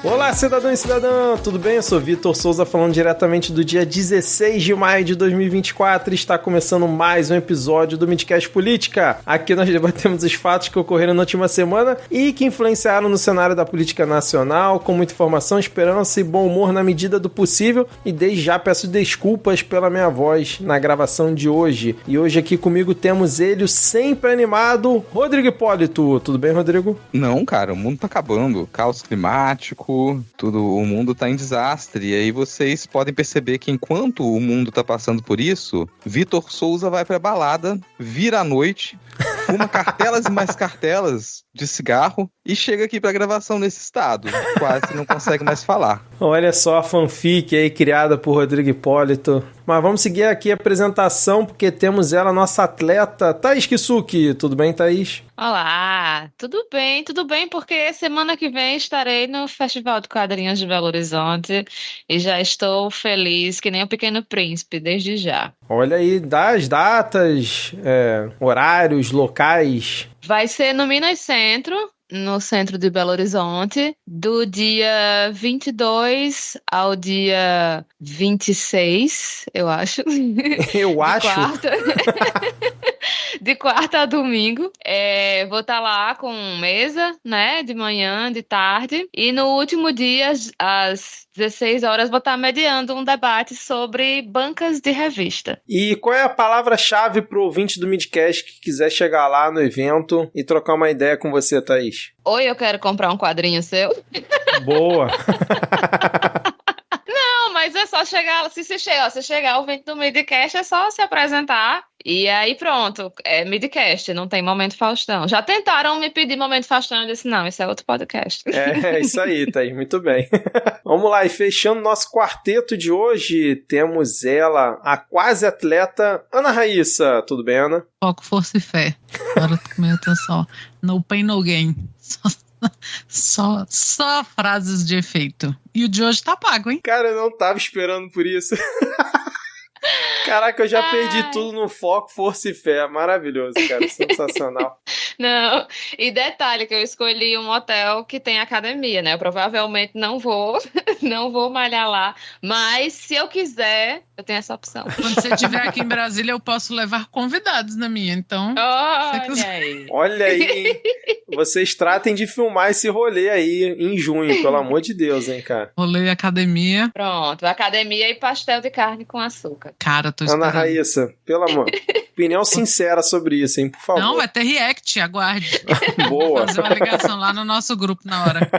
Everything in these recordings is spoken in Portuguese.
Olá, cidadão e cidadã, tudo bem? Eu sou Vitor Souza, falando diretamente do dia 16 de maio de 2024. Está começando mais um episódio do Midcast Política. Aqui nós debatemos os fatos que ocorreram na última semana e que influenciaram no cenário da política nacional, com muita informação, esperança e bom humor na medida do possível. E desde já peço desculpas pela minha voz na gravação de hoje. E hoje aqui comigo temos ele, o sempre animado, Rodrigo Hipólito. Tudo bem, Rodrigo? Não, cara, o mundo tá acabando. Caos climático, o mundo tá em desastre. E aí vocês podem perceber que enquanto o mundo tá passando por isso, Vitor Souza vai pra balada, vira à noite, fuma cartelas e mais cartelas de cigarro e chega aqui pra gravação nesse estado. Quase não consegue mais falar. Olha só a fanfic aí criada por Rodrigo Hipólito. Mas vamos seguir aqui a apresentação, porque temos ela, nossa atleta, Thaís Kisuki. Tudo bem, Thaís? Olá, tudo bem, porque semana que vem estarei no Festival de Quadrinhos de Belo Horizonte e já estou feliz que nem o Pequeno Príncipe, desde já. Olha aí, das datas, horários, locais. Vai ser no Minas Centro, no centro de Belo Horizonte, do dia 22 ao dia 26, eu acho. Eu acho? De quarta a domingo. Vou estar lá com mesa, né? De manhã, de tarde. E no último dia, às 16 horas, vou estar mediando um debate sobre bancas de revista. E qual é a palavra-chave pro ouvinte do Midcast que quiser chegar lá no evento e trocar uma ideia com você, Thaís? Oi, eu quero comprar um quadrinho seu. Boa! Não, mas é só chegar, se chegar ao evento do Midcast, é só se apresentar. E aí pronto, é Midcast, não tem Momento Faustão. Já tentaram me pedir Momento Faustão, eu disse, não, esse é outro podcast. É isso aí, Thaís, muito bem. Vamos lá, e fechando nosso quarteto de hoje, temos ela, a quase atleta Ana Raíssa. Tudo bem, Ana? Foco, força e fé. Agora comenta só, no pain, no gain. Só frases de efeito. E o de hoje tá pago, hein? Cara, eu não tava esperando por isso. Caraca, eu já perdi tudo no foco, força e fé. Maravilhoso, cara. Sensacional. Não, e detalhe que eu escolhi um hotel que tem academia, né? Eu provavelmente não vou malhar lá, mas se eu quiser, eu tenho essa opção. Quando você estiver aqui em Brasília, eu posso levar convidados na minha, então... Olha aí. Olha aí, hein? Vocês tratem de filmar esse rolê aí em junho, pelo amor de Deus, hein, cara. Rolê academia. Pronto, academia e pastel de carne com açúcar. Cara, tô esperando. Ana Raíssa, pelo amor. Opinião sincera sobre isso, hein, por favor. Não, vai ter react, aguarde. Boa. Vou fazer uma ligação lá no nosso grupo na hora.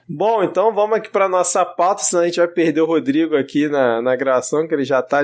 Bom, então vamos aqui para nossa pauta, senão a gente vai perder o Rodrigo aqui na gravação, que ele já tá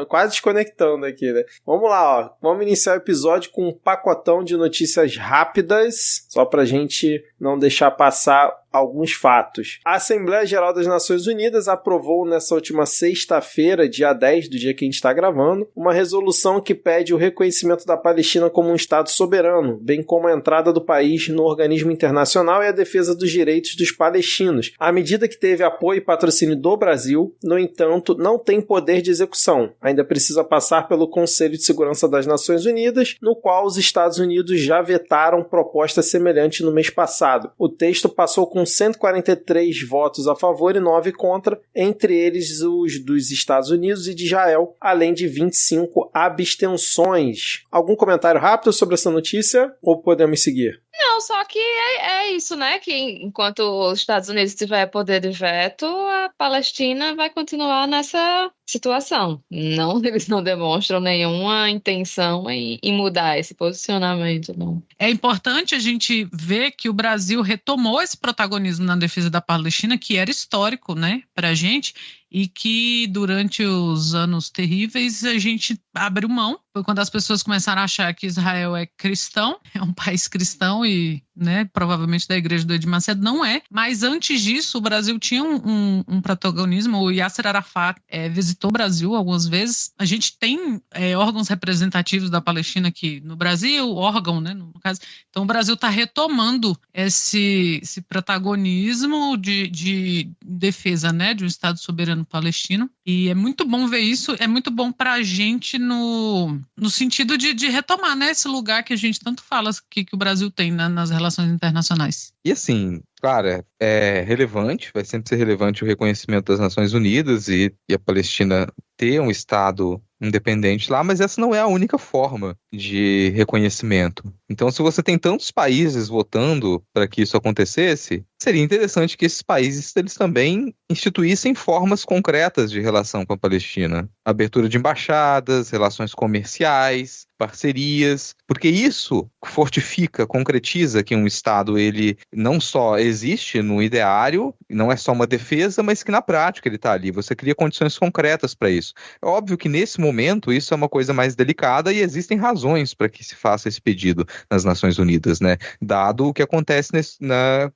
quase desconectando aqui, né? Vamos lá, ó. Vamos iniciar o episódio com um pacotão de notícias rápidas, só pra gente não deixar passar alguns fatos. A Assembleia Geral das Nações Unidas aprovou nessa última sexta-feira, dia 10, do dia que a gente está gravando, uma resolução que pede o reconhecimento da Palestina como um Estado soberano, bem como a entrada do país no organismo internacional e a defesa dos direitos dos palestinos. A medida, que teve apoio e patrocínio do Brasil, no entanto, não tem poder de execução. Ainda precisa passar pelo Conselho de Segurança das Nações Unidas, no qual os Estados Unidos já vetaram proposta semelhante no mês passado. O texto passou com 143 votos a favor e 9 contra, entre eles os dos Estados Unidos e de Israel, além de 25 abstenções. Algum comentário rápido sobre essa notícia ou podemos seguir? Não, só que é isso, né? Que enquanto os Estados Unidos tiver poder de veto, a Palestina vai continuar nessa situação. Não, eles não demonstram nenhuma intenção em mudar esse posicionamento, não. É importante a gente ver que o Brasil retomou esse protagonismo na defesa da Palestina, que era histórico, né, pra gente, e que durante os anos terríveis a gente abriu mão. Foi quando as pessoas começaram a achar que Israel é cristão, é um país cristão e, né, provavelmente da igreja do Edir Macedo, não é. Mas antes disso, o Brasil tinha um protagonismo. O Yasser Arafat visitou o Brasil algumas vezes. A gente tem órgãos representativos da Palestina aqui no Brasil, órgão, né, no caso. Então o Brasil está retomando esse protagonismo de defesa, né, de um Estado soberano governo palestino. E é muito bom ver isso, é muito bom para a gente no sentido de retomar, né, esse lugar que a gente tanto fala que o Brasil tem, né, nas relações internacionais. E assim, claro, é relevante, vai sempre ser relevante o reconhecimento das Nações Unidas e a Palestina ter um Estado independente lá, mas essa não é a única forma de reconhecimento. Então, se você tem tantos países votando para que isso acontecesse, seria interessante que esses países eles também instituíssem formas concretas de relação com a Palestina. Abertura de embaixadas, relações comerciais, parcerias, porque isso fortifica, concretiza que um Estado ele não só existe no ideário, não é só uma defesa, mas que na prática ele está ali. Você cria condições concretas para isso. É óbvio que nesse momento isso é uma coisa mais delicada e existem razões para que se faça esse pedido nas Nações Unidas, né? Dado o que acontece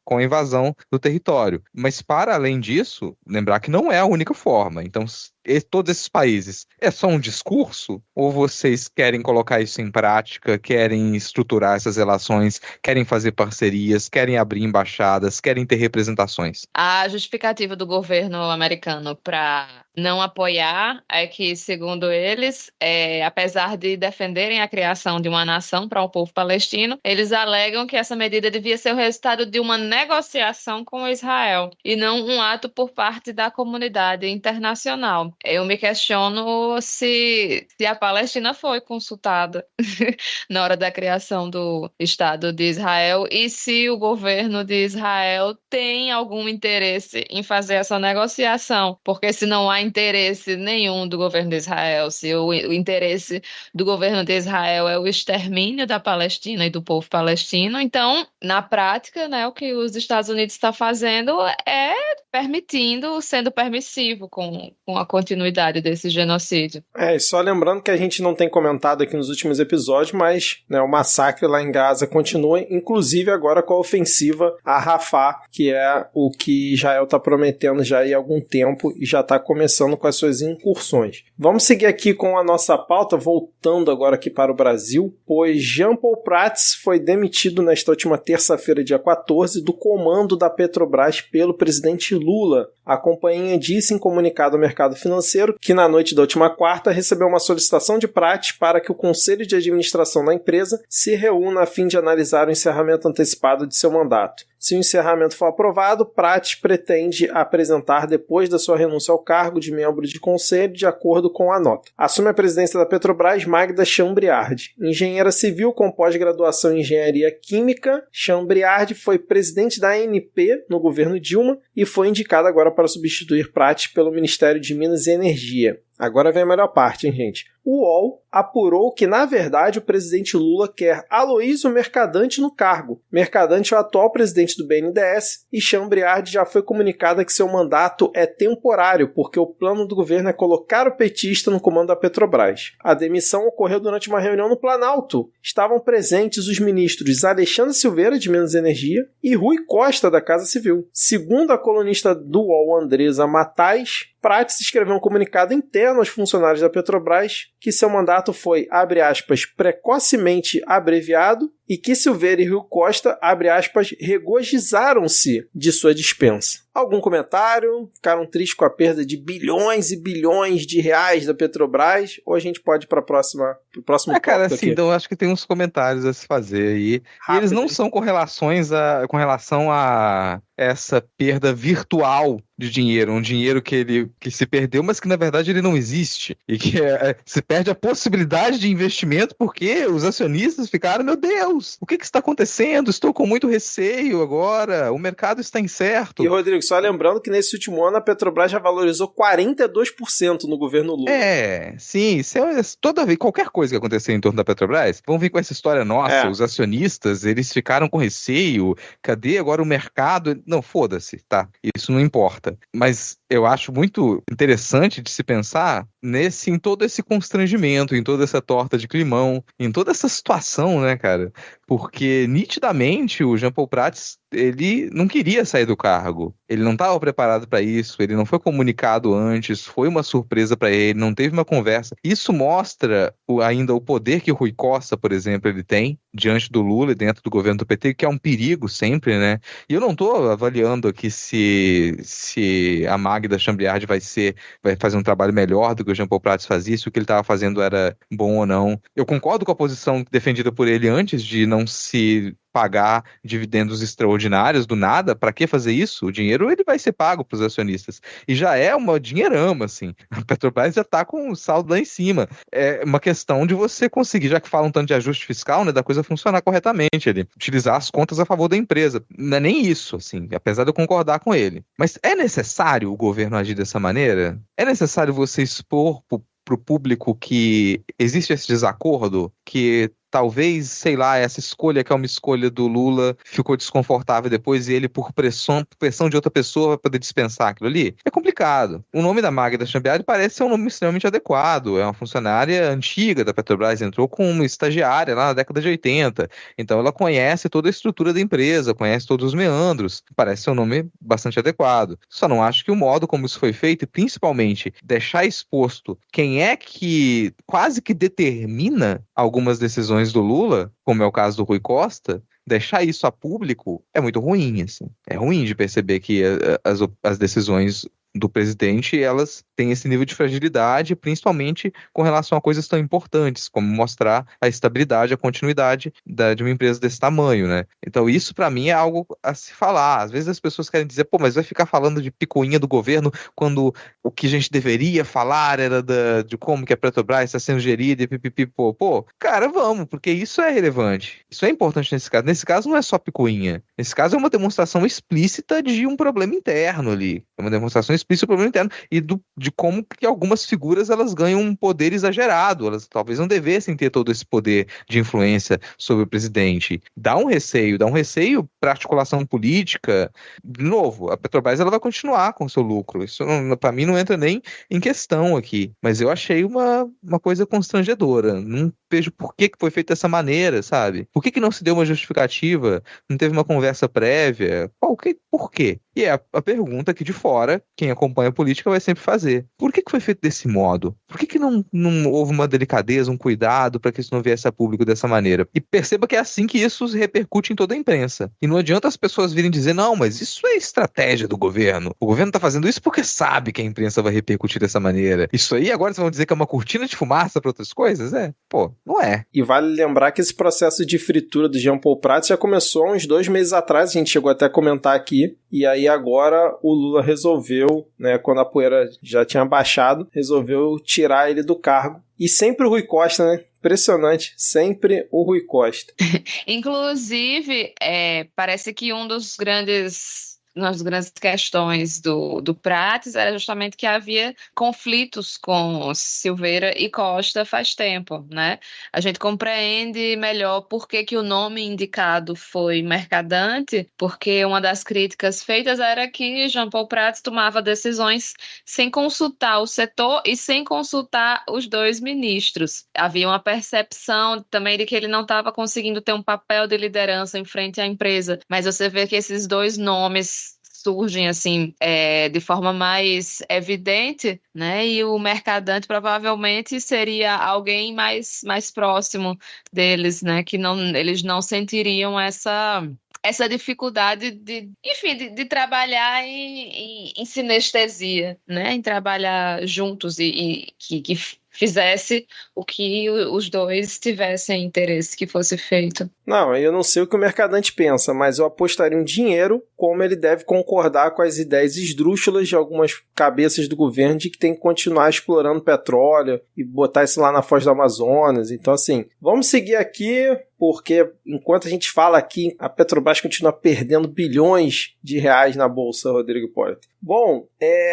com a invasão do território. Mas para além disso, lembrar que não é a única forma. Então, todos esses países, é só um discurso? Ou vocês querem colocar isso em prática, querem estruturar essas relações, querem fazer parcerias, querem abrir embaixadas, querem ter representações? A justificativa do governo americano para não apoiar é que, segundo eles, apesar de defenderem a criação de uma nação para o povo palestino, eles alegam que essa medida devia ser o resultado de uma negociação com Israel e não um ato por parte da comunidade internacional. Eu me questiono se a Palestina foi consultada na hora da criação do Estado de Israel e se o governo de Israel tem algum interesse em fazer essa negociação, porque se não há interesse nenhum do governo de Israel, se o interesse do governo de Israel é o extermínio da Palestina e do povo palestino, então, na prática, né, o que os Estados Unidos estão fazendo é sendo permissivo com a continuidade desse genocídio. E só lembrando que a gente não tem comentado aqui nos últimos episódios, mas né, o massacre lá em Gaza continua, inclusive agora com a ofensiva a Rafah, que é o que Israel está prometendo já há algum tempo e já está começando com as suas incursões. Vamos seguir aqui com a nossa pauta, voltando agora aqui para o Brasil, pois Jean Paul Prats foi demitido nesta última terça-feira, dia 14, do comando da Petrobras pelo presidente Lula. A companhia disse em comunicado ao mercado financeiro que na noite da última quarta recebeu uma solicitação de Prats para que o conselho de administração da empresa se reúna a fim de analisar o encerramento antecipado de seu mandato. Se o encerramento for aprovado, Prats pretende apresentar depois da sua renúncia ao cargo de membro de conselho de acordo com a nota. Assume a presidência da Petrobras Magda Chambriard. Engenheira civil com pós-graduação em engenharia química, Chambriard foi presidente da ANP no governo Dilma e foi indicada agora para substituir Prats pelo Ministério de Minas e Energia. Agora vem a melhor parte, hein, gente? O UOL apurou que, na verdade, o presidente Lula quer Aloysio Mercadante no cargo. Mercadante é o atual presidente do BNDES e Chambriard já foi comunicada que seu mandato é temporário, porque o plano do governo é colocar o petista no comando da Petrobras. A demissão ocorreu durante uma reunião no Planalto. Estavam presentes os ministros Alexandre Silveira, de Minas e Energia, e Rui Costa, da Casa Civil. Segundo a colunista do UOL, Andresa Matais, Prats escreveu um comunicado interno aos funcionários da Petrobras que seu mandato foi, abre aspas, precocemente abreviado e que Silveira e Rui Costa, abre aspas, regozijaram-se de sua dispensa. Algum comentário? Ficaram tristes com a perda de bilhões e bilhões de reais da Petrobras? Ou a gente pode ir para o próximo tópico cara, aqui? assim, então acho que tem uns comentários a se fazer aí. E eles não são com relação a essa perda virtual de dinheiro, um dinheiro que se perdeu, mas que na verdade ele não existe. E que se perde a possibilidade de investimento porque os acionistas ficaram, meu Deus, o que está acontecendo? Estou com muito receio agora, o mercado está incerto. E Rodrigo, só lembrando que nesse último ano a Petrobras já valorizou 42% no governo Lula. Sim, toda vez, qualquer coisa que acontecer em torno da Petrobras, vão vir com essa história nossa, os acionistas, eles ficaram com receio, cadê agora o mercado? Não, foda-se, tá? Isso não importa. Mas eu acho muito interessante de se pensar em todo esse constrangimento, em toda essa torta de climão, em toda essa situação, né, cara? Porque, nitidamente, o Jean Paul Prats, ele não queria sair do cargo. Ele não estava preparado para isso, ele não foi comunicado antes, foi uma surpresa para ele, não teve uma conversa. Isso mostra ainda o poder que o Rui Costa, por exemplo, ele tem diante do Lula e dentro do governo do PT, que é um perigo sempre, né? E eu não estou avaliando aqui se a Magda Chambriard vai fazer um trabalho melhor do que o Jean Paul Prats fazia, se o que ele estava fazendo era bom ou não. Eu concordo com a posição defendida por ele antes de não se pagar dividendos extraordinários do nada. Para que fazer isso? O dinheiro ele vai ser pago para os acionistas. E já é uma dinheirama, assim. A Petrobras já está com o saldo lá em cima. É uma questão de você conseguir, já que falam tanto de ajuste fiscal, né, da coisa funcionar corretamente, ele utilizar as contas a favor da empresa. Não é nem isso, assim, apesar de eu concordar com ele. Mas é necessário o governo agir dessa maneira? É necessário você expor para o público que existe esse desacordo, que talvez, sei lá, essa escolha que é uma escolha do Lula ficou desconfortável depois e ele, por pressão de outra pessoa, vai poder dispensar aquilo ali? É complicado. O nome da Magda Chambriard parece ser um nome extremamente adequado. É uma funcionária antiga da Petrobras, entrou como estagiária lá na década de 80. Então ela conhece toda a estrutura da empresa, conhece todos os meandros. Parece ser um nome bastante adequado. Só não acho que o modo como isso foi feito, e principalmente deixar exposto quem é que quase que determina algumas decisões do Lula, como é o caso do Rui Costa, deixar isso a público é muito ruim, assim. É ruim de perceber que as decisões do presidente, elas têm esse nível de fragilidade, principalmente com relação a coisas tão importantes, como mostrar a estabilidade, a continuidade de uma empresa desse tamanho, né? Então isso, para mim, é algo a se falar. Às vezes as pessoas querem dizer, pô, mas vai ficar falando de picuinha do governo quando o que a gente deveria falar era de como que a Petrobras está sendo gerida e pipipi, pô, cara, vamos, porque isso é relevante. Isso é importante nesse caso. Nesse caso não é só picuinha. Nesse caso é uma demonstração explícita de um problema interno ali. É uma demonstração explícita do problema interno e de como que algumas figuras elas ganham um poder exagerado. Elas talvez não devessem ter todo esse poder de influência sobre o presidente. Dá um receio para articulação política. De novo, a Petrobras ela vai continuar com o seu lucro. Isso para mim não entra nem em questão aqui. Mas eu achei uma coisa constrangedora. Não vejo por que foi feito dessa maneira, sabe? Por que não se deu uma justificativa? Não teve uma conversa prévia? Por quê? E é a pergunta que de fora, quem acompanha a política vai sempre fazer. Por que foi feito desse modo? Por que não houve uma delicadeza, um cuidado para que isso não viesse a público dessa maneira? E perceba que é assim que isso repercute em toda a imprensa. E não adianta as pessoas virem dizer, não, mas isso é estratégia do governo. O governo tá fazendo isso porque sabe que a imprensa vai repercutir dessa maneira. Isso aí agora vocês vão dizer que é uma cortina de fumaça para outras coisas? Pô, não é. E vale lembrar que esse processo de fritura do Jean Paul Prats já começou há uns 2 meses atrás, a gente chegou até a comentar aqui, e aí agora o Lula resolveu, né, quando a poeira já tinha baixado, resolveu tirar ele do cargo. E sempre o Rui Costa, né? Impressionante, sempre o Rui Costa. Inclusive, parece que uma das grandes questões do Prats era justamente que havia conflitos com Silveira e Costa faz tempo, né? A gente compreende melhor por que o nome indicado foi Mercadante, porque uma das críticas feitas era que Jean Paul Prats tomava decisões sem consultar o setor e sem consultar os 2 ministros. Havia uma percepção também de que ele não estava conseguindo ter um papel de liderança em frente à empresa, mas você vê que esses 2 nomes surgem assim de forma mais evidente, né? E o Mercadante provavelmente seria alguém mais próximo deles, né? Que eles não sentiriam essa dificuldade de trabalhar em sinestesia, né? Em trabalhar juntos e que fizesse o que os 2 tivessem interesse que fosse feito. Não, eu não sei o que o Mercadante pensa, mas eu apostaria um dinheiro como ele deve concordar com as ideias esdrúxulas de algumas cabeças do governo de que tem que continuar explorando petróleo e botar isso lá na Foz do Amazonas. Então, assim, vamos seguir aqui, porque enquanto a gente fala aqui, a Petrobras continua perdendo bilhões de reais na bolsa, Rodrigo Hipólito. Bom,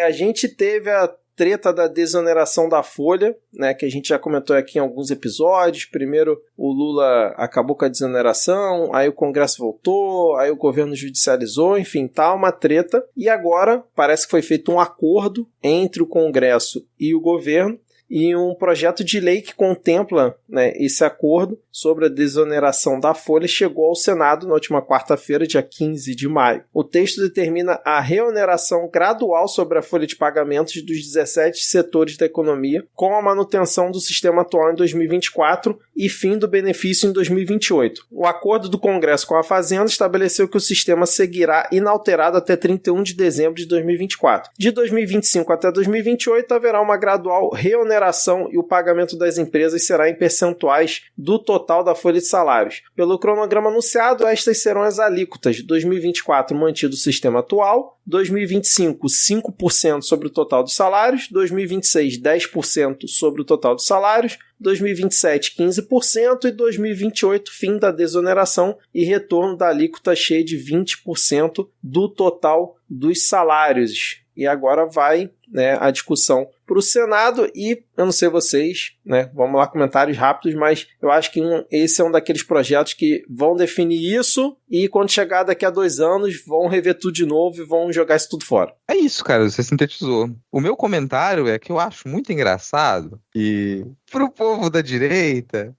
a gente teve a treta da desoneração da Folha, né, que a gente já comentou aqui em alguns episódios. Primeiro o Lula acabou com a desoneração, aí o Congresso voltou, aí o governo judicializou, enfim, tá uma treta. E agora parece que foi feito um acordo entre o Congresso e o governo e um projeto de lei que contempla, né, esse acordo sobre a desoneração da folha chegou ao Senado na última quarta-feira, dia 15 de maio. O texto determina a reoneração gradual sobre a folha de pagamentos dos 17 setores da economia, com a manutenção do sistema atual em 2024 e fim do benefício em 2028. O acordo do Congresso com a Fazenda estabeleceu que o sistema seguirá inalterado até 31 de dezembro de 2024. De 2025 até 2028 haverá uma gradual reoneração e o pagamento das empresas será em percentuais do total da folha de salários. Pelo cronograma anunciado, estas serão as alíquotas. 2024 mantido o sistema atual, 2025 5% sobre o total dos salários, 2026 10% sobre o total dos salários, 2027 15% e 2028 fim da desoneração e retorno da alíquota cheia de 20% do total dos salários. E agora vai, né, a discussão para o Senado e, eu não sei vocês, né, vamos lá, comentários rápidos, mas eu acho que esse é um daqueles projetos que vão definir isso e quando chegar daqui a 2 anos vão rever tudo de novo e vão jogar isso tudo fora. É isso, cara, você sintetizou. O meu comentário é que eu acho muito engraçado que pro povo da direita,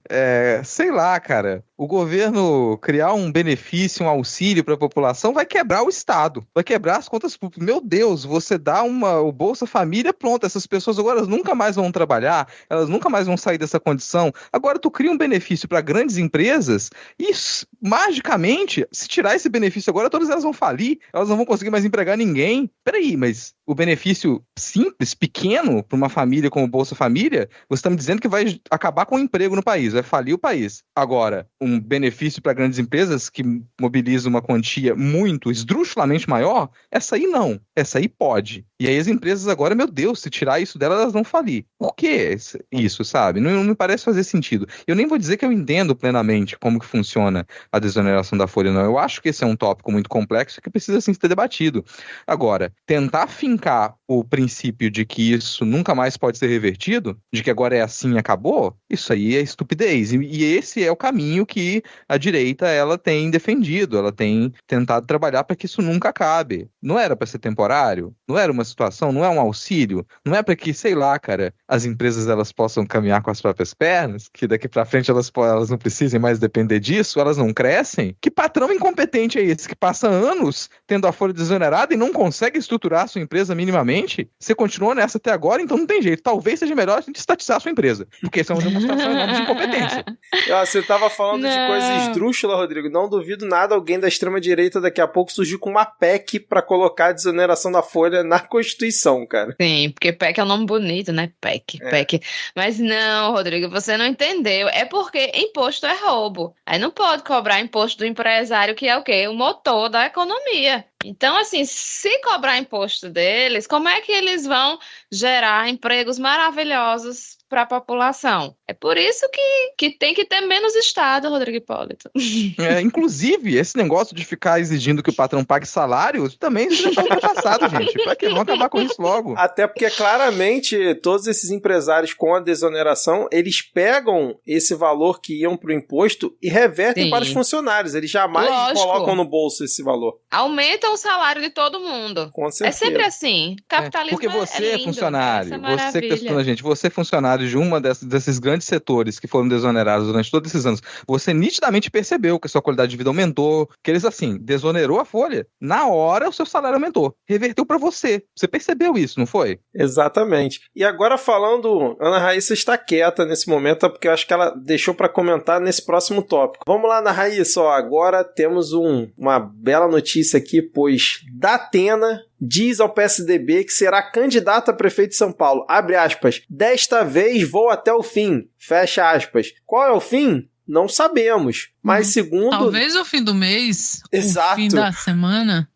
sei lá, cara, o governo criar um benefício, um auxílio para a população vai quebrar o Estado, vai quebrar as contas públicas. Meu Deus, você dá o Bolsa Família, pronto, essas pessoas agora nunca mais vão trabalhar, elas nunca mais vão sair dessa condição. Agora tu cria um benefício para grandes empresas e magicamente, se tirar esse benefício agora, todas elas vão falir, elas não vão conseguir mais empregar ninguém. Peraí, mas o benefício simples, pequeno, para uma família como o Bolsa Família, você está me dizendo que vai acabar com o emprego no país, vai falir o país. Agora, um benefício para grandes empresas que mobiliza uma quantia muito, esdrúxulamente maior, essa aí não, essa aí pode. E aí as empresas agora, meu Deus, se tirar isso delas, elas vão falir. Por que isso, sabe? Não me parece fazer sentido. Eu nem vou dizer que eu entendo plenamente como que funciona a desoneração da folha, não. Eu acho que esse é um tópico muito complexo que precisa sim ser debatido. Agora, tentar fincar o princípio de que isso nunca mais pode ser revertido, de que agora é assim e acabou, isso aí é estupidez. E esse é o caminho que a direita ela tem defendido, ela tem tentado trabalhar para que isso nunca acabe. Não era para ser temporário? Não era uma situação? Não é um auxílio? Não é para que, sei lá, cara, as empresas elas possam caminhar com as próprias pernas, que daqui para frente elas não precisem mais depender disso, elas não crescem? Que patrão incompetente é esse que passa anos tendo a folha desonerada e não consegue estruturar a sua empresa minimamente? Você continuou nessa até agora, então não tem jeito. Talvez seja melhor a gente estatizar a sua empresa, porque isso é uma demonstração enorme de incompetência. Você tava falando de coisa esdrúxula, Rodrigo. Não duvido nada alguém da extrema-direita daqui a pouco surgir com uma PEC pra colocar a desoneração da folha na Constituição, cara. Sim, porque PEC é um nome bonito, né? PEC. Mas não, Rodrigo, você não entendeu. É porque imposto é roubo. Aí não pode cobrar imposto do empresário, que é o quê? O motor da economia. Então, assim, se cobrar imposto deles, como é que eles vão gerar empregos maravilhosos para a população? É por isso que tem que ter menos Estado, Rodrigo Hipólito. Inclusive, esse negócio de ficar exigindo que o patrão pague salário também já está ultrapassado, gente. Para que não acabar com isso logo? Até porque, claramente, todos esses empresários com a desoneração, eles pegam esse valor que iam para o imposto e revertem para os funcionários. Eles jamais colocam no bolso esse valor. Aumentam o salário de todo mundo. Com certeza. É sempre assim. Capitalismo porque você é lindo, funcionário. você que está estudando a gente, você é funcionário de uma desses grandes setores que foram desonerados durante todos esses anos. Você nitidamente percebeu que a sua qualidade de vida aumentou, que eles, assim, desonerou a folha. Na hora, o seu salário aumentou. Reverteu para você. Você percebeu isso, não foi? Exatamente. E agora falando, Ana Raíssa está quieta nesse momento, porque eu acho que ela deixou para comentar nesse próximo tópico. Vamos lá, Ana Raíssa. Agora temos uma bela notícia aqui, pois Datena diz ao PSDB que será candidato a prefeito de São Paulo. Abre aspas. Desta vez vou até o fim. Fecha aspas. Qual é o fim? Não sabemos. Mas segundo... Talvez o fim do mês. Exato. O fim da semana.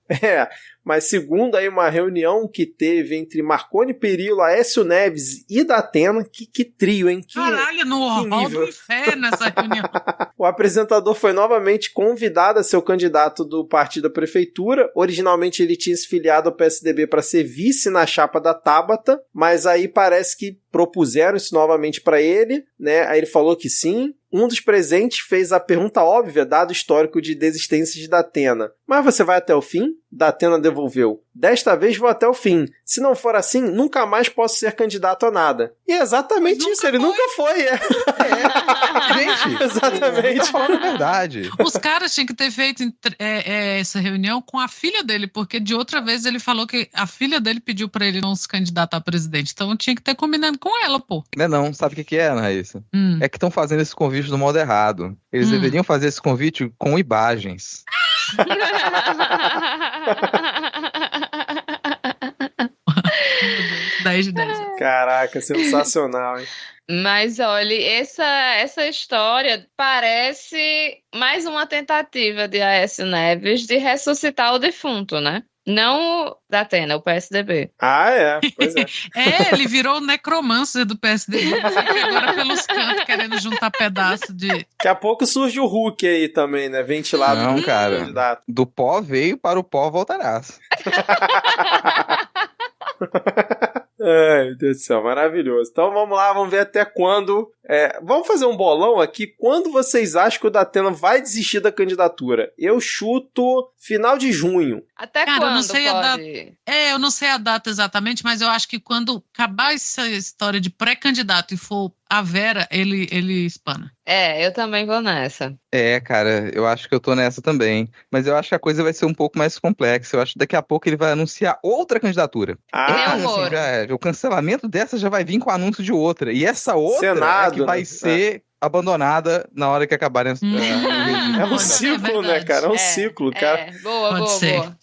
Mas segundo aí uma reunião que teve entre Marconi Perillo, Aécio Neves e Datena, que trio, hein? Caralho, no hall do inferno essa reunião. O apresentador foi novamente convidado a ser o candidato do partido à prefeitura. Originalmente ele tinha se filiado ao PSDB para ser vice na chapa da Tabata, mas aí parece que propuseram isso novamente para ele, né? Aí ele falou que sim. Um dos presentes fez a pergunta óbvia, dado o histórico de desistência de Datena. Mas você vai até o fim? Datena devolveu. Desta vez vou até o fim. Se não for assim, nunca mais posso ser candidato a nada. E é exatamente isso, ele nunca foi. Gente, exatamente. falando a verdade. Os caras tinham que ter feito essa reunião com a filha dele, porque de outra vez ele falou que a filha dele pediu pra ele não se candidatar a presidente. Então tinha que ter combinado com ela, pô. Não, sabe o que é, Raíssa? É que estão fazendo esse convite do modo errado. Eles deveriam fazer esse convite com imagens. 10 de 10. Caraca, sensacional, hein? Mas olha, essa história parece mais uma tentativa de Aécio Neves de ressuscitar o defunto, né? Não o Datena, o PSDB. Ah, é, pois é. Ele virou o necromancer do PSDB, fica agora pelos cantos querendo juntar pedaço de... Daqui a pouco surge o Hulk aí também, né? Ventilado. Não, cara. Candidato. Do pó veio, para o pó voltarás. Ai, meu Deus do céu, maravilhoso. Então vamos lá, vamos ver até quando. Vamos fazer um bolão aqui. Quando vocês acham que o Datena vai desistir da candidatura? Eu chuto final de junho. Até Cara, quando eu não sei pode? eu não sei a data exatamente, mas eu acho que quando acabar essa história de pré-candidato e for a Vera, ele espana. Eu também vou nessa. Cara, eu acho que eu tô nessa também. Mas eu acho que a coisa vai ser um pouco mais complexa. Eu acho que daqui a pouco ele vai anunciar outra candidatura. O cancelamento dessa já vai vir com o anúncio de outra. E essa outra Senado, que vai ser abandonada na hora que acabarem as... É um ciclo, né, cara? É um ciclo, cara. Boa.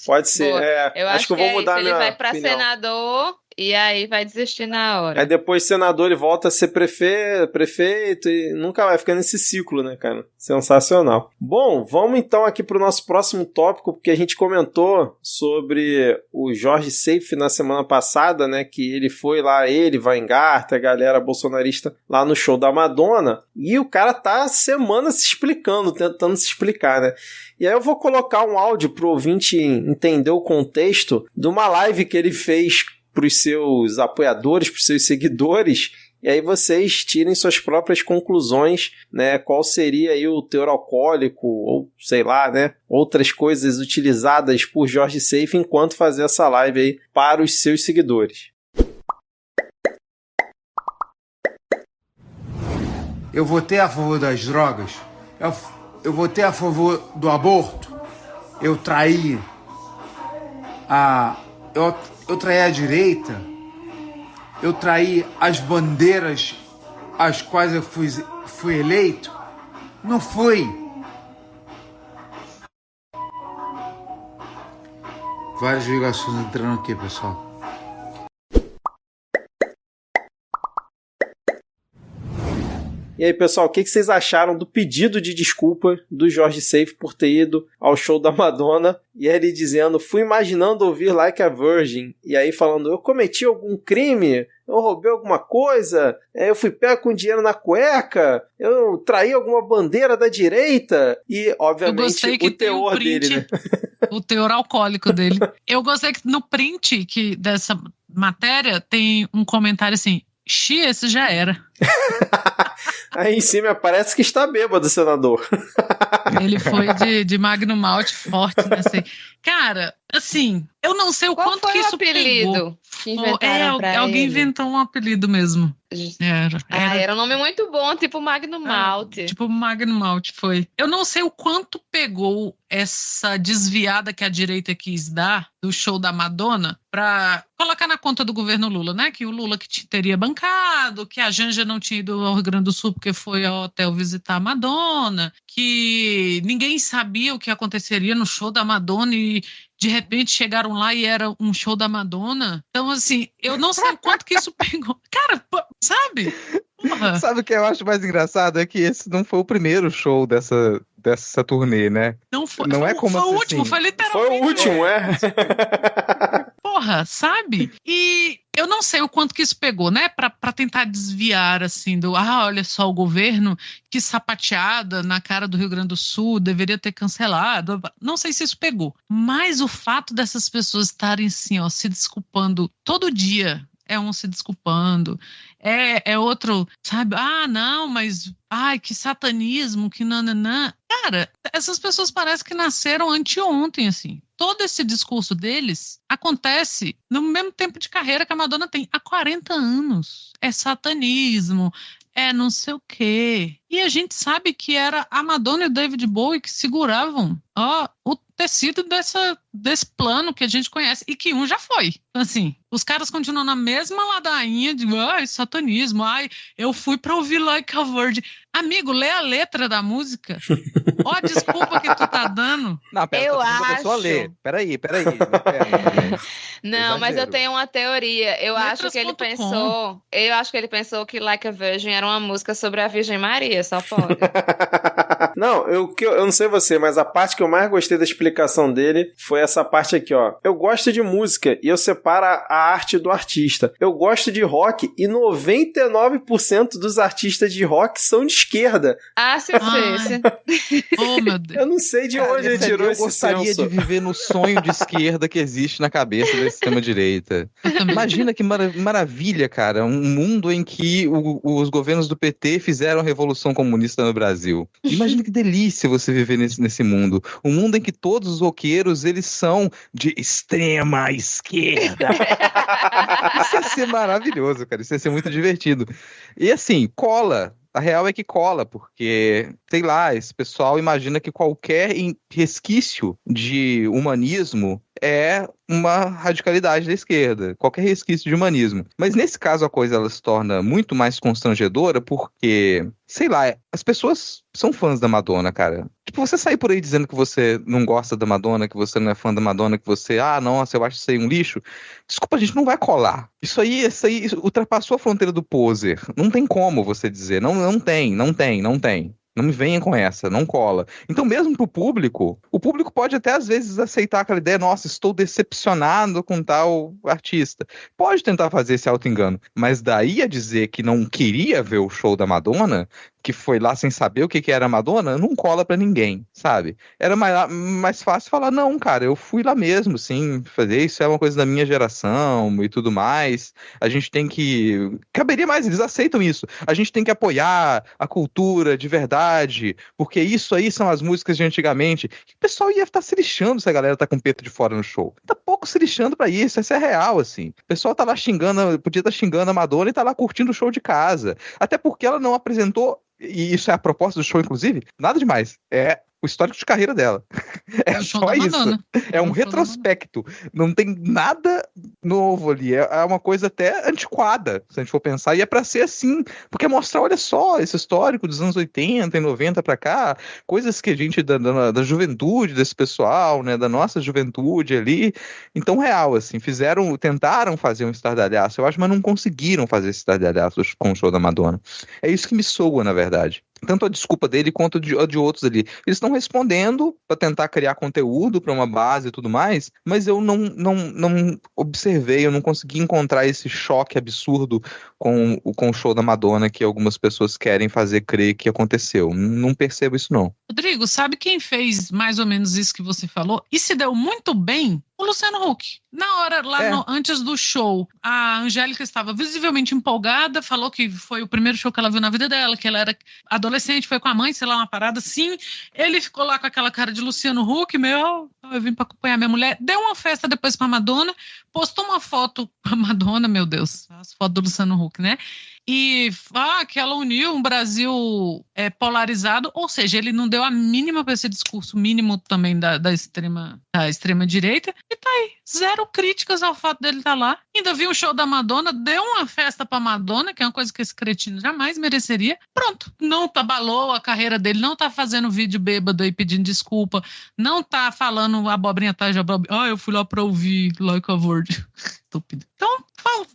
Pode ser. Boa. Eu acho que eu vou mudar ele minha vai pra opinião. senador e aí vai desistir na hora. Aí depois senador ele volta a ser prefeito e nunca vai ficar nesse ciclo, né, cara? Sensacional. Bom, vamos então aqui pro nosso próximo tópico, porque a gente comentou sobre o Jorge Seife na semana passada, né, que ele foi lá, Weingarten, a galera bolsonarista lá no show da Madonna, e o cara tá semana se explicando, tentando se explicar, né? E aí eu vou colocar um áudio pro ouvinte entender o contexto de uma live que ele fez para os seus apoiadores, para os seus seguidores, e aí vocês tirem suas próprias conclusões, né? Qual seria aí o teor alcoólico, ou sei lá, né? Outras coisas utilizadas por Jorge Seife enquanto fazia essa live aí para os seus seguidores. Eu votei a favor das drogas, eu votei a favor do aborto, eu traí a direita, eu traí as bandeiras às quais eu fui eleito. Não foi. Várias ligações entrando aqui, pessoal. E aí, pessoal, o que vocês acharam do pedido de desculpa do Jorge Seife por ter ido ao show da Madonna? E ele dizendo, fui imaginando ouvir Like a Virgin. E aí falando, eu cometi algum crime? Eu roubei alguma coisa? Eu fui pego com dinheiro na cueca? Eu traí alguma bandeira da direita? E, obviamente, o teor dele, né? O teor alcoólico dele. Eu gostei que no print dessa matéria tem um comentário assim, esse já era. Aí em cima parece que está bêbado, senador. Ele foi de Magnum Malte forte, né? Assim. Cara, assim, eu não sei o quanto que isso pegou. Que inventaram pra alguém ele? inventou um apelido mesmo. Era um nome muito bom, tipo Magnum Malte. Tipo Magnum Malte, foi. Eu não sei o quanto pegou essa desviada que a direita quis dar do show da Madonna pra colocar na conta do governo Lula, né? Que o Lula que teria bancado, que a Janja não tinha ido ao Rio Grande do Sul porque foi ao hotel visitar a Madonna, que ninguém sabia o que aconteceria no show da Madonna e de repente chegaram lá e era um show da Madonna. Então, assim, eu não sei o quanto que isso pegou. Cara, sabe? Porra. Sabe o que eu acho mais engraçado? É que esse não foi o primeiro show dessa turnê, né? Não foi. Não é como foi assim, o último, foi literalmente. Foi o último, Porra, sabe? E eu não sei o quanto que isso pegou, né? Pra tentar desviar, assim, olha só, o governo, que sapateada na cara do Rio Grande do Sul, deveria ter cancelado. Não sei se isso pegou. Mas o fato dessas pessoas estarem, assim, ó, se desculpando todo dia, é um se desculpando, é outro, sabe? Ah, não, mas ai, que satanismo, que nananã. Cara, essas pessoas parecem que nasceram anteontem, assim. Todo esse discurso deles acontece no mesmo tempo de carreira que a Madonna tem, há 40 anos. É satanismo, é não sei o quê. E a gente sabe que era a Madonna e o David Bowie que seguravam o tecido desse plano que a gente conhece e que um já foi. Assim, os caras continuam na mesma ladainha de satanismo, eu fui pra ouvir Like a Virgin. Amigo, lê a letra da música. A desculpa que tu tá dando. Não, pera, Eu a pessoa acho. ler. Peraí. Não, mas eu tenho uma teoria. Eu acho que ele pensou que Like a Virgin era uma música sobre a Virgem Maria, só pode. Não, eu não sei você, mas a parte que eu mais gostei da explicação dele foi essa parte aqui, ó. Eu gosto de música e eu separo a arte do artista. Eu gosto de rock e 99% dos artistas de rock são de esquerda. Se fosse. Oh, meu Deus. Eu não sei de onde ele tirou esse senso. Eu gostaria de viver no sonho de esquerda que existe na cabeça da extrema-direita. Imagina que maravilha, cara. Um mundo em que os governos do PT fizeram a Revolução Comunista no Brasil. Imagina que delícia você viver nesse mundo. Um mundo em que todos os roqueiros, eles são de extrema esquerda. Isso ia ser maravilhoso, cara. Isso ia ser muito divertido. E assim, cola. A real é que cola, porque, sei lá, esse pessoal imagina que qualquer resquício de humanismo é uma radicalidade da esquerda, qualquer resquício de humanismo. Mas nesse caso a coisa ela se torna muito mais constrangedora porque, sei lá, as pessoas são fãs da Madonna, cara. Tipo, você sair por aí dizendo que você não gosta da Madonna, que você não é fã da Madonna, que você, nossa, eu acho isso aí um lixo. Desculpa, a gente não vai colar. Isso aí ultrapassou a fronteira do poser. Não tem como você dizer. Não tem. Não me venha com essa, não cola. Então, mesmo pro público, o público pode até às vezes aceitar aquela ideia, nossa, estou decepcionado com tal artista. Pode tentar fazer esse auto-engano, mas daí a dizer que não queria ver o show da Madonna, que foi lá sem saber o que era a Madonna, não cola pra ninguém, sabe? Era mais fácil falar, não, cara, eu fui lá mesmo, sim, fazer isso é uma coisa da minha geração e tudo mais. A gente tem que... Caberia mais, eles aceitam isso. A gente tem que apoiar a cultura de verdade, porque isso aí são as músicas de antigamente. O pessoal ia estar se lixando se a galera tá com o peito de fora no show. Tá pouco se lixando pra isso, essa é real, assim. O pessoal tá lá podia estar xingando a Madonna e tá lá curtindo o show de casa. Até porque ela não apresentou, e isso é a proposta do show, inclusive, nada demais. É o histórico de carreira dela. É só isso. É um retrospecto. Não tem nada novo ali. É uma coisa até antiquada, se a gente for pensar. E é pra ser assim. Porque mostrar, olha só, esse histórico dos anos 80 e 90 pra cá, coisas que a gente, da juventude desse pessoal, né, da nossa juventude ali. Então, real, assim, tentaram fazer um estardalhaço, eu acho, mas não conseguiram fazer esse estardalhaço com o show da Madonna. É isso que me soa, na verdade. Tanto a desculpa dele quanto a de outros ali. Eles estão respondendo para tentar criar conteúdo para uma base e tudo mais, mas eu não observei, eu não consegui encontrar esse choque absurdo com o show da Madonna que algumas pessoas querem fazer crer que aconteceu. Não percebo isso, não. Rodrigo, sabe quem fez mais ou menos isso que você falou? E se deu muito bem? O Luciano Huck. Na hora, antes do show, a Angélica estava visivelmente empolgada, falou que foi o primeiro show que ela viu na vida dela, que ela era adolescente, foi com a mãe, sei lá, uma parada assim. Ele ficou lá com aquela cara de Luciano Huck, eu vim para acompanhar minha mulher. Deu uma festa depois pra Madonna, postou uma foto pra Madonna, meu Deus, as fotos do Luciano Huck, né? E que ela uniu um Brasil polarizado, ou seja, ele não deu a mínima para esse discurso mínimo também da extrema direita, e tá aí, zero críticas ao fato dele estar lá. Ainda viu um show da Madonna, deu uma festa pra Madonna, que é uma coisa que esse cretino jamais mereceria. Pronto, não abalou a carreira dele, não tá fazendo vídeo bêbado aí pedindo desculpa, não tá falando abobrinha atrás de abobrinha, eu fui lá pra ouvir Like a Virgin. Estúpido. Então,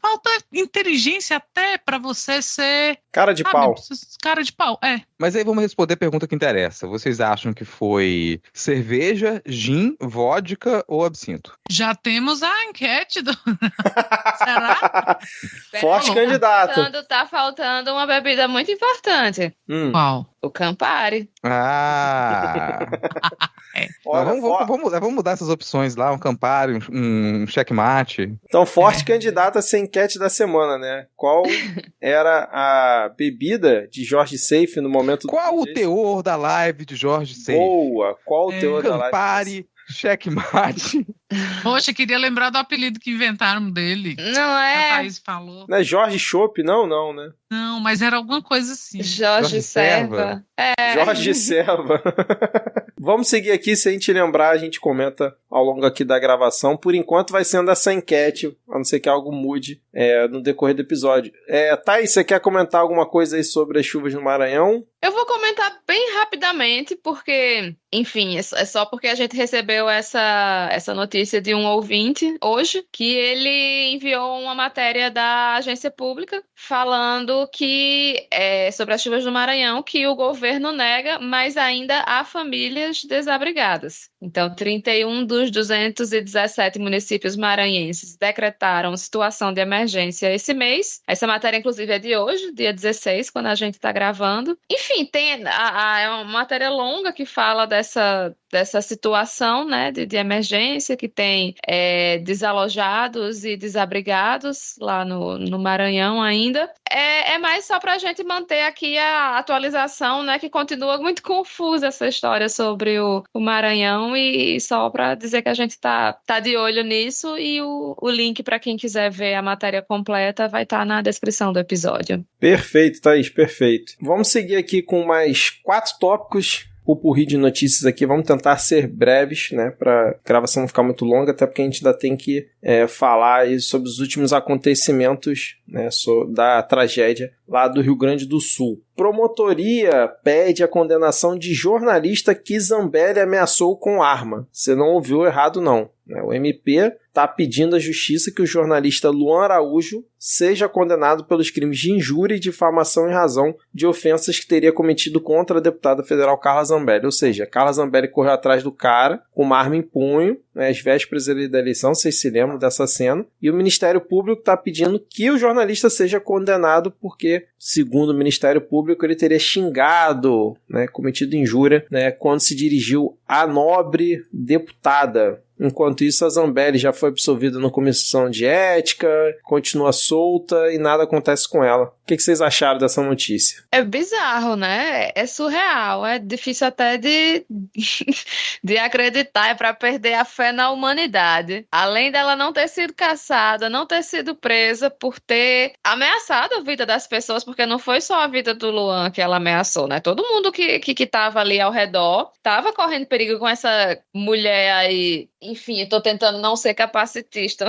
falta inteligência até pra você ser... Cara de pau. Cara de pau, Mas aí vamos responder a pergunta que interessa. Vocês acham que foi cerveja, gin, vodka ou absinto? Já temos a enquete do... Será? Forte candidato. Tá faltando uma bebida muito importante. Qual? O Campari. Vamos mudar essas opções lá, um Campari, um checkmate. Então, forte candidata a ser enquete da semana, né? Qual era a bebida de Jorge Seife no momento Qual o teor da live de Jorge Seife? Boa! Qual o teor da live? Campari, checkmate. Poxa, queria lembrar do apelido que inventaram dele. Não é? A Thaís falou. Não é Jorge Chopp? Não, né? Não, mas era alguma coisa assim. Jorge Serva. Jorge Serva. Vamos seguir aqui, se a gente lembrar, a gente comenta ao longo aqui da gravação. Por enquanto vai sendo essa enquete, a não ser que algo mude no decorrer do episódio. Thaís, você quer comentar alguma coisa aí sobre as chuvas no Maranhão? Eu vou comentar bem rapidamente, porque, enfim, é só porque a gente recebeu essa notícia de um ouvinte hoje, que ele enviou uma matéria da agência pública falando que sobre as chuvas do Maranhão, que o governo nega, mas ainda há famílias desabrigadas. Então, 31 dos 217 municípios maranhenses decretaram situação de emergência esse mês. Essa matéria, inclusive, é de hoje, dia 16, quando a gente está gravando. Enfim, tem uma matéria longa que fala dessa situação, né, de emergência, que tem desalojados e desabrigados lá no Maranhão ainda. É mais só para a gente manter aqui a atualização, né, que continua muito confusa essa história sobre o Maranhão, e só para dizer que a gente tá de olho nisso, e o link para quem quiser ver a matéria completa vai estar na descrição do episódio. Perfeito, Thaís, perfeito. Vamos seguir aqui com mais 4 tópicos. Pupurri de notícias aqui, vamos tentar ser breves, né, para a gravação não ficar muito longa, até porque a gente ainda tem que falar aí sobre os últimos acontecimentos, né, da tragédia lá do Rio Grande do Sul. Promotoria pede a condenação de jornalista que Zambelli ameaçou com arma. Você não ouviu errado, não. O MP está pedindo à justiça que o jornalista Luan Araújo seja condenado pelos crimes de injúria e difamação em razão de ofensas que teria cometido contra a deputada federal Carla Zambelli. Ou seja, Carla Zambelli correu atrás do cara com uma arma em punho, né, às vésperas da eleição, vocês se lembram dessa cena, e o Ministério Público está pedindo que o jornalista seja condenado porque, segundo o Ministério Público, ele teria xingado, né, cometido injúria, né, quando se dirigiu à nobre deputada. Enquanto isso, a Zambelli já foi absolvida na comissão de ética, continua solta e nada acontece com ela. O que vocês acharam dessa notícia? É bizarro, né? É surreal, é difícil até de acreditar, é para perder a fé na humanidade. Além dela não ter sido caçada, não ter sido presa por ter ameaçado a vida das pessoas, porque não foi só a vida do Luan que ela ameaçou, né? Todo mundo que tava ali ao redor tava correndo perigo com essa mulher aí. Enfim, eu tô tentando não ser capacitista,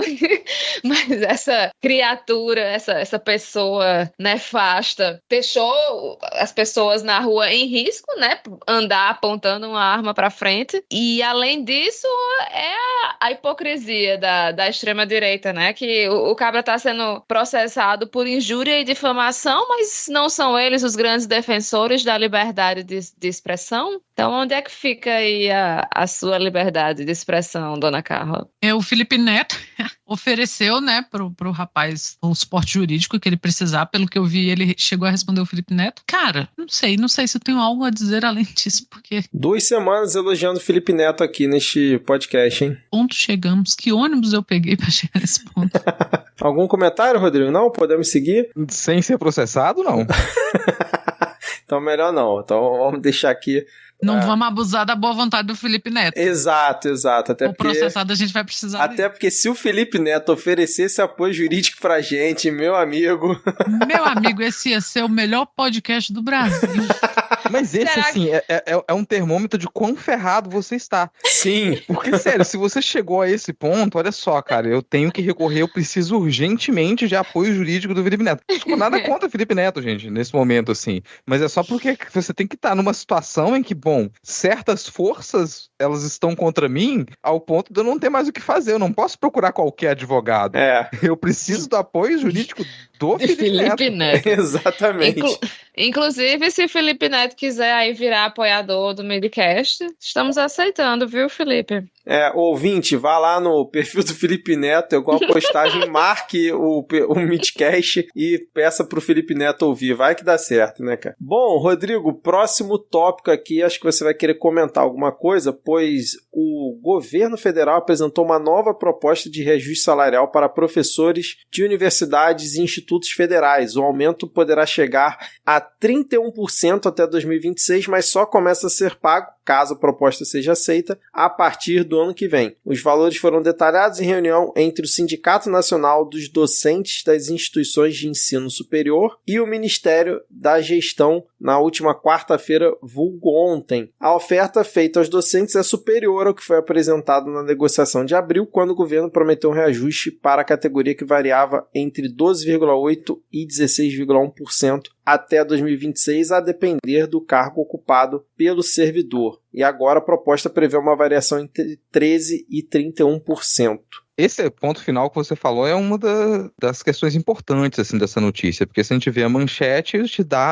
mas essa criatura, essa pessoa nefasta, deixou as pessoas na rua em risco, né? Andar apontando uma arma pra frente. E, além disso, é a hipocrisia da extrema-direita, né? Que o cabra tá sendo processado por injúria e difamação, mas não são eles os grandes defensores da liberdade de expressão? Então, onde é que fica aí a sua liberdade de expressão, dona Carla? O Felipe Neto ofereceu, né, pro rapaz o suporte jurídico que ele precisar. Pelo que eu vi, ele chegou a responder o Felipe Neto. Cara, não sei se eu tenho algo a dizer além disso, porque... 2 semanas elogiando o Felipe Neto aqui neste podcast, hein? Ponto chegamos. Que ônibus eu peguei pra chegar nesse ponto? Algum comentário, Rodrigo? Não? Podemos seguir? Sem ser processado, não. Então, melhor não. Então, vamos deixar aqui... Não vamos abusar da boa vontade do Felipe Neto. Exato. Até o processado a gente vai precisar. Até porque se o Felipe Neto oferecesse apoio jurídico pra gente, meu amigo... Meu amigo, esse ia ser o melhor podcast do Brasil. Mas esse, assim, é um termômetro de quão ferrado você está. Sim. Porque, sério, se você chegou a esse ponto, olha só, cara, eu tenho que recorrer, eu preciso urgentemente de apoio jurídico do Felipe Neto. Não nada contra o Felipe Neto, gente, nesse momento, assim. Mas é só porque você tem que estar numa situação em que, bom, certas forças, elas estão contra mim ao ponto de eu não ter mais o que fazer. Eu não posso procurar qualquer advogado. Eu preciso do apoio jurídico do Felipe Neto. Exatamente. Inclusive, se o Felipe Neto quiser aí virar apoiador do Midcast, estamos aceitando, viu, Felipe? Ouvinte, vá lá no perfil do Felipe Neto, igual a postagem, marque o Midcast e peça pro Felipe Neto ouvir. Vai que dá certo, né, cara? Bom, Rodrigo, próximo tópico aqui, acho que você vai querer comentar alguma coisa, pois o governo federal apresentou uma nova proposta de reajuste salarial para professores de universidades e institutos federais. O aumento poderá chegar a 31% até 2026, mas só começa a ser pago, caso a proposta seja aceita, a partir do ano que vem. Os valores foram detalhados em reunião entre o Sindicato Nacional dos Docentes das Instituições de Ensino Superior e o Ministério da Gestão na última quarta-feira, vulgo ontem. A oferta feita aos docentes é superior ao que foi apresentado na negociação de abril, quando o governo prometeu um reajuste para a categoria que variava entre 12,8% e 16,1% até 2026, a depender do cargo ocupado pelo servidor. E agora a proposta prevê uma variação entre 13% e 31%. Esse ponto final que você falou é uma das questões importantes assim, dessa notícia, porque se a gente vê a manchete,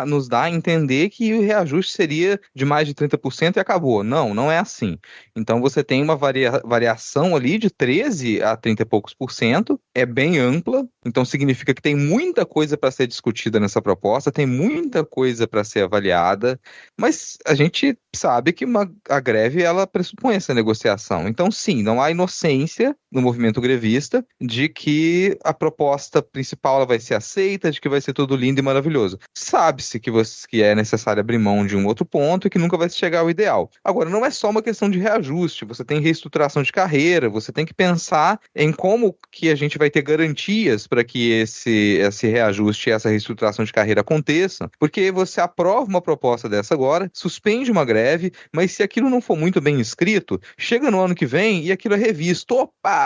nos dá a entender que o reajuste seria de mais de 30% e acabou. Não é assim. Então você tem uma variação ali de 13% a 30 e poucos por cento, é bem ampla, então significa que tem muita coisa para ser discutida nessa proposta, tem muita coisa para ser avaliada, mas a gente sabe que a greve ela pressupõe essa negociação. Então sim, não há inocência no movimento grevista de que a proposta principal ela vai ser aceita, de que vai ser tudo lindo e maravilhoso. Sabe-se que é necessário abrir mão de um outro ponto e que nunca vai chegar ao ideal. Agora, não é só uma questão de reajuste, você tem reestruturação de carreira, você tem que pensar em como que a gente vai ter garantias para que esse reajuste e essa reestruturação de carreira aconteça, porque você aprova uma proposta dessa agora, suspende uma greve, mas se aquilo não for muito bem escrito, chega no ano que vem e aquilo é revisto. Opa!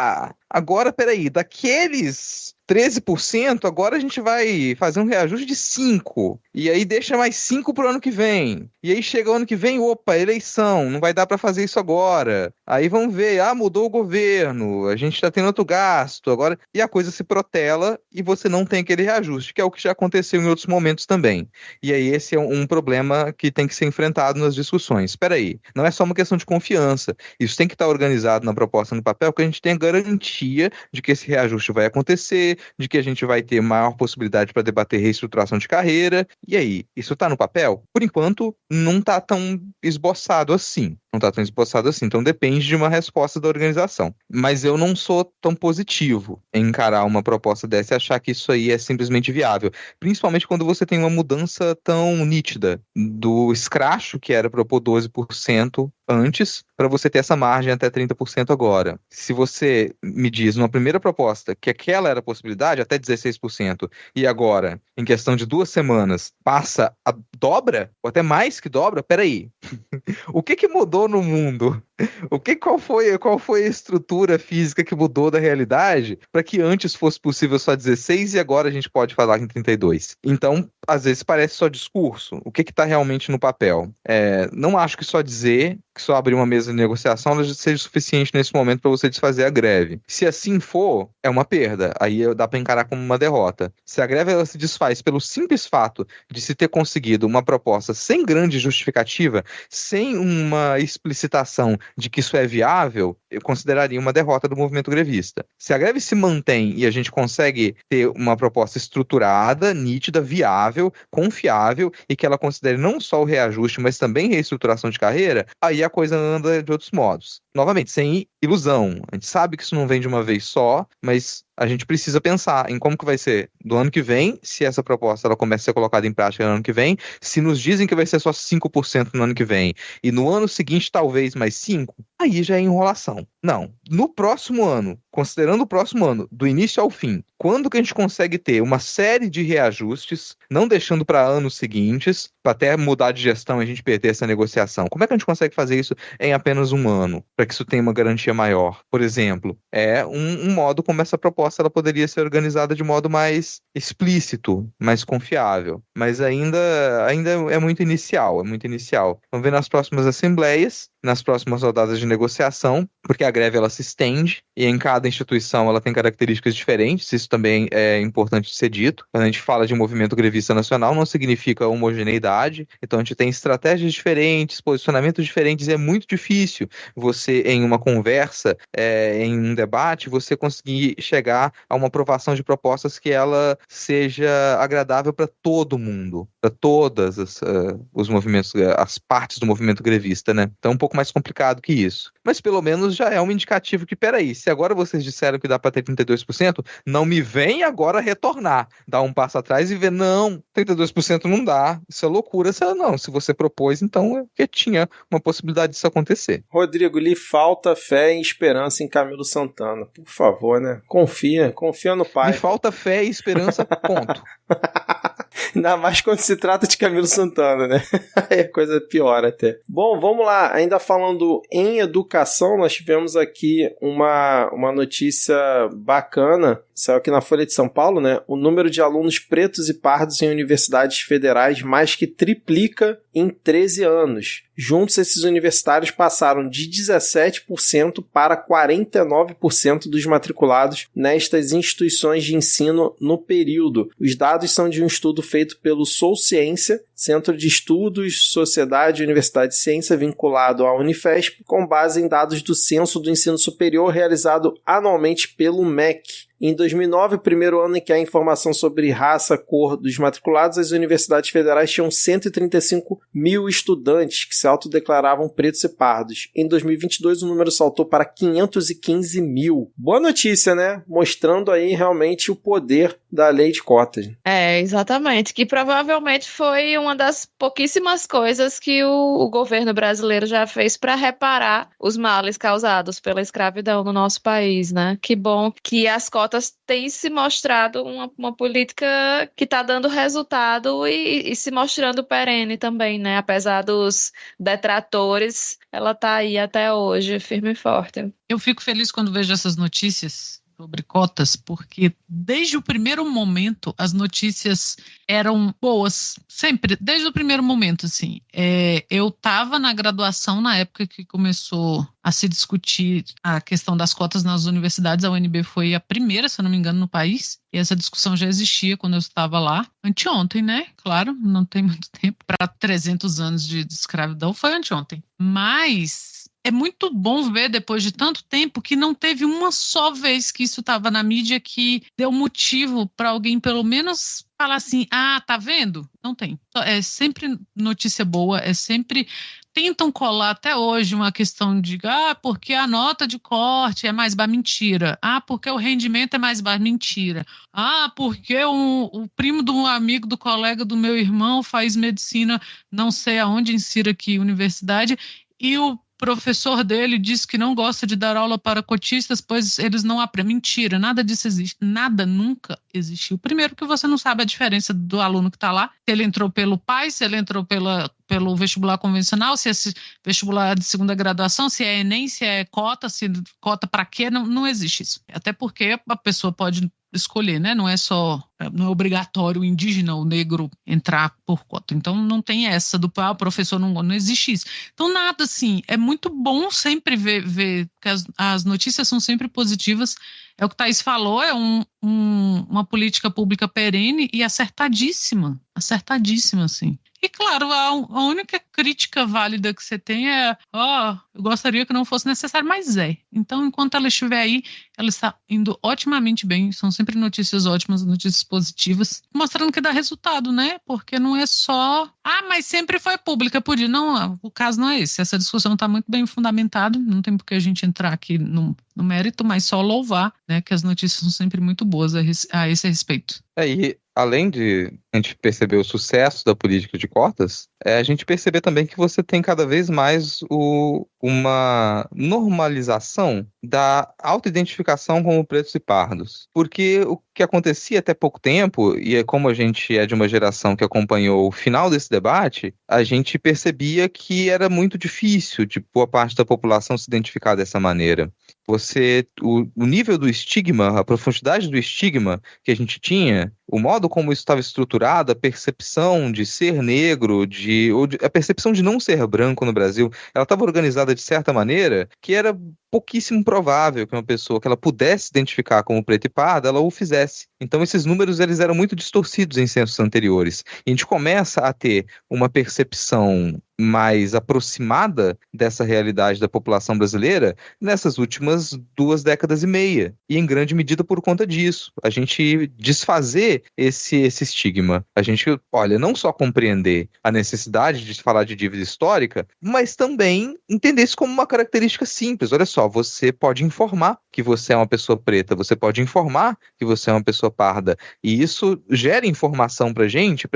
Agora, peraí, daqueles 13%, agora a gente vai fazer um reajuste de 5%. E aí deixa mais 5% pro ano que vem. E aí chega o ano que vem, opa, eleição, não vai dar para fazer isso agora. Aí vamos ver, mudou o governo, a gente tá tendo outro gasto agora. E a coisa se protela e você não tem aquele reajuste, que é o que já aconteceu em outros momentos também. E aí esse é um problema que tem que ser enfrentado nas discussões. Espera aí, não é só uma questão de confiança. Isso tem que estar organizado na proposta no papel, que a gente tenha garantia de que esse reajuste vai acontecer, de que a gente vai ter maior possibilidade para debater reestruturação de carreira. E aí, isso está no papel? Por enquanto, não está tão esboçado assim. Então depende de uma resposta da organização. Mas eu não sou tão positivo em encarar uma proposta dessa e achar que isso aí é simplesmente viável. Principalmente quando você tem uma mudança tão nítida do escracho, que era propor 12% antes, para você ter essa margem até 30% agora. Se você me diz numa primeira proposta que aquela era a possibilidade, até 16%, e agora, em questão de 2 semanas, passa a dobra, ou até mais que dobra, peraí. O que mudou no mundo? Qual foi a estrutura física que mudou da realidade para que antes fosse possível só 16 e agora a gente pode falar em 32? Então, às vezes parece só discurso. O que está realmente no papel? Não acho que só dizer, que só abrir uma mesa de negociação seja suficiente nesse momento para você desfazer a greve. Se assim for, é uma perda. Aí dá para encarar como uma derrota. Se a greve ela se desfaz pelo simples fato de se ter conseguido uma proposta sem grande justificativa, sem uma explicitação de que isso é viável, eu consideraria uma derrota do movimento grevista. Se a greve se mantém e a gente consegue ter uma proposta estruturada, nítida, viável, confiável e que ela considere não só o reajuste, mas também reestruturação de carreira, aí a coisa anda de outros modos. Novamente, sem ilusão. A gente sabe que isso não vem de uma vez só, mas a gente precisa pensar em como que vai ser do ano que vem, se essa proposta ela começa a ser colocada em prática no ano que vem, se nos dizem que vai ser só 5% no ano que vem, e no ano seguinte talvez mais 5%, aí já é enrolação. Não. No próximo ano, considerando o próximo ano, do início ao fim, quando que a gente consegue ter uma série de reajustes, não deixando para anos seguintes, para até mudar de gestão e a gente perder essa negociação? Como é que a gente consegue fazer isso em apenas um ano, para que isso tenha uma garantia maior? Por exemplo, é um modo como essa proposta ela poderia ser organizada de modo mais explícito, mais confiável, mas ainda é muito inicial, Vamos ver nas próximas assembleias, nas próximas rodadas de negociação, porque a greve ela se estende e em cada instituição ela tem características diferentes, isso também é importante ser dito. Quando a gente fala de movimento grevista nacional, não significa homogeneidade, então a gente tem estratégias diferentes, posicionamentos diferentes, e é muito difícil você, em uma conversa, em um debate, você conseguir chegar a uma aprovação de propostas que ela seja agradável para todo mundo, para todas os movimentos, as partes do movimento grevista, né? Então é um pouco mais complicado que isso. Mas pelo menos já é um indicativo que, peraí, se agora vocês disseram que dá para ter 32%, não me vem agora retornar, dar um passo atrás e ver, não, 32% não dá, isso é loucura. Se você propôs, então é porque tinha uma possibilidade disso acontecer. Rodrigo, lhe falta fé e esperança em Camilo Santana. Por favor, né? Confia no pai. Me falta fé e esperança, ponto. Ainda mais quando se trata de Camilo Santana, né? Aí a coisa piora até. Bom, vamos lá. Ainda falando em educação, nós tivemos aqui uma notícia bacana. Saiu aqui na Folha de São Paulo, né? O número de alunos pretos e pardos em universidades federais mais que triplica em 13 anos. Juntos, esses universitários passaram de 17% para 49% dos matriculados nestas instituições de ensino no período. Os dados são de um estudo feito pelo Solciência, Centro de Estudos, Sociedade e Universidade de Ciência, vinculado à Unifesp, com base em dados do Censo do Ensino Superior realizado anualmente pelo MEC. Em 2009, o primeiro ano em que há informação sobre raça, cor dos matriculados, as universidades federais tinham 135 mil estudantes que se autodeclaravam pretos e pardos. Em 2022, o número saltou para 515 mil. Boa notícia, né? Mostrando aí realmente o poder da lei de cotas. Exatamente. Que provavelmente foi uma das pouquíssimas coisas que o governo brasileiro já fez para reparar os males causados pela escravidão no nosso país, né? Que bom que as cotas têm se mostrado uma política que está dando resultado e se mostrando perene também, né? Apesar dos detratores, ela está aí até hoje, firme e forte. Eu fico feliz quando vejo essas notícias sobre cotas, porque desde o primeiro momento as notícias eram boas, sempre, desde o primeiro momento, assim. Eu estava na graduação na época que começou a se discutir a questão das cotas nas universidades. A UNB foi a primeira, se eu não me engano, no país, e essa discussão já existia quando eu estava lá, anteontem, né? Claro, não tem muito tempo, para 300 anos de escravidão foi anteontem, mas é muito bom ver, depois de tanto tempo, que não teve uma só vez que isso estava na mídia que deu motivo para alguém, pelo menos, falar assim, tá vendo? Não tem. É sempre notícia boa, é sempre... Tentam colar até hoje uma questão de, porque a nota de corte é mais baixa, mentira. Porque o rendimento é mais baixo, mentira. Porque o primo de um amigo, do colega do meu irmão faz medicina, não sei aonde, insira aqui, universidade, e o professor dele diz que não gosta de dar aula para cotistas, pois eles não aprendem. Mentira, nada disso existe. Nada nunca existiu. Primeiro que você não sabe a diferença do aluno que está lá, se ele entrou pelo PAI, se ele entrou pelo vestibular convencional, se é vestibular de segunda graduação, se é ENEM, se é cota, se cota para quê, não existe isso. Até porque a pessoa pode escolher, né? Não é obrigatório o indígena, o negro entrar por cota. Então não tem essa do o professor não existe isso. Então nada assim, é muito bom sempre ver que as notícias são sempre positivas. É o que o Thaís falou, é uma política pública perene e acertadíssima, assim. E claro, a única crítica válida que você tem é, eu gostaria que não fosse necessário, mas é. Então, enquanto ela estiver aí, ela está indo otimamente bem, são sempre notícias ótimas, notícias positivas, mostrando que dá resultado, né? Porque não é só, mas sempre foi pública, podia. Não, o caso não é esse. Essa discussão está muito bem fundamentada, não tem por que a gente entrar aqui no mérito, mas só louvar, né, que as notícias são sempre muito boas a esse respeito. E além de a gente perceber o sucesso da política de cotas, a gente perceber também que você tem cada vez mais uma normalização da autoidentificação como pretos e pardos. Porque o que acontecia até pouco tempo, e como a gente é de uma geração que acompanhou o final desse debate, a gente percebia que era muito difícil de boa parte da população se identificar dessa maneira. O nível do estigma, a profundidade do estigma que a gente tinha, o modo como isso estava estruturado, a percepção de ser negro, a percepção de não ser branco no Brasil, ela estava organizada de certa maneira que era pouquíssimo provável que uma pessoa que ela pudesse se identificar como preta e parda, ela o fizesse. Então esses números eles eram muito distorcidos em censos anteriores. E a gente começa a ter uma percepção mais aproximada dessa realidade da população brasileira nessas últimas 2 décadas e meia. E em grande medida por conta disso. A gente desfazer esse estigma. A gente, olha, não só compreender a necessidade de falar de dívida histórica, mas também entender isso como uma característica simples. Olha só, você pode informar que você é uma pessoa preta, você pode informar que você é uma pessoa parda. E isso gera informação pra gente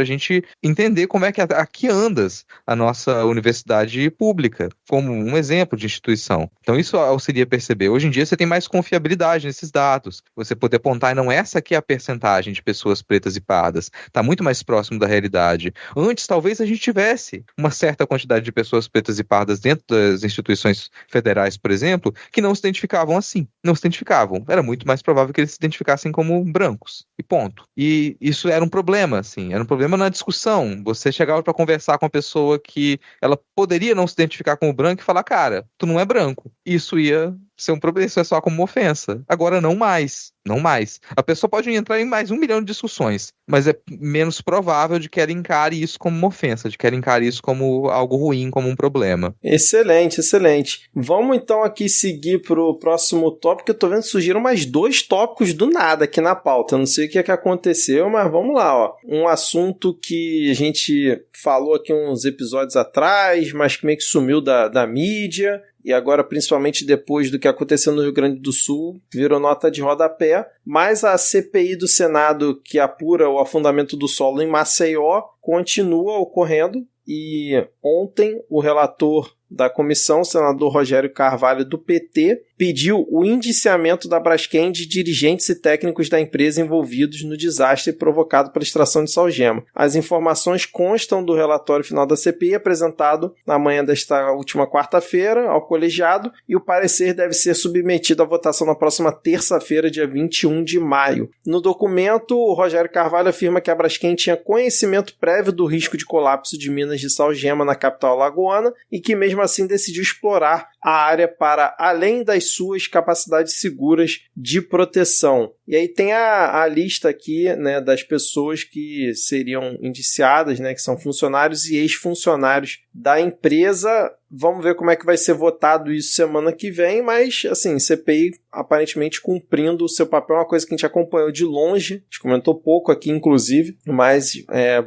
entender como é que aqui andas a nossa universidade pública, como um exemplo de instituição. Então isso auxilia a perceber. Hoje em dia você tem mais confiabilidade nesses dados. Você poder apontar, não, essa aqui é a percentagem de pessoas pretas e pardas. Está muito mais próximo da realidade. Antes, talvez a gente tivesse uma certa quantidade de pessoas pretas e pardas dentro das instituições federais, por exemplo, que não se identificavam assim. Não se identificavam. Era muito mais provável que eles se identificassem como brancos. E ponto. E isso era um problema, assim. Era um problema na discussão. Você chegava para conversar com uma pessoa que ela poderia não se identificar como branco e falar, cara, tu não é branco. Isso ia ser um problema, isso é só como uma ofensa. Agora não mais. Não mais. A pessoa pode entrar em mais 1 milhão de discussões, mas é menos provável de que ela encare isso como uma ofensa, de que ela encare isso como algo ruim, como um problema. Excelente, excelente. Vamos então aqui seguir para o próximo tópico. Eu tô vendo que surgiram mais 2 tópicos do nada aqui na pauta. Eu não sei o que é que aconteceu, mas vamos lá, ó. Um assunto que a gente falou aqui uns episódios atrás, mas que meio que sumiu da mídia. E agora, principalmente depois do que aconteceu no Rio Grande do Sul, virou nota de rodapé. Mas a CPI do Senado, que apura o afundamento do solo em Maceió, continua ocorrendo. E ontem o relator da comissão, o senador Rogério Carvalho, do PT, pediu o indiciamento da Braskem de dirigentes e técnicos da empresa envolvidos no desastre provocado pela extração de salgema. As informações constam do relatório final da CPI, apresentado na manhã desta última quarta-feira ao colegiado, e o parecer deve ser submetido à votação na próxima terça-feira, dia 21 de maio. No documento, o Rogério Carvalho afirma que a Braskem tinha conhecimento prévio do risco de colapso de minas de salgema na capital alagoana e que, mesmo assim, decidiu explorar a área para além das suas capacidades seguras de proteção. E aí tem a lista aqui, né, das pessoas que seriam indiciadas, né, que são funcionários e ex-funcionários da empresa. Vamos ver como é que vai ser votado isso semana que vem, mas, assim, CPI aparentemente cumprindo o seu papel, uma coisa que a gente acompanhou de longe, a gente comentou pouco aqui, inclusive, mas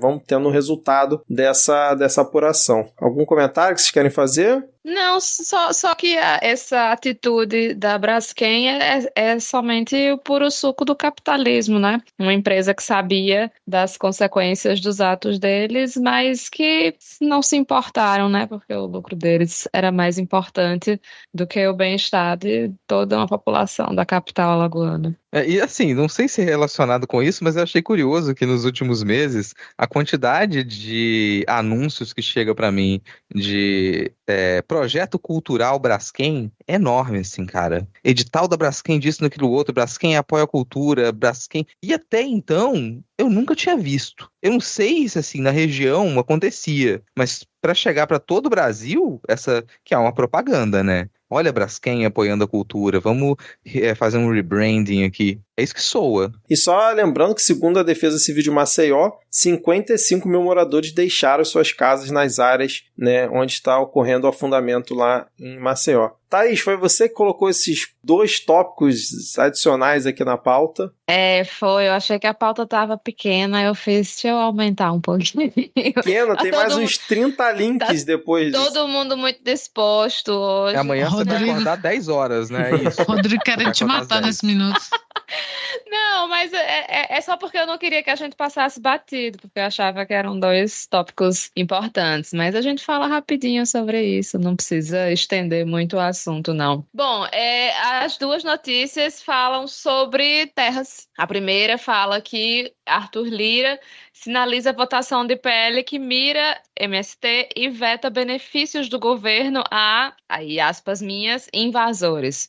vamos tendo o resultado dessa apuração. Algum comentário que vocês querem fazer? Não, só que essa atitude da Braskem é somente o puro suco do capitalismo, né? Uma empresa que sabia das consequências dos atos deles, mas que não se importaram, né? Porque o lucro deles era mais importante do que o bem-estar de toda uma população da capital alagoana. E assim, não sei se é relacionado com isso, mas eu achei curioso que nos últimos meses a quantidade de anúncios que chega para mim de projeto cultural Braskem é enorme, assim, cara. Edital da Braskem disso, naquilo outro, Braskem apoia a cultura, Braskem... E até então, eu nunca tinha visto. Eu não sei se, assim, na região acontecia, mas para chegar para todo o Brasil, essa que é uma propaganda, né? Olha a Braskem apoiando a cultura, vamos fazer um rebranding aqui. É isso que soa. E só lembrando que, segundo a Defesa Civil de Maceió, 55 mil moradores deixaram suas casas nas áreas, né, onde está ocorrendo o afundamento lá em Maceió. Thaís, foi você que colocou esses 2 tópicos adicionais aqui na pauta? Foi. Eu achei que a pauta estava pequena, eu fiz, deixa eu aumentar um pouquinho. Pequena, tem mais uns 30 links depois. Todo mundo muito disposto hoje. Amanhã você vai acordar 10 horas, né? É isso. Rodrigo querendo te matar nesse minuto. Não, mas é só porque eu não queria que a gente passasse batido, porque eu achava que eram 2 tópicos importantes, mas a gente fala rapidinho sobre isso, não precisa estender muito o assunto, não. Bom, as 2 notícias falam sobre terras. A primeira fala que Arthur Lira sinaliza a votação de PL que mira MST e veta benefícios do governo a, aí aspas minhas, invasores.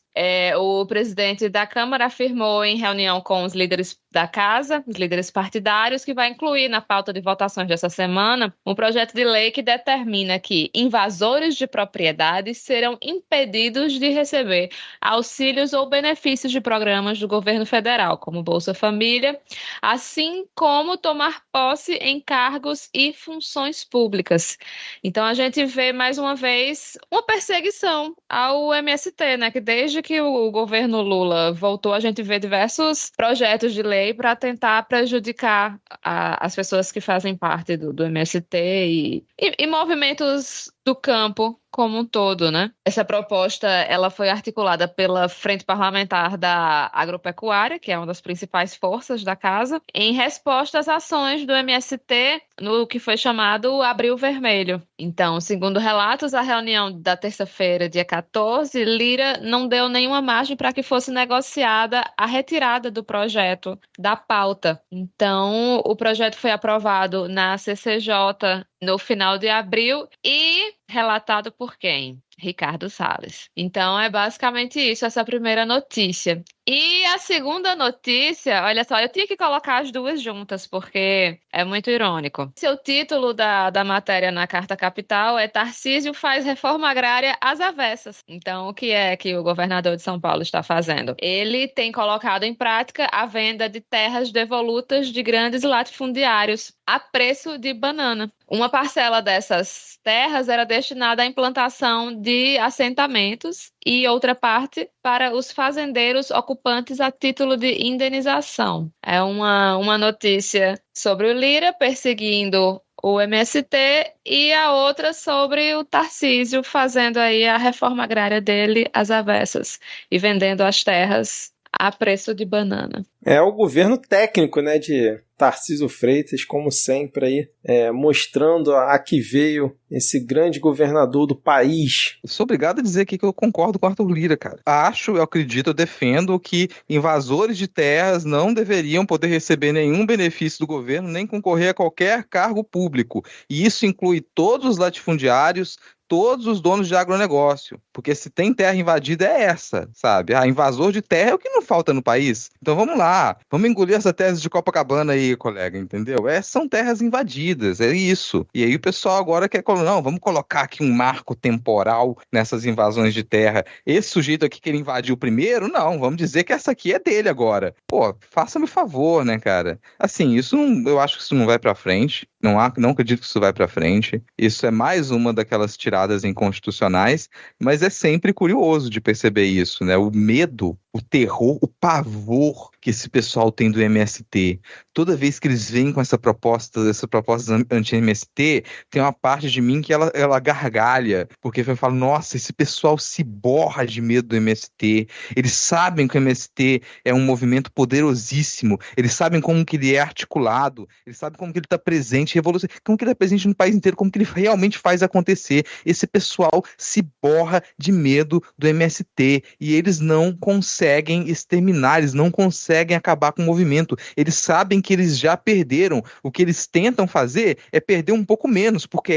O presidente da Câmara afirmou em reunião com os líderes da casa, os líderes partidários, que vai incluir na pauta de votações dessa semana um projeto de lei que determina que invasores de propriedades serão impedidos de receber auxílios ou benefícios de programas do governo federal, como Bolsa Família, assim como tomar posse em cargos e funções públicas. Então a gente vê mais uma vez uma perseguição ao MST, né? Que desde que o governo Lula voltou, a gente vê diversos projetos de lei para tentar prejudicar as pessoas que fazem parte do MST e movimentos do campo como um todo, né? Essa proposta, ela foi articulada pela Frente Parlamentar da Agropecuária, que é uma das principais forças da casa, em resposta às ações do MST no que foi chamado Abril Vermelho. Então, segundo relatos, a reunião da terça-feira, dia 14, Lira não deu nenhuma margem para que fosse negociada a retirada do projeto da pauta. Então, o projeto foi aprovado na CCJ no final de abril e relatado por quem? Ricardo Salles. Então, é basicamente isso, essa primeira notícia. E a segunda notícia, olha só, eu tinha que colocar as duas juntas, porque é muito irônico. O título da matéria na Carta Capital é Tarcísio faz reforma agrária às avessas. Então, o que é que o governador de São Paulo está fazendo? Ele tem colocado em prática a venda de terras devolutas de grandes latifundiários a preço de banana. Uma parcela dessas terras era destinada à implantação de assentamentos e outra parte para os fazendeiros ocupantes a título de indenização. É uma notícia sobre o Lira perseguindo o MST e a outra sobre o Tarcísio fazendo aí a reforma agrária dele às avessas e vendendo as terras a preço de banana. É o governo técnico, né, de Tarcísio Freitas, como sempre aí, mostrando a que veio esse grande governador do país. Sou obrigado a dizer aqui que eu concordo com o Arthur Lira, cara. Eu acredito, eu defendo que invasores de terras não deveriam poder receber nenhum benefício do governo, nem concorrer a qualquer cargo público. E isso inclui todos os latifundiários, todos os donos de agronegócio, porque se tem terra invadida é essa, sabe? Invasor de terra é o que não falta no país. Então vamos lá, vamos engolir essa tese de Copacabana aí, colega, entendeu? São terras invadidas, é isso. E aí o pessoal agora quer, não, vamos colocar aqui um marco temporal nessas invasões de terra. Esse sujeito aqui que ele invadiu primeiro, não, vamos dizer que essa aqui é dele agora. Pô, faça-me favor, né, cara? Assim, eu acho que isso não vai pra frente. Não acredito que isso vai para frente. Isso é mais uma daquelas tiradas inconstitucionais, mas é sempre curioso de perceber isso, né? O medo, o terror, o pavor que esse pessoal tem do MST. Toda vez que eles vêm com essa proposta anti-MST, tem uma parte de mim que ela gargalha, porque eu falo, nossa, esse pessoal se borra de medo do MST. Eles sabem que o MST é um movimento poderosíssimo, eles sabem como que ele é articulado, eles sabem como que ele está presente, como que ele é presente no país inteiro, como que ele realmente faz acontecer. Esse pessoal se borra de medo do MST e eles não conseguem exterminar, eles não conseguem acabar com o movimento. Eles sabem que eles já perderam. O que eles tentam fazer é perder um pouco menos, porque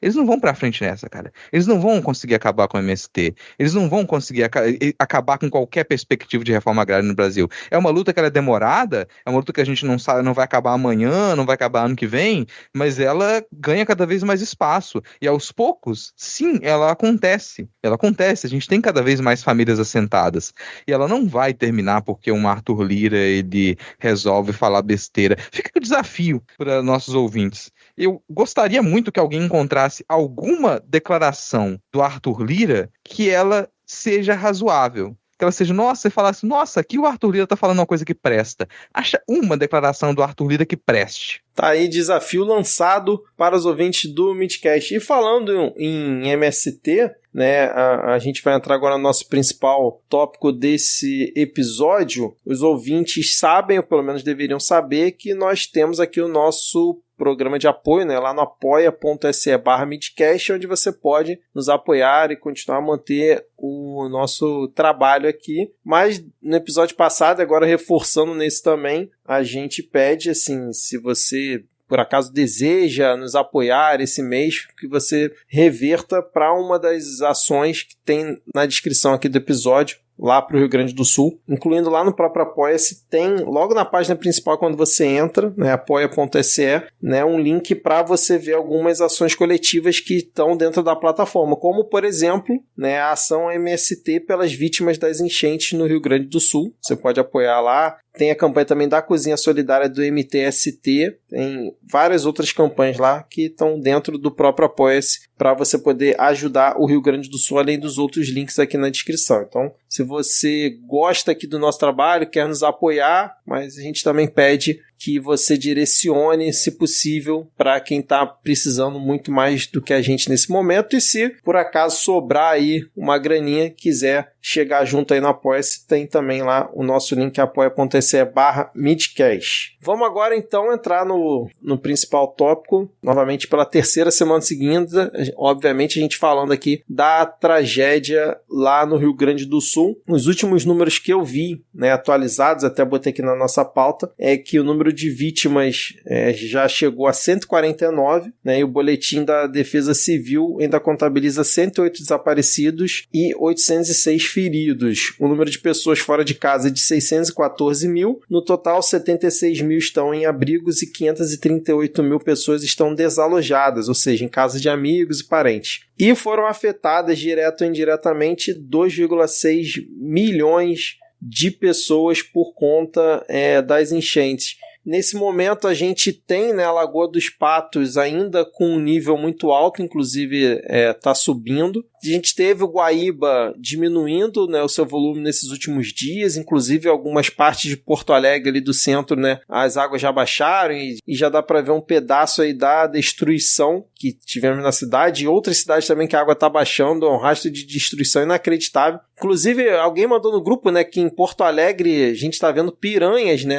eles não vão pra frente nessa, cara. Eles não vão conseguir acabar com o MST. Eles não vão conseguir acabar com qualquer perspectiva de reforma agrária no Brasil. É uma luta que ela é demorada, é uma luta que a gente não sabe, não vai acabar amanhã, não vai acabar ano que vem, mas ela ganha cada vez mais espaço. E aos poucos, sim, ela acontece. Ela acontece. A gente tem cada vez mais famílias assentadas. E ela não vai terminar porque um Arthur Lira, ele resolve falar besteira. Fica o desafio para nossos ouvintes. Eu gostaria muito que alguém encontrasse alguma declaração do Arthur Lira que ela seja razoável. Que ela seja, você falasse, aqui o Arthur Lira tá falando uma coisa que presta. Acha uma declaração do Arthur Lira que preste. Tá aí, desafio lançado para os ouvintes do Midcast. E falando em MST, né, a gente vai entrar agora no nosso principal tópico desse episódio. Os ouvintes sabem, ou pelo menos deveriam saber, que nós temos aqui o nosso programa de apoio, né, lá no apoia.se/midcast, onde você pode nos apoiar e continuar a manter o nosso trabalho aqui. Mas no episódio passado, agora reforçando nesse também, a gente pede, assim, se você por acaso deseja nos apoiar esse mês, que você reverta para uma das ações que tem na descrição aqui do episódio, lá para o Rio Grande do Sul, incluindo lá no próprio Apoia-se, tem logo na página principal quando você entra, né, apoia.se, né, um link para você ver algumas ações coletivas que estão dentro da plataforma, como por exemplo, né, a ação MST pelas vítimas das enchentes no Rio Grande do Sul. Você pode apoiar lá. Tem a campanha também da Cozinha Solidária do MTST, tem várias outras campanhas lá que estão dentro do próprio Apoia-se para você poder ajudar o Rio Grande do Sul, além dos outros links aqui na descrição. Então, se você gosta aqui do nosso trabalho, quer nos apoiar, mas a gente também pede que você direcione, se possível, para quem está precisando muito mais do que a gente nesse momento. E se por acaso sobrar aí uma graninha, quiser chegar junto aí no Apoia-se, tem também lá o nosso link apoia.se/midcast. Vamos agora então entrar no principal tópico, novamente pela terceira semana seguida, obviamente a gente falando aqui da tragédia lá no Rio Grande do Sul. Os últimos números que eu vi, né, atualizados, até botei aqui na nossa pauta, é que o número de vítimas já chegou a 149, né, e o boletim da Defesa Civil ainda contabiliza 108 desaparecidos e 806 feridos. O número de pessoas fora de casa é de 614 mil. No total, 76 mil estão em abrigos e 538 mil pessoas estão desalojadas, ou seja, em casa de amigos e parentes. E foram afetadas direto ou indiretamente 2,6 milhões de pessoas por conta das enchentes. Nesse momento a gente tem, né, a Lagoa dos Patos ainda com um nível muito alto, inclusive está subindo. A gente teve o Guaíba diminuindo, né, o seu volume nesses últimos dias, inclusive algumas partes de Porto Alegre ali do centro, né, as águas já baixaram e já dá para ver um pedaço aí da destruição que tivemos na cidade, e outras cidades também que a água está baixando, é um rastro de destruição inacreditável. Inclusive, alguém mandou no grupo, né, que em Porto Alegre a gente está vendo piranhas, né,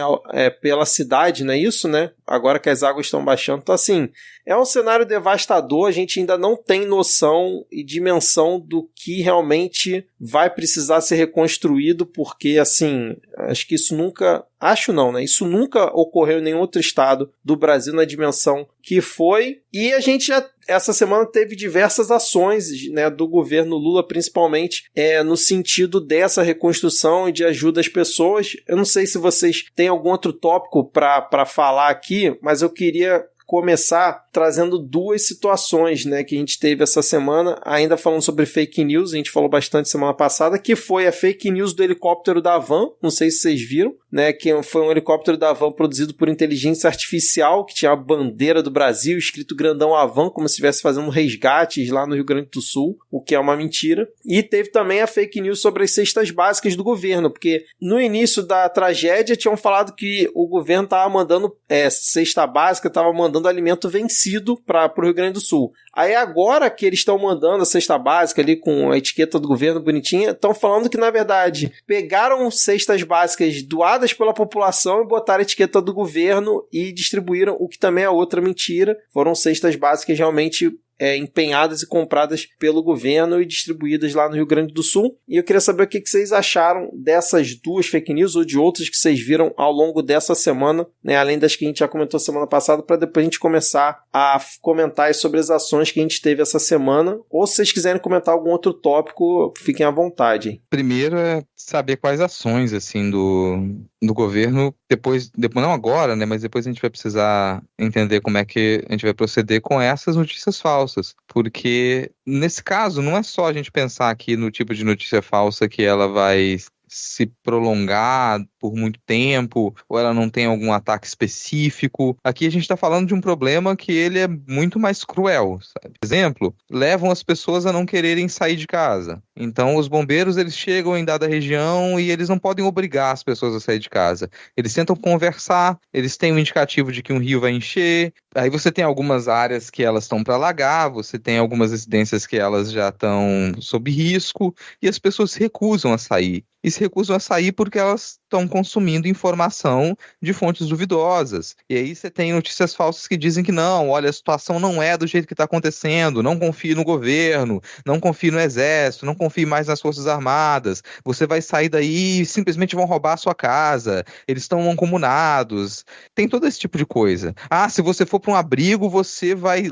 pela cidade, não é isso, né? Agora que as águas estão baixando. Então, assim, é um cenário devastador, a gente ainda não tem noção e dimensão do que realmente vai precisar ser reconstruído, porque, assim, acho que isso nunca... Acho não, né? Isso nunca ocorreu em nenhum outro estado do Brasil na dimensão que foi. E a gente já, essa semana, teve diversas ações, né, do governo Lula, principalmente no sentido dessa reconstrução e de ajuda às pessoas. Eu não sei se vocês têm algum outro tópico para falar aqui, mas eu queria começar trazendo duas situações, né, que a gente teve essa semana, ainda falando sobre fake news. A gente falou bastante semana passada, que foi a fake news do helicóptero da Havan, não sei se vocês viram, né, que foi um helicóptero da Havan produzido por inteligência artificial, que tinha a bandeira do Brasil, escrito grandão Havan, como se estivesse fazendo resgates lá no Rio Grande do Sul, o que é uma mentira. E teve também a fake news sobre as cestas básicas do governo, porque no início da tragédia tinham falado que o governo estava mandando cesta básica, estava mandando alimento vencido para o Rio Grande do Sul. Aí agora que eles estão mandando a cesta básica ali com a etiqueta do governo bonitinha, estão falando que, na verdade, pegaram cestas básicas doadas pela população e botaram a etiqueta do governo e distribuíram, o que também é outra mentira. Foram cestas básicas realmente empenhadas e compradas pelo governo e distribuídas lá no Rio Grande do Sul. E eu queria saber o que vocês acharam dessas duas fake news ou de outras que vocês viram ao longo dessa semana, né, além das que a gente já comentou semana passada, para depois a gente começar a comentar sobre as ações que a gente teve essa semana. Ou se vocês quiserem comentar algum outro tópico, fiquem à vontade. Primeiro é saber quais ações, assim, do governo, depois não agora, né, mas depois a gente vai precisar entender como é que a gente vai proceder com essas notícias falsas, porque nesse caso não é só a gente pensar aqui no tipo de notícia falsa que ela vai se prolongar por muito tempo, ou ela não tem algum ataque específico. Aqui a gente está falando de um problema que ele é muito mais cruel, sabe? Por exemplo, levam as pessoas a não quererem sair de casa. Então os bombeiros, eles chegam em dada região e eles não podem obrigar as pessoas a sair de casa. Eles tentam conversar, eles têm um indicativo de que um rio vai encher. Aí você tem algumas áreas que elas estão para alagar, você tem algumas residências que elas já estão sob risco, e as pessoas se recusam a sair. E se recusam a sair porque elas estão consumindo informação de fontes duvidosas. E aí você tem notícias falsas que dizem que não, olha, a situação não é do jeito que está acontecendo, não confie no governo, não confie no exército, não confie mais nas forças armadas, você vai sair daí e simplesmente vão roubar a sua casa, eles estão mancomunados. Tem todo esse tipo de coisa. Ah, se você for para um abrigo, você vai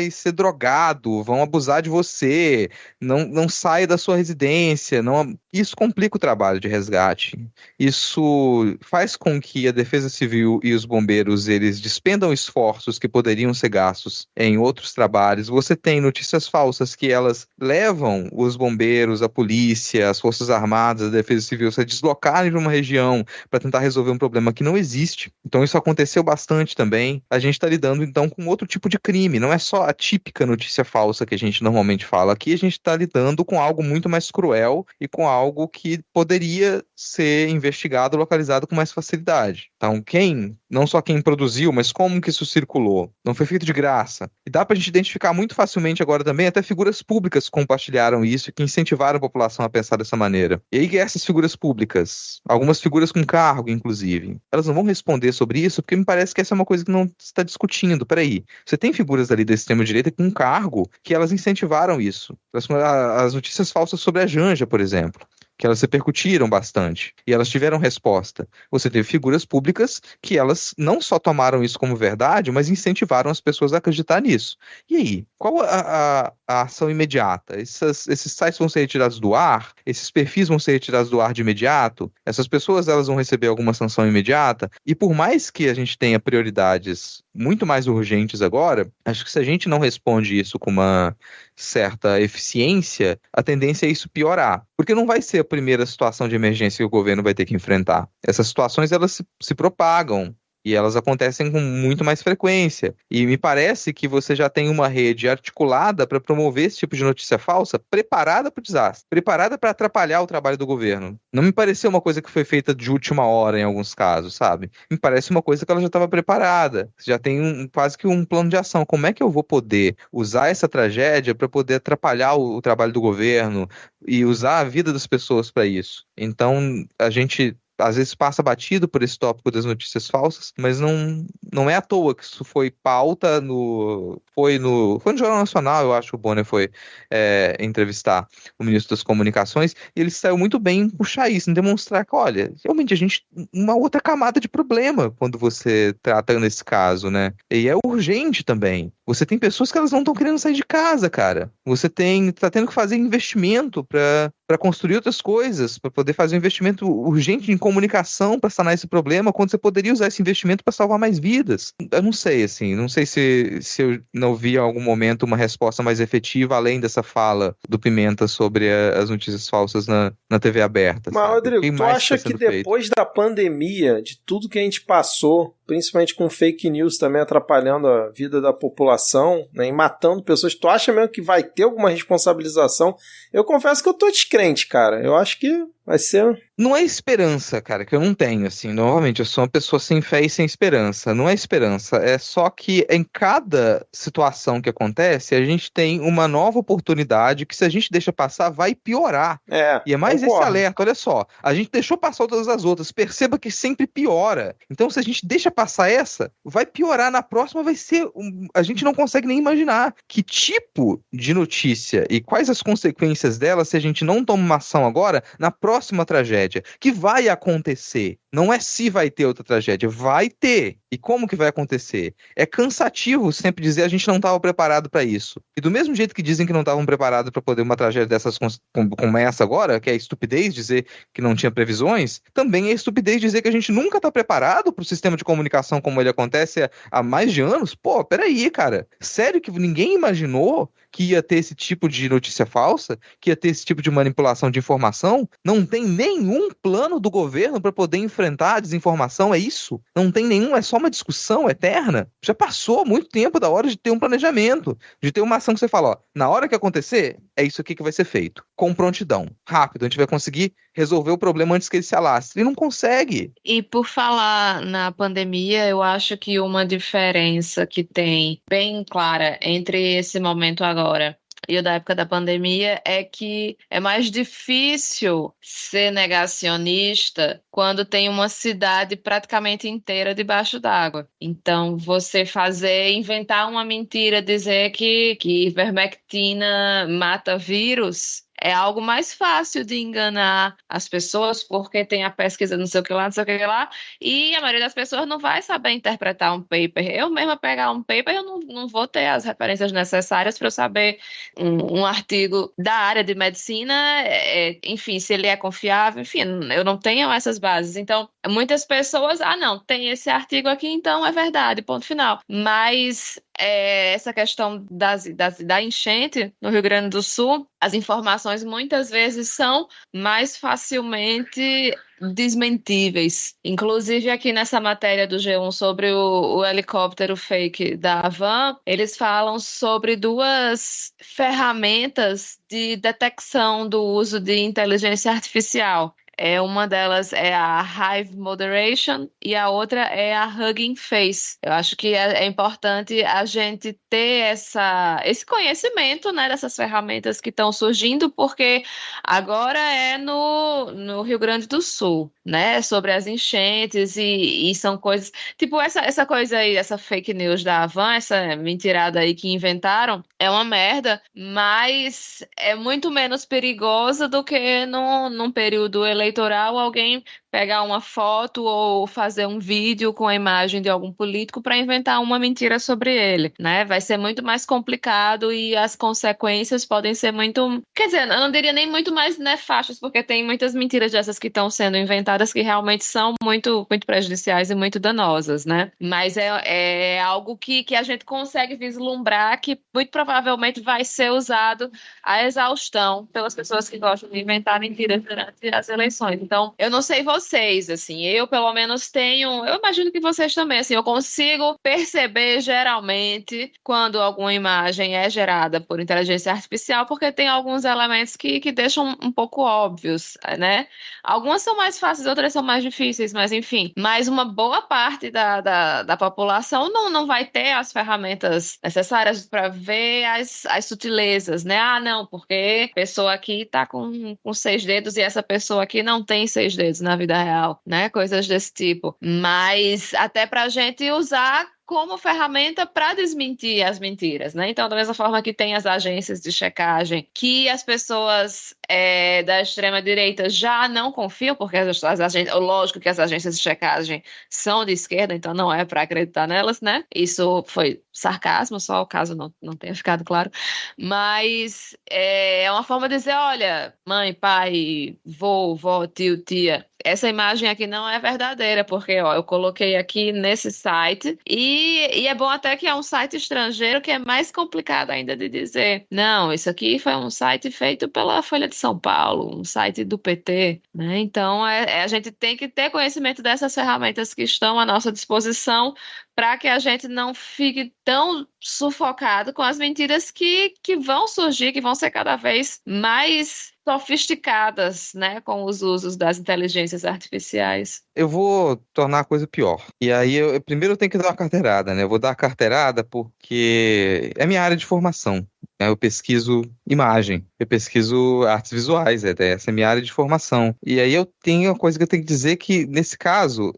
ser drogado, vão abusar de você, não saia da sua residência, não... Isso complica o trabalho de resgate. Isso faz com que a Defesa Civil e os bombeiros eles despendam esforços que poderiam ser gastos em outros trabalhos. Você tem notícias falsas que elas levam os bombeiros, a polícia, as Forças Armadas, a Defesa Civil a deslocarem de uma região para tentar resolver um problema que não existe. Então isso aconteceu bastante também. A gente está lidando então com outro tipo de crime. Não é só a típica notícia falsa que a gente normalmente fala. Aqui a gente está lidando com algo muito mais cruel e com algo que poderia ser investigado, localizado com mais facilidade. Então não só quem produziu, mas como que isso circulou. Não foi feito de graça. E dá pra gente identificar muito facilmente agora também, até figuras públicas compartilharam isso, que incentivaram a população a pensar dessa maneira. E aí essas figuras públicas, algumas figuras com cargo, inclusive, elas não vão responder sobre isso, porque me parece que essa é uma coisa que não se está discutindo. Peraí, você tem figuras ali da extrema-direita com cargo que elas incentivaram isso. As notícias falsas sobre a Janja, por exemplo, que elas repercutiram bastante e elas tiveram resposta. Você teve figuras públicas que elas não só tomaram isso como verdade, mas incentivaram as pessoas a acreditar nisso. E aí, qual a ação imediata? Esses sites vão ser retirados do ar? Esses perfis vão ser retirados do ar de imediato? Essas pessoas elas vão receber alguma sanção imediata? E por mais que a gente tenha prioridades muito mais urgentes agora, acho que se a gente não responde isso com uma certa eficiência, a tendência é isso piorar. Porque não vai ser a primeira situação de emergência que o governo vai ter que enfrentar. Essas situações, elas se propagam. E elas acontecem com muito mais frequência. E me parece que você já tem uma rede articulada para promover esse tipo de notícia falsa, preparada para o desastre, preparada para atrapalhar o trabalho do governo. Não me pareceu uma coisa que foi feita de última hora em alguns casos, sabe? Me parece uma coisa que ela já estava preparada. Você já tem quase que um plano de ação. Como é que eu vou poder usar essa tragédia para poder atrapalhar o trabalho do governo e usar a vida das pessoas para isso? Então, a gente às vezes passa batido por esse tópico das notícias falsas, mas não é à toa que isso foi pauta foi no Jornal Nacional, eu acho que o Bonner foi entrevistar o ministro das Comunicações, e ele saiu muito bem em puxar isso, em demonstrar que, olha, realmente a gente, uma outra camada de problema quando você trata nesse caso, né? E é urgente também. Você tem pessoas que elas não estão querendo sair de casa, cara. Você tá tendo que fazer investimento para construir outras coisas, para poder fazer um investimento urgente em comunicação para sanar esse problema, quando você poderia usar esse investimento para salvar mais vidas. Eu não sei, assim, não sei se eu não vi em algum momento uma resposta mais efetiva, além dessa fala do Pimenta sobre as notícias falsas na TV aberta. Mas, sabe? Rodrigo, tu acha que depois da pandemia, de tudo que a gente passou, principalmente com fake news também atrapalhando a vida da população, né, e matando pessoas, tu acha mesmo que vai ter alguma responsabilização? Eu confesso que eu tô descrente, cara. Eu acho que vai ser... Não é esperança, cara, que eu não tenho, assim. Novamente, eu sou uma pessoa sem fé e sem esperança. Não é esperança, é só que em cada situação que acontece, a gente tem uma nova oportunidade que, se a gente deixa passar, vai piorar. E é mais concordo. esse alerta, olha só. A gente deixou passar todas as outras, perceba que sempre piora. Então, se a gente deixa passar essa, vai piorar. Na próxima vai ser... A gente não consegue nem imaginar que tipo de notícia e quais as consequências dela se a gente não toma uma ação agora na próxima tragédia, que vai acontecer. Não é se vai ter outra tragédia, vai ter. E como que vai acontecer? É cansativo sempre dizer a gente não estava preparado para isso. E do mesmo jeito que dizem que não estavam preparados para poder uma tragédia dessas como essa agora, que é estupidez dizer que não tinha previsões, também é estupidez dizer que a gente nunca está preparado para o sistema de comunicação como ele acontece há mais de anos. Pô, peraí, cara. Sério que ninguém imaginou que ia ter esse tipo de notícia falsa? Que ia ter esse tipo de manipulação de informação? Não tem nenhum plano do governo para poder enfrentar a desinformação, é isso? Não tem nenhum, é só uma discussão eterna? Já passou muito tempo da hora de ter um planejamento, de ter uma ação que você fala, ó, na hora que acontecer, é isso aqui que vai ser feito. Com prontidão, rápido, a gente vai conseguir resolver o problema antes que ele se alastre. E não consegue. E por falar na pandemia, eu acho que uma diferença que tem bem clara entre esse momento agora e o da época da pandemia é que é mais difícil ser negacionista quando tem uma cidade praticamente inteira debaixo d'água. Então, você inventar uma mentira, dizer que ivermectina mata vírus, é algo mais fácil de enganar as pessoas, porque tem a pesquisa não sei o que lá, não sei o que lá, e a maioria das pessoas não vai saber interpretar um paper. Eu mesma pegar um paper, eu não vou ter as referências necessárias para eu saber um artigo da área de medicina, enfim, se ele é confiável, enfim, eu não tenho essas bases. Então, muitas pessoas, não, tem esse artigo aqui, então é verdade, ponto final. Mas essa questão da enchente no Rio Grande do Sul, as informações muitas vezes são mais facilmente desmentíveis. Inclusive aqui nessa matéria do G1 sobre o helicóptero fake da Havan, eles falam sobre 2 ferramentas de detecção do uso de inteligência artificial. Uma delas é a Hive Moderation e a outra é a Hugging Face. Eu acho que é importante a gente ter esse conhecimento, né, dessas ferramentas que estão surgindo, porque agora é no Rio Grande do Sul, né, sobre as enchentes e são coisas... Tipo, essa coisa aí, essa fake news da Havan, essa mentirada aí que inventaram, é uma merda, mas é muito menos perigosa do que num período eleitoral alguém pegar uma foto ou fazer um vídeo com a imagem de algum político para inventar uma mentira sobre ele, né? Vai ser muito mais complicado e as consequências podem ser muito... Quer dizer, eu não diria nem muito mais nefastas, porque tem muitas mentiras dessas que estão sendo inventadas que realmente são muito, muito prejudiciais e muito danosas, né? Mas é algo que a gente consegue vislumbrar que muito provavelmente vai ser usado à exaustão pelas pessoas que gostam de inventar mentiras durante as eleições. Então, eu não sei vocês, assim, eu pelo menos eu imagino que vocês também, assim, eu consigo perceber geralmente quando alguma imagem é gerada por inteligência artificial, porque tem alguns elementos que deixam um pouco óbvios, né? Algumas são mais fáceis, outras são mais difíceis, mas enfim. Mas uma boa parte da população não vai ter as ferramentas necessárias para ver as sutilezas, né? Não, porque a pessoa aqui está com 6 dedos e essa pessoa aqui não tem 6 dedos na vida real, né? Coisas desse tipo. Mas até para a gente usar como ferramenta para desmentir as mentiras, né? Então, da mesma forma que tem as agências de checagem, que as pessoas da extrema-direita já não confiam, porque lógico que as agências de checagem são de esquerda, então não é para acreditar nelas, né? Isso foi sarcasmo, só o caso não tenha ficado claro. Mas é uma forma de dizer, olha, mãe, pai, vô, vó, tio, tia, essa imagem aqui não é verdadeira, porque eu coloquei aqui nesse site e é bom até que é um site estrangeiro que é mais complicado ainda de dizer. Não, isso aqui foi um site feito pela Folha de São Paulo, um site do PT, né? Então a gente tem que ter conhecimento dessas ferramentas que estão à nossa disposição para que a gente não fique tão sufocado com as mentiras que vão surgir, que vão ser cada vez mais sofisticadas, né, com os usos das inteligências artificiais. Eu vou tornar a coisa pior. E aí, primeiro eu tenho que dar uma carteirada, né? Eu vou dar a carteirada porque é minha área de formação. Eu pesquiso imagem, eu pesquiso artes visuais, essa é a minha área de formação. E aí eu tenho uma coisa que eu tenho que dizer que, nesse caso,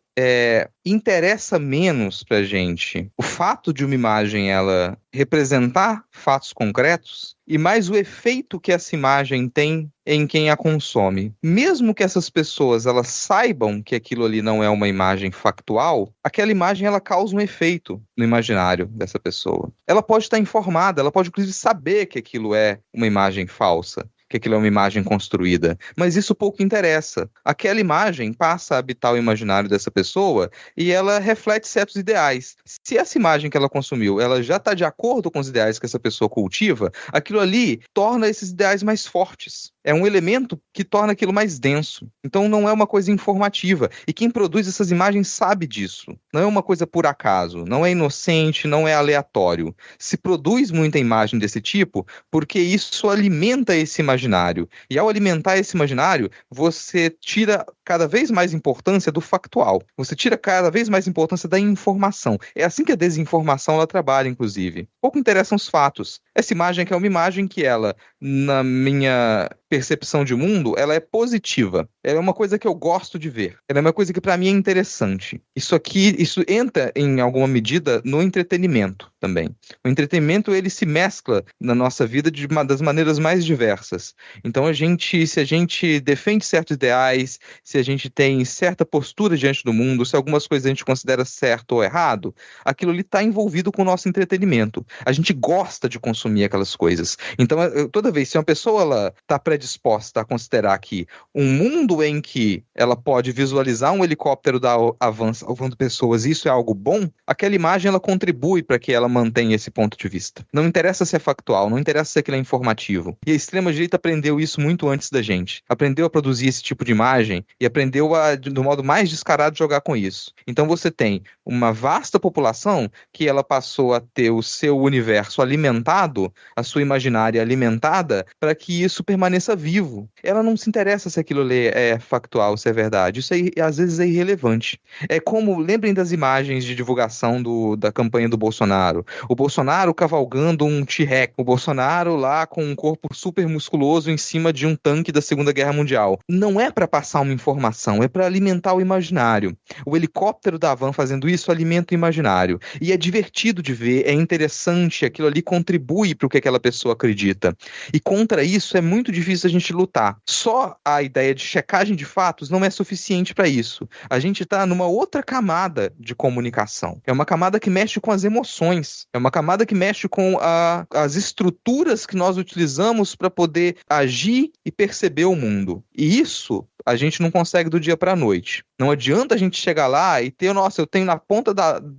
interessa menos pra gente o fato de uma imagem ela representar fatos concretos e mais o efeito que essa imagem tem em quem a consome. Mesmo que essas pessoas elas saibam que aquilo ali não é uma imagem factual, aquela imagem ela causa um efeito no imaginário dessa pessoa. Ela pode estar informada, ela pode inclusive saber que aquilo é uma imagem falsa, que aquilo é uma imagem construída, mas isso pouco interessa. Aquela imagem passa a habitar o imaginário dessa pessoa e ela reflete certos ideais. Se essa imagem que ela consumiu, ela já está de acordo com os ideais que essa pessoa cultiva, aquilo ali torna esses ideais mais fortes. É um elemento que torna aquilo mais denso. Então não é uma coisa informativa. E quem produz essas imagens sabe disso. Não é uma coisa por acaso, não é inocente, não é aleatório. Se produz muita imagem desse tipo porque isso alimenta esse imaginário. E ao alimentar esse imaginário, você tira cada vez mais importância do factual. Você tira cada vez mais importância da informação. É assim que a desinformação ela trabalha, inclusive. Pouco interessam os fatos. Essa imagem que é uma imagem que ela, na minha percepção de mundo, ela é positiva. Ela é uma coisa que eu gosto de ver. Ela é uma coisa que para mim é interessante. Isso entra em alguma medida no entretenimento também. O entretenimento ele se mescla na nossa vida das maneiras mais diversas. pessoas. Então se a gente defende certos ideais, se a gente tem certa postura diante do mundo, se algumas coisas a gente considera certo ou errado, aquilo ali está envolvido com o nosso entretenimento. A gente gosta de consumir aquelas coisas. Então, toda vez, se uma pessoa está predisposta a considerar que um mundo em que ela pode visualizar um helicóptero da Avan salvando pessoas, isso é algo bom, aquela imagem ela contribui para que ela mantenha esse ponto de vista. Não interessa se é factual, não interessa se aquilo é informativo. E a extrema-direita aprendeu isso muito antes da gente. Aprendeu a produzir esse tipo de imagem e aprendeu do modo mais descarado, jogar com isso. Então você tem uma vasta população que ela passou a ter o seu universo alimentado, a sua imaginária alimentada, para que isso permaneça vivo. Ela não se interessa se aquilo ali é factual, se é verdade. Isso aí, às vezes é irrelevante. É como, lembrem das imagens de divulgação da campanha do Bolsonaro. O Bolsonaro cavalgando um T-Rex. O Bolsonaro lá com um corpo super musculoso em cima de um tanque da Segunda Guerra Mundial. Não é para passar uma informação, é para alimentar o imaginário. O helicóptero da Van fazendo isso alimenta o imaginário. E é divertido de ver, é interessante, aquilo ali contribui para o que aquela pessoa acredita. E contra isso é muito difícil a gente lutar. Só a ideia de checagem de fatos não é suficiente para isso. A gente está numa outra camada de comunicação. É uma camada que mexe com as emoções. É uma camada que mexe com as estruturas que nós utilizamos para poder agir e perceber o mundo. E isso a gente não consegue do dia para a noite. Não adianta a gente chegar lá e ter, nossa, eu tenho na ponta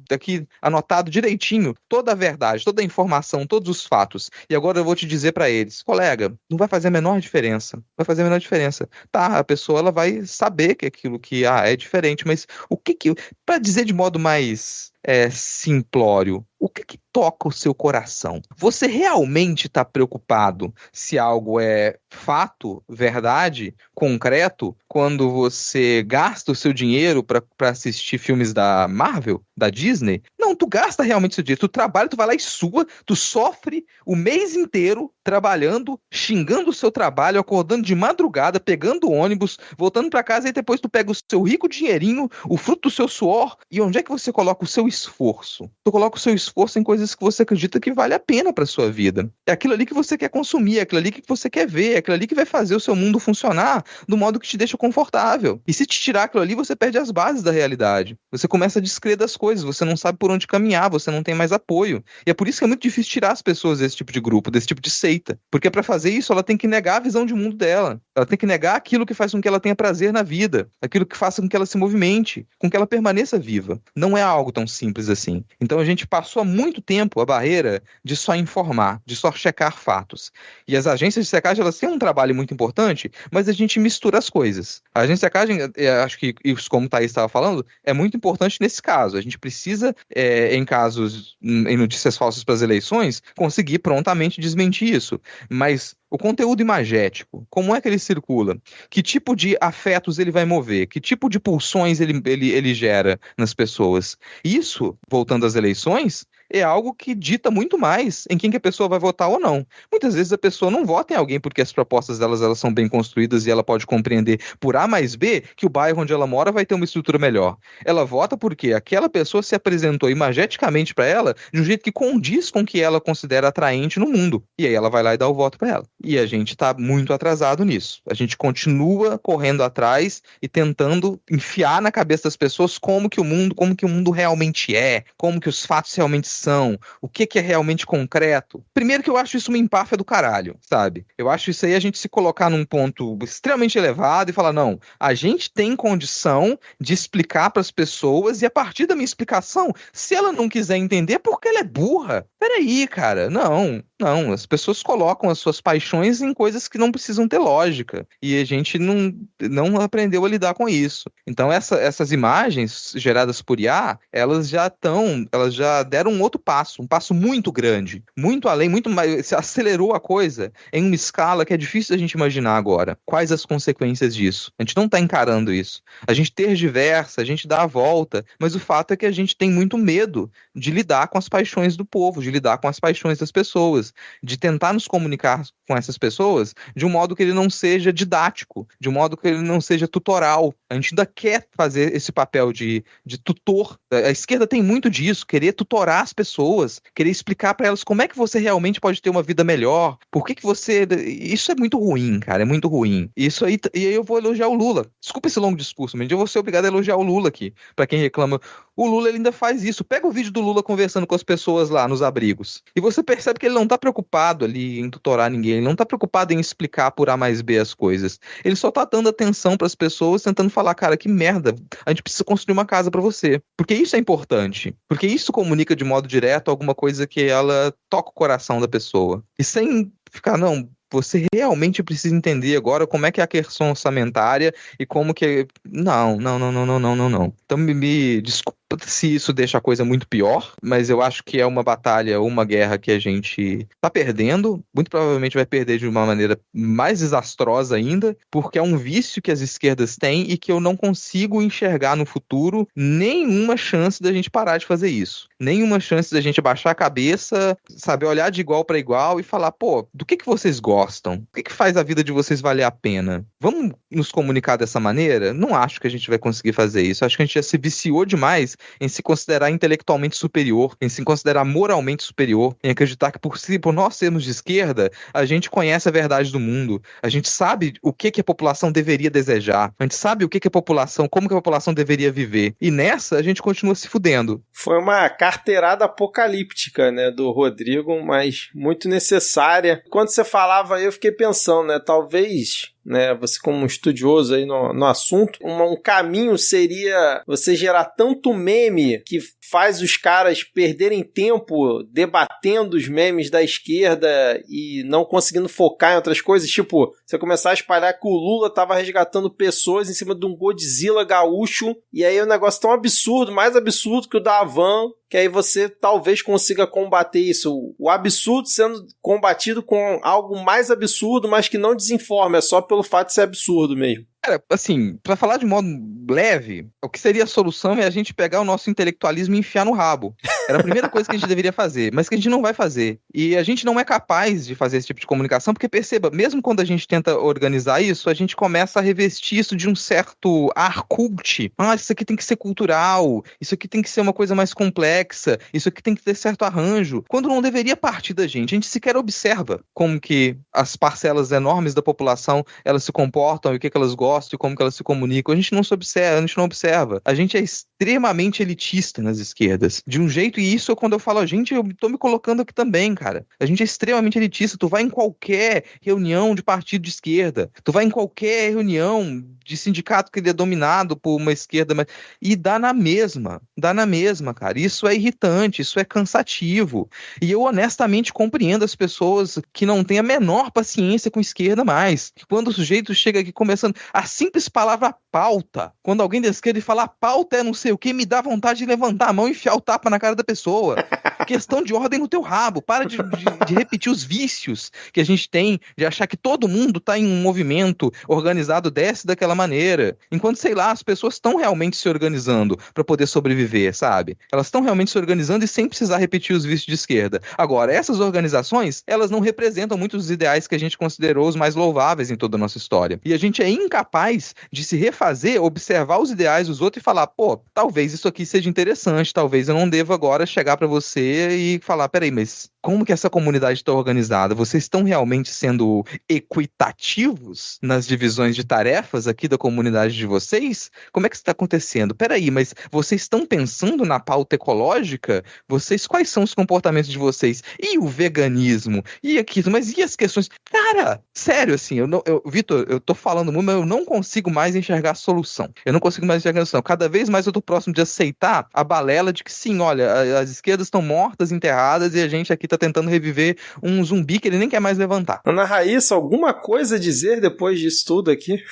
daqui anotado direitinho toda a verdade, toda a informação, todos os fatos. E agora eu vou te dizer para eles, colega, não vai fazer a menor diferença. Vai fazer a menor diferença. Tá, a pessoa ela vai saber que aquilo que é diferente, mas o que para dizer de modo mais simplório, o que toca o seu coração? Você realmente está preocupado se algo é fato, verdade, concreto, quando você gasta o seu dinheiro para assistir filmes da Marvel, da Disney? Não, tu gasta realmente o seu dinheiro, tu trabalha, tu vai lá e sua, tu sofre o mês inteiro trabalhando, xingando o seu trabalho, acordando de madrugada, pegando ônibus, voltando para casa e depois tu pega o seu rico dinheirinho, o fruto do seu suor, e onde é que você coloca o seu esforço? Tu coloca o seu esforço em coisas que você acredita que vale a pena para sua vida. É aquilo ali que você quer consumir, é aquilo ali que você quer ver, é aquilo ali que vai fazer o seu mundo funcionar do modo que te deixa confortável. E se te tirar aquilo ali, você perde as bases da realidade. Você começa a descrer das coisas, você não sabe por onde caminhar, você não tem mais apoio. E é por isso que é muito difícil tirar as pessoas desse tipo de grupo, desse tipo de seita. Porque para fazer isso, ela tem que negar a visão de mundo dela. Ela tem que negar aquilo que faz com que ela tenha prazer na vida, aquilo que faça com que ela se movimente, com que ela permaneça viva. Não é algo tão simples assim. Então a gente passou há muito tempo a barreira de só informar, de só checar fatos. E as agências de checagem, elas têm um trabalho muito importante, mas a gente mistura as coisas. A agência de checagem, acho que isso, como o Thaís estava falando, é muito importante nesse caso. A gente precisa, em casos, em notícias falsas para as eleições, conseguir prontamente desmentir isso. Mas o conteúdo imagético, como é que ele circula? Que tipo de afetos ele vai mover? Que tipo de pulsões ele gera nas pessoas? Isso, voltando às eleições, é algo que dita muito mais em quem que a pessoa vai votar ou não. Muitas vezes a pessoa não vota em alguém porque as propostas delas elas são bem construídas e ela pode compreender por A mais B que o bairro onde ela mora vai ter uma estrutura melhor. Ela vota porque aquela pessoa se apresentou imageticamente para ela de um jeito que condiz com o que ela considera atraente no mundo. E aí ela vai lá e dá o voto para ela. E a gente está muito atrasado nisso. A gente continua correndo atrás e tentando enfiar na cabeça das pessoas como que o mundo realmente é, como que os fatos realmente são, o que é realmente concreto. Primeiro que eu acho isso uma empáfia do caralho, sabe? Eu acho isso aí a gente se colocar num ponto extremamente elevado e falar, não, a gente tem condição de explicar para as pessoas e a partir da minha explicação, se ela não quiser entender, é porque ela é burra. Peraí, cara, não, as pessoas colocam as suas paixões em coisas que não precisam ter lógica e a gente não aprendeu a lidar com isso. Então essas imagens geradas por IA, elas já deram um outro passo, um passo muito grande, muito além, muito mais, se acelerou a coisa em uma escala que é difícil da gente imaginar agora. Quais as consequências disso? A gente não está encarando isso. A gente tergiversa, a gente dá a volta, mas o fato é que a gente tem muito medo de lidar com as paixões do povo, de lidar com as paixões das pessoas, de tentar nos comunicar com essas pessoas de um modo que ele não seja didático, de um modo que ele não seja tutoral. A gente ainda quer fazer esse papel de tutor. A esquerda tem muito disso, querer tutorar as pessoas, querer explicar pra elas como é que você realmente pode ter uma vida melhor, por que você... Isso é muito ruim, cara, é muito ruim. Isso aí, e aí eu vou elogiar o Lula. Desculpa esse longo discurso, mas eu vou ser obrigado a elogiar o Lula aqui, pra quem reclama. O Lula, ele ainda faz isso. Pega o vídeo do Lula conversando com as pessoas lá nos abrigos, e você percebe que ele não tá preocupado ali em tutorar ninguém, ele não tá preocupado em explicar por A mais B as coisas. Ele só tá dando atenção pras pessoas, tentando falar, cara, que merda, a gente precisa construir uma casa pra você. Porque isso é importante. Porque isso comunica de modo direto alguma coisa que ela toca o coração da pessoa. E sem ficar, não... Você realmente precisa entender agora como é que é a questão orçamentária e como que... Não. Então me desculpa se isso deixa a coisa muito pior, mas eu acho que é uma batalha ou uma guerra que a gente tá perdendo, muito provavelmente vai perder de uma maneira mais desastrosa ainda, porque é um vício que as esquerdas têm e que eu não consigo enxergar no futuro nenhuma chance da gente parar de fazer isso. Nenhuma chance da gente baixar a cabeça, sabe, olhar de igual para igual e falar, pô, do que vocês gostam? O que faz a vida de vocês valer a pena? Vamos nos comunicar dessa maneira? Não acho que a gente vai conseguir fazer isso. Acho que a gente já se viciou demais em se considerar intelectualmente superior, em se considerar moralmente superior, em acreditar que por nós sermos de esquerda, a gente conhece a verdade do mundo, a gente sabe o que a população deveria desejar, a gente sabe o que a população, como que a população deveria viver. E nessa, a gente continua se fudendo. Foi uma carteirada apocalíptica, né, do Rodrigo, mas muito necessária. Quando você falava aí, eu fiquei pensando, né, talvez... né, você como um estudioso aí no assunto, um caminho seria você gerar tanto meme que faz os caras perderem tempo debatendo os memes da esquerda e não conseguindo focar em outras coisas, tipo, você começar a espalhar que o Lula tava resgatando pessoas em cima de um Godzilla gaúcho, e aí é um negócio tão absurdo, mais absurdo que o da Havan, que aí você talvez consiga combater isso. O absurdo sendo combatido com algo mais absurdo, mas que não desinforma, é só pelo fato de ser absurdo mesmo. Cara, assim, pra falar de modo leve, o que seria a solução é a gente pegar o nosso intelectualismo e enfiar no rabo. Era a primeira coisa que a gente deveria fazer, mas que a gente não vai fazer. E a gente não é capaz de fazer esse tipo de comunicação, porque perceba, mesmo quando a gente tenta organizar isso, a gente começa a revestir isso de um certo ar cult. Ah, isso aqui tem que ser cultural, isso aqui tem que ser uma coisa mais complexa, isso aqui tem que ter certo arranjo, quando não deveria partir da gente. A gente sequer observa como que as parcelas enormes da população, elas se comportam e o que elas gostam e como que elas se comunicam. A gente não observa. A gente é extremamente elitista nas esquerdas. De um jeito, e isso quando eu falo a gente, eu tô me colocando aqui também, cara. A gente é extremamente elitista. Tu vai em qualquer reunião de partido de esquerda, tu vai em qualquer reunião de sindicato que ele é dominado por uma esquerda, e dá na mesma, cara. Isso é irritante, isso é cansativo. E eu honestamente compreendo as pessoas que não têm a menor paciência com esquerda mais. Quando o sujeito chega aqui começando a simples palavra pauta, quando alguém da esquerda fala pauta é não sei o que, me dá vontade de levantar a mão e enfiar o tapa na cara da pessoa. Questão de ordem no teu rabo. Para de repetir os vícios que a gente tem de achar que todo mundo tá em um movimento organizado daquela maneira. Enquanto, sei lá, as pessoas estão realmente se organizando para poder sobreviver, sabe? Elas estão realmente se organizando e sem precisar repetir os vícios de esquerda. Agora, essas organizações, elas não representam muitos dos ideais que a gente considerou os mais louváveis em toda a nossa história. E a gente é incapaz de se refazer, observar os ideais dos outros e falar, pô, talvez isso aqui seja interessante, talvez eu não devo agora chegar para você e falar, peraí, mas como que essa comunidade está organizada? Vocês estão realmente sendo equitativos nas divisões de tarefas aqui da comunidade de vocês? Como é que isso está acontecendo? Peraí, mas vocês estão pensando na pauta ecológica? Quais são os comportamentos de vocês? E o veganismo? E aquilo? Mas e as questões? Cara, sério, assim, Vitor, eu tô falando muito, mas eu não consigo mais enxergar a solução. Cada vez mais eu tô próximo de aceitar a balela de que sim, olha, as esquerdas estão mortas, enterradas, e a gente aqui tá tentando reviver um zumbi que ele nem quer mais levantar. Ana Raíssa, alguma coisa a dizer depois disso tudo aqui?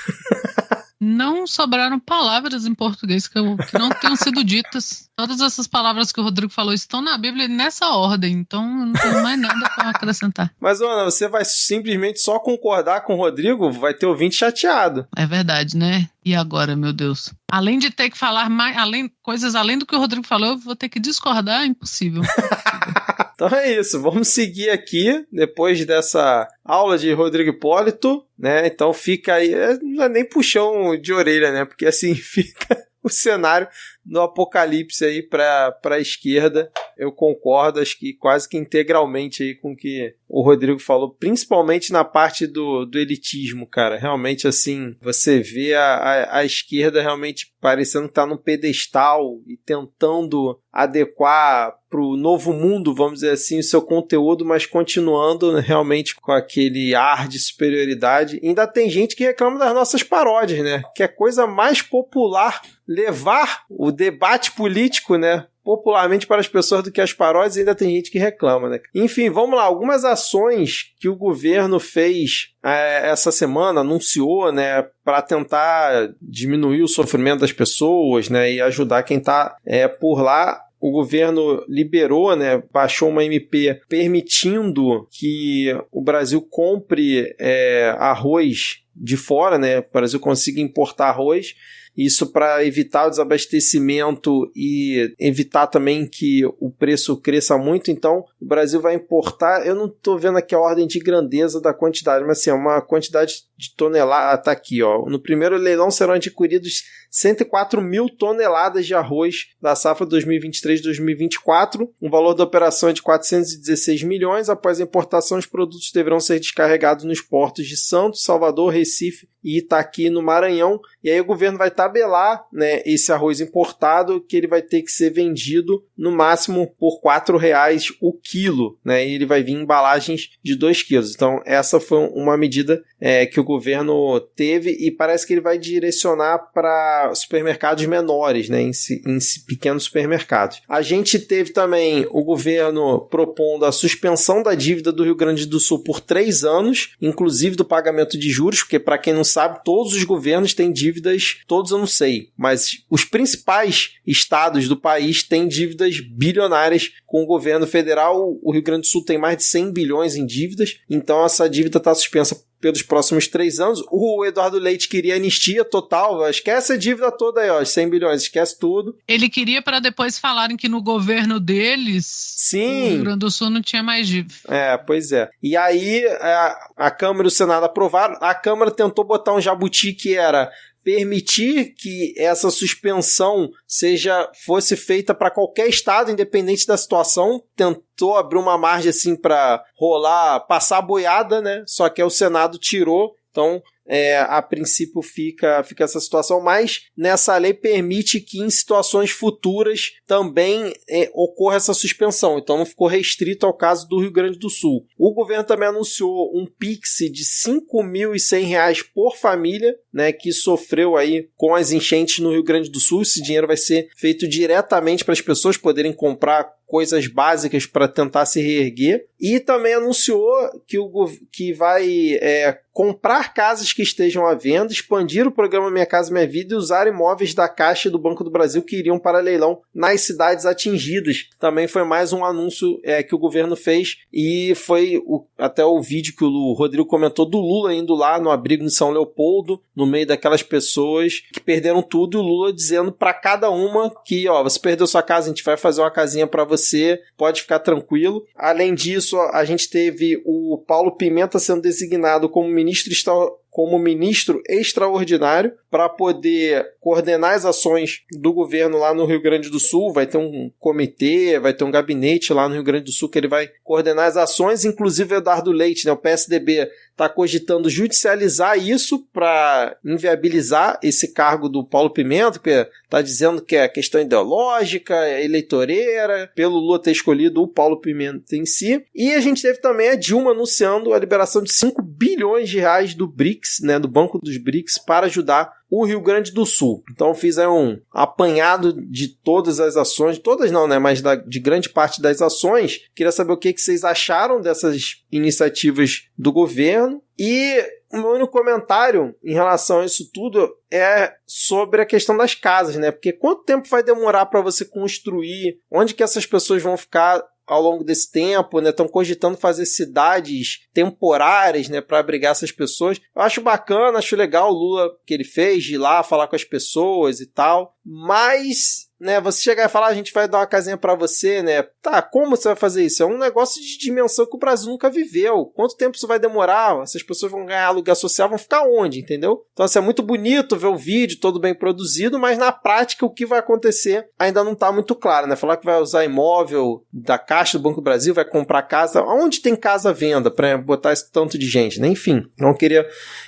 Não sobraram palavras em português que não tenham sido ditas. Todas essas palavras que o Rodrigo falou estão na Bíblia nessa ordem, então não tem mais nada para acrescentar. Mas, Ana, você vai simplesmente só concordar com o Rodrigo? Vai ter ouvinte chateado. É verdade, né? E agora, meu Deus? Além de ter que falar coisas além do que o Rodrigo falou, eu vou ter que discordar, é impossível. Então é isso, vamos seguir aqui, depois dessa aula de Rodrigo Hipólito, né? Então fica aí, não é nem puxão de orelha, né? Porque assim fica o cenário do apocalipse aí para a esquerda. eu concordo, acho que quase que integralmente aí com o que o Rodrigo falou, principalmente na parte do elitismo, cara. Realmente, assim, você vê a esquerda realmente parecendo que tá num pedestal e tentando adequar pro novo mundo, vamos dizer assim, o seu conteúdo, mas continuando realmente com aquele ar de superioridade. E ainda tem gente que reclama das nossas paródias, né? Que é coisa mais popular levar o debate político, né, popularmente para as pessoas do que as paródias, e ainda tem gente que reclama, né? Enfim, vamos lá, algumas ações que o governo fez essa semana, anunciou, né, para tentar diminuir o sofrimento das pessoas, né, e ajudar quem está por lá. O governo liberou, né, baixou uma MP permitindo que o Brasil compre arroz de fora, né, o Brasil consiga importar arroz. Isso para evitar o desabastecimento e evitar também que o preço cresça muito. Então, o Brasil vai importar, eu não estou vendo aqui a ordem de grandeza da quantidade, mas assim, é uma quantidade de toneladas, está aqui, ó. No primeiro leilão serão adquiridos 104 mil toneladas de arroz da safra 2023-2024. O valor da operação é de 416 milhões. Após a importação, os produtos deverão ser descarregados nos portos de Santos, Salvador, Recife e Itaqui, no Maranhão. E aí o governo vai tabelar, né, esse arroz importado, que ele vai ter que ser vendido no máximo por R$4 o quilo, né, e ele vai vir em embalagens de 2 quilos. Então essa foi uma medida que o governo teve, e parece que ele vai direcionar para supermercados menores, né, em pequenos supermercados. A gente teve também o governo propondo a suspensão da dívida do Rio Grande do Sul por 3 anos, inclusive do pagamento de juros, porque para quem não sabe, todos os governos têm dívidas, todos eu não sei, mas os principais estados do país têm dívidas bilionárias com o governo federal. O Rio Grande do Sul tem mais de 100 bilhões em dívidas, então essa dívida está suspensa pelos próximos 3 anos. O Eduardo Leite queria anistia total, esquece a dívida toda aí, ó, 100 bilhões, esquece tudo. Ele queria para depois falarem que no governo deles, sim, o Rio Grande do Sul não tinha mais dívida. Pois é. E aí a Câmara e o Senado aprovaram. A Câmara tentou botar um jabuti que era permitir que essa suspensão fosse feita para qualquer estado, independente da situação. Tentou abrir uma margem assim para rolar, passar a boiada, né? Só que o Senado tirou. Então, a princípio fica essa situação, mas nessa lei permite que em situações futuras também ocorra essa suspensão, então não ficou restrito ao caso do Rio Grande do Sul. O governo também anunciou um Pix de R$5.100 por família, né, que sofreu aí com as enchentes no Rio Grande do Sul. Esse dinheiro vai ser feito diretamente para as pessoas poderem comprar coisas básicas para tentar se reerguer. E também anunciou que vai comprar casas que estejam à venda, expandir o programa Minha Casa Minha Vida e usar imóveis da Caixa e do Banco do Brasil que iriam para leilão nas cidades atingidas. Também foi mais um anúncio que o governo fez, e foi até o vídeo que o Rodrigo comentou do Lula indo lá no abrigo em São Leopoldo, no meio daquelas pessoas que perderam tudo, e o Lula dizendo para cada uma que, ó, você perdeu sua casa, a gente vai fazer uma casinha para você, pode ficar tranquilo. Além disso, a gente teve o Paulo Pimenta sendo designado como ministro extraordinário para poder coordenar as ações do governo lá no Rio Grande do Sul. Vai ter um comitê, vai ter um gabinete lá no Rio Grande do Sul que ele vai coordenar as ações. Inclusive o Eduardo Leite, né, o PSDB, está cogitando judicializar isso para inviabilizar esse cargo do Paulo Pimenta, porque está dizendo que é questão ideológica, eleitoreira, pelo Lula ter escolhido o Paulo Pimenta em si. E a gente teve também a Dilma anunciando a liberação de R$5 bilhões do BRICS, né, do Banco dos BRICS, para ajudar o Rio Grande do Sul. Então fiz aí um apanhado de todas as ações, todas não, né, mas de grande parte das ações. Queria saber o que vocês acharam dessas iniciativas do governo. E o meu único comentário em relação a isso tudo é sobre a questão das casas, né? Porque quanto tempo vai demorar para você construir? Onde que essas pessoas vão ficar ao longo desse tempo, né? Estão cogitando fazer cidades temporárias, né, para abrigar essas pessoas. Eu acho bacana, acho legal o Lula que ele fez de ir lá falar com as pessoas e tal, mas né? Você chegar e falar, a gente vai dar uma casinha pra você, né? Tá, como você vai fazer isso? É um negócio de dimensão que o Brasil nunca viveu. Quanto tempo isso vai demorar? Essas pessoas vão ganhar aluguel social, vão ficar onde, entendeu? Então, assim, é muito bonito ver o vídeo todo bem produzido, mas na prática o que vai acontecer ainda não tá muito claro, né? Falar que vai usar imóvel da Caixa do Banco do Brasil, vai comprar casa. Onde tem casa à venda pra botar esse tanto de gente, né? Enfim, não queria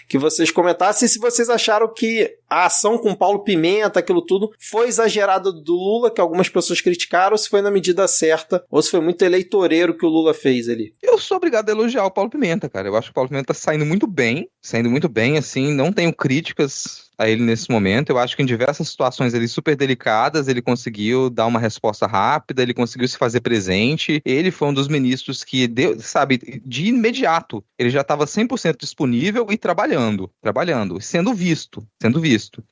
que vocês comentassem se vocês acharam que a ação com Paulo Pimenta, aquilo tudo, foi exagerada do Lula, que algumas pessoas criticaram, ou se foi na medida certa, ou se foi muito eleitoreiro que o Lula fez ali. Eu sou obrigado a elogiar o Paulo Pimenta, cara. Eu acho que o Paulo Pimenta tá saindo muito bem, assim, não tenho críticas a ele nesse momento. Eu acho que em diversas situações ali super delicadas, ele conseguiu dar uma resposta rápida, ele conseguiu se fazer presente. Ele foi um dos ministros que deu, sabe, de imediato, ele já estava 100% disponível e trabalhando, sendo visto.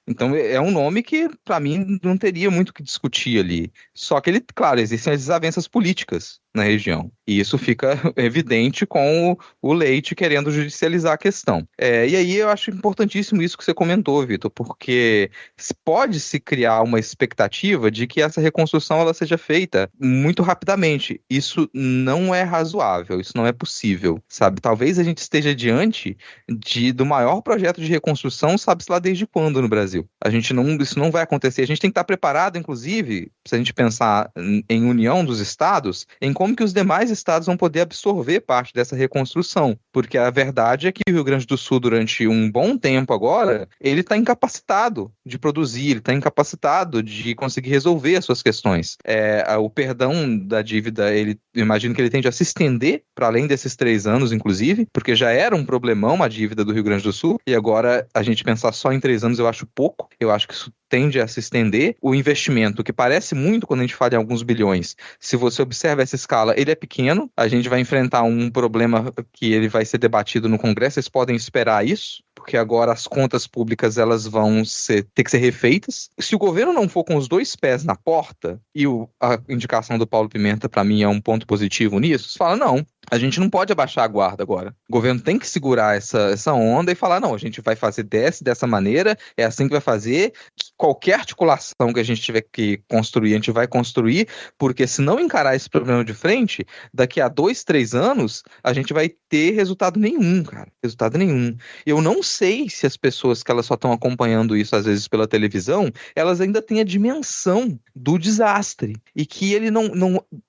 Então é um nome que, para mim, não teria muito o que discutir ali. Só que ele, claro, existem as desavenças políticas na região. E isso fica evidente com o Leite querendo judicializar a questão. E aí eu acho importantíssimo isso que você comentou, Vitor, porque pode-se criar uma expectativa de que essa reconstrução ela seja feita muito rapidamente. Isso não é razoável, isso não é possível, sabe? Talvez a gente esteja diante do maior projeto de reconstrução, sabe-se lá desde quando no Brasil. Isso não vai acontecer. A gente tem que estar preparado, inclusive, se a gente pensar em união dos estados, em como que os demais estados vão poder absorver parte dessa reconstrução. Porque a verdade é que o Rio Grande do Sul, durante um bom tempo agora, ele está incapacitado de produzir, ele está incapacitado de conseguir resolver as suas questões. O perdão da dívida, eu imagino que ele tende a se estender para além desses 3 anos, inclusive, porque já era um problemão a dívida do Rio Grande do Sul, e agora a gente pensar só em 3 anos eu acho pouco, eu acho que isso tende a se estender. O investimento, que parece muito quando a gente fala em alguns bilhões, se você observa essa escala, ele é pequeno, a gente vai enfrentar um problema que ele vai ser debatido no Congresso, vocês podem esperar isso, porque agora as contas públicas elas vão ter que ser refeitas. Se o governo não for com os 2 pés na porta, e a indicação do Paulo Pimenta para mim é um ponto positivo nisso, você fala, não, a gente não pode abaixar a guarda agora. O governo tem que segurar essa onda e falar, não, a gente vai fazer dessa maneira, é assim que vai fazer. Qualquer articulação que a gente tiver que construir, a gente vai construir, porque se não encarar esse problema de frente, daqui a 2, 3 anos, a gente vai ter resultado nenhum, cara. Resultado nenhum. Eu não sei se as pessoas que elas só estão acompanhando isso, às vezes, pela televisão, elas ainda têm a dimensão do desastre. E que ele não...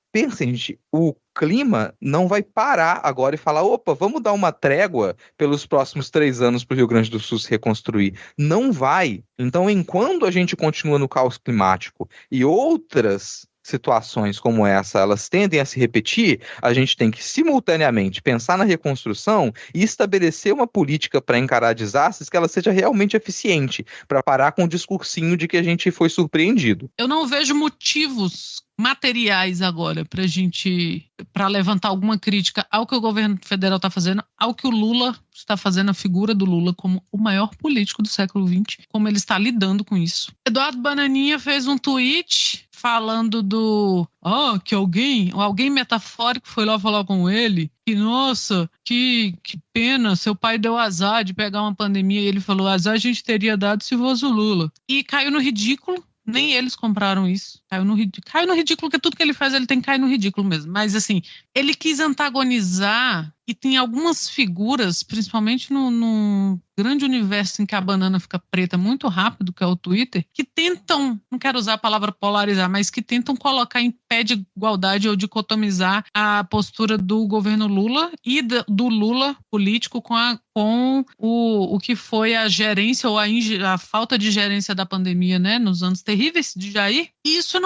Pensem, gente, o clima não vai parar agora e falar, opa, vamos dar uma trégua pelos próximos 3 anos para o Rio Grande do Sul se reconstruir. Não vai. Então, enquanto a gente continua no caos climático e outras situações como essa, elas tendem a se repetir, a gente tem que simultaneamente pensar na reconstrução e estabelecer uma política para encarar desastres que ela seja realmente eficiente, para parar com o discursinho de que a gente foi surpreendido. Eu não vejo motivos materiais agora para levantar alguma crítica ao que o governo federal está fazendo, ao que o Lula está fazendo, a figura do Lula como o maior político do século XX, como ele está lidando com isso. Eduardo Bananinha fez um tweet falando que alguém metafórico foi lá falar com ele, que nossa, que pena, seu pai deu azar de pegar uma pandemia, e ele falou, azar a gente teria dado se fosse o Lula. E caiu no ridículo. Nem eles compraram isso. Caiu no ridículo, porque tudo que ele faz, ele tem que cair no ridículo mesmo. Mas, assim, ele quis antagonizar, e tem algumas figuras, principalmente no grande universo em que a banana fica preta muito rápido, que é o Twitter, que tentam, não quero usar a palavra polarizar, mas que tentam colocar em pé de igualdade ou dicotomizar a postura do governo Lula e do Lula político com o que foi a gerência ou a falta de gerência da pandemia, né, nos anos terríveis de Jair. E isso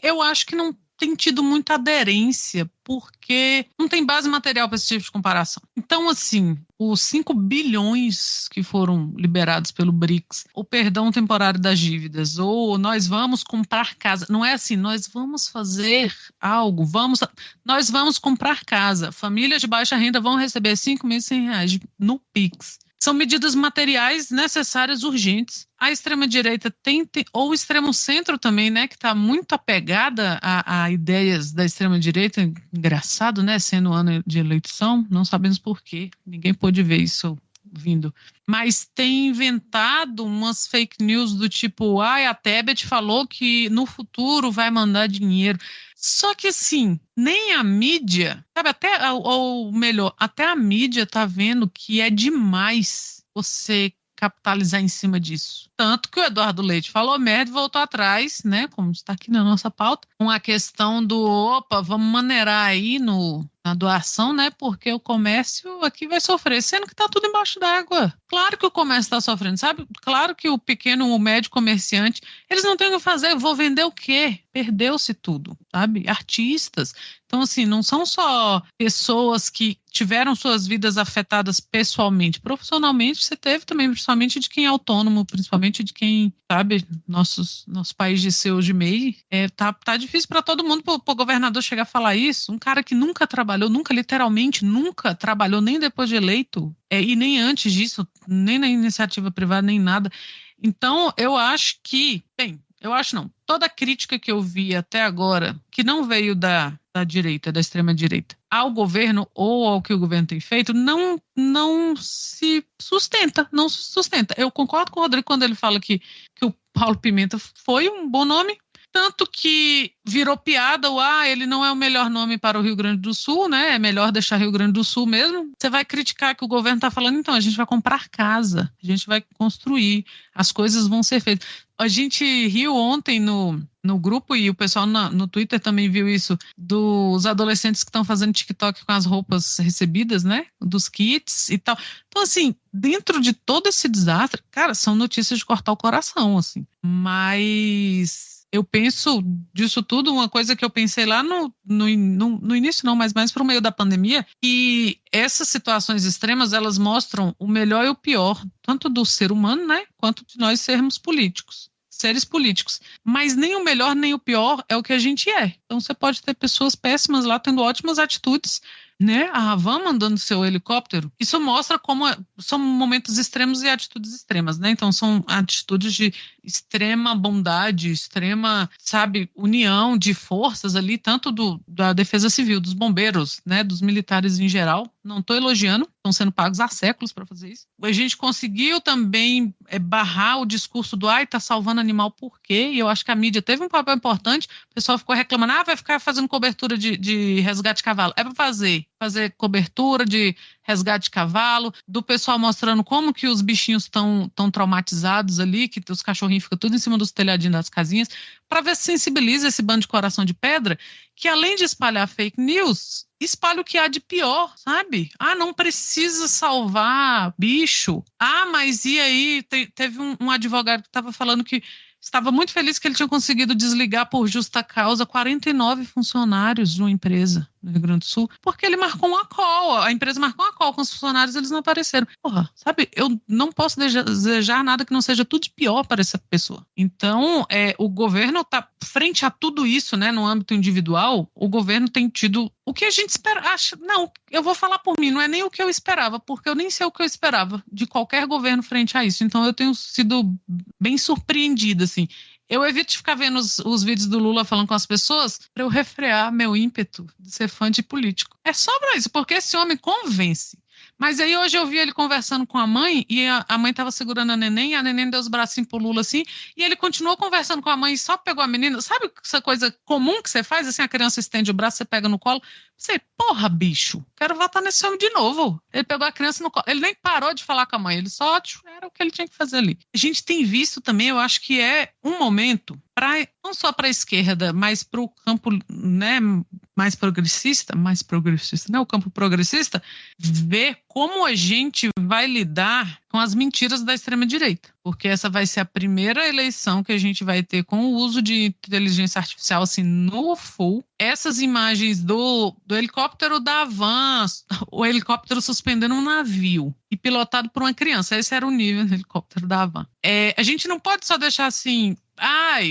eu acho que não tem tido muita aderência, porque não tem base material para esse tipo de comparação. Então, assim, os 5 bilhões que foram liberados pelo BRICS, o perdão temporário das dívidas, ou nós vamos comprar casa, não é assim, nós vamos fazer algo, nós vamos comprar casa, famílias de baixa renda vão receber R$5.100 no Pix. São medidas materiais necessárias, urgentes. A extrema-direita ou o extremo-centro também, né, que está muito apegada a ideias da extrema-direita. Engraçado, né, sendo ano de eleição, não sabemos por quê. Ninguém pôde ver isso vindo. Mas tem inventado umas fake news do tipo, a Tebet falou que no futuro vai mandar dinheiro. Só que assim, nem a mídia, sabe, ou melhor, até a mídia tá vendo que é demais você capitalizar em cima disso. Tanto que o Eduardo Leite falou merda e voltou atrás, né, como está aqui na nossa pauta, com a questão do, vamos maneirar aí na doação, né, porque o comércio aqui vai sofrer, sendo que está tudo embaixo d'água. Claro que o comércio está sofrendo, sabe? Claro que o pequeno, o médio comerciante, eles não têm o que fazer, eu vou vender o quê? Perdeu-se tudo, sabe? Artistas. Então, assim, não são só pessoas que tiveram suas vidas afetadas pessoalmente. Profissionalmente, você teve também, principalmente de quem é autônomo, principalmente de quem, sabe, nosso país de seu de MEI, tá difícil para todo mundo, para o governador chegar a falar isso. Um cara que nunca trabalhou, literalmente nunca trabalhou, nem depois de eleito, e nem antes disso, nem na iniciativa privada, nem nada. Então, eu acho que, toda a crítica que eu vi até agora, que não veio da direita, da extrema-direita, ao governo ou ao que o governo tem feito, não se sustenta, Eu concordo com o Rodrigo quando ele fala que o Paulo Pimenta foi um bom nome, tanto que virou piada, ele não é o melhor nome para o Rio Grande do Sul, né? É melhor deixar Rio Grande do Sul mesmo. Você vai criticar que o governo está falando, então, a gente vai comprar casa, a gente vai construir, as coisas vão ser feitas. A gente riu ontem no grupo, e o pessoal no Twitter também viu isso, dos adolescentes que estão fazendo TikTok com as roupas recebidas, né? Dos kits e tal. Então, assim, dentro de todo esse desastre, cara, são notícias de cortar o coração, assim. Mas eu penso disso tudo, uma coisa que eu pensei lá no início, não, mas mais para o meio da pandemia, e essas situações extremas, elas mostram o melhor e o pior, tanto do ser humano, né, quanto de nós seres políticos. Mas nem o melhor nem o pior é o que a gente é. Então você pode ter pessoas péssimas lá tendo ótimas atitudes, né? A Havan mandando seu helicóptero. Isso mostra como são momentos extremos e atitudes extremas, né? Então são atitudes de extrema bondade, extrema, sabe, união de forças ali, tanto da Defesa Civil, dos bombeiros, né? Dos militares em geral. Não estou elogiando, estão sendo pagos há séculos para fazer isso. A gente conseguiu também barrar o discurso do tá salvando animal por quê? E eu acho que a mídia teve um papel importante. O pessoal ficou reclamando, vai ficar fazendo cobertura de resgate de cavalo. É para fazer cobertura de resgate de cavalo, do pessoal mostrando como que os bichinhos estão traumatizados ali, que os cachorrinhos ficam tudo em cima dos telhadinhos das casinhas, para ver se sensibiliza esse bando de coração de pedra, que além de espalhar fake news, espalha o que há de pior, sabe? Não precisa salvar bicho. Mas e aí? Teve um advogado que estava falando que estava muito feliz que ele tinha conseguido desligar por justa causa 49 funcionários de uma empresa no Rio Grande do Sul, porque ele marcou uma call, a empresa marcou uma call com os funcionários, eles não apareceram. Sabe, eu não posso desejar nada que não seja tudo de pior para essa pessoa. Então, o governo está frente a tudo isso, né, no âmbito individual, o governo tem tido o que a gente espera. Não, eu vou falar por mim, não é nem o que eu esperava, porque eu nem sei o que eu esperava de qualquer governo frente a isso. Então, eu tenho sido bem surpreendida, assim. Eu evito de ficar vendo os vídeos do Lula falando com as pessoas para eu refrear meu ímpeto de ser fã de político. É só para isso, porque esse homem convence. Mas aí hoje eu vi ele conversando com a mãe, e a mãe estava segurando a neném, e a neném deu os bracinhos pro Lula assim, e ele continuou conversando com a mãe e só pegou a menina. Sabe essa coisa comum que você faz? Assim, a criança estende o braço, você pega no colo. Você, bicho, quero votar nesse homem de novo. Ele pegou a criança no colo. Ele nem parou de falar com a mãe, ele só era o que ele tinha que fazer ali. A gente tem visto também, eu acho que é um momento não só para a esquerda, mas para o campo, né, mais progressista, né, o campo progressista, ver como a gente vai lidar com as mentiras da extrema-direita. Porque essa vai ser a primeira eleição que a gente vai ter com o uso de inteligência artificial, assim, no full. Essas imagens do helicóptero da Havan, o helicóptero suspendendo um navio e pilotado por uma criança. Esse era o nível do helicóptero da Havan. A gente não pode só deixar assim,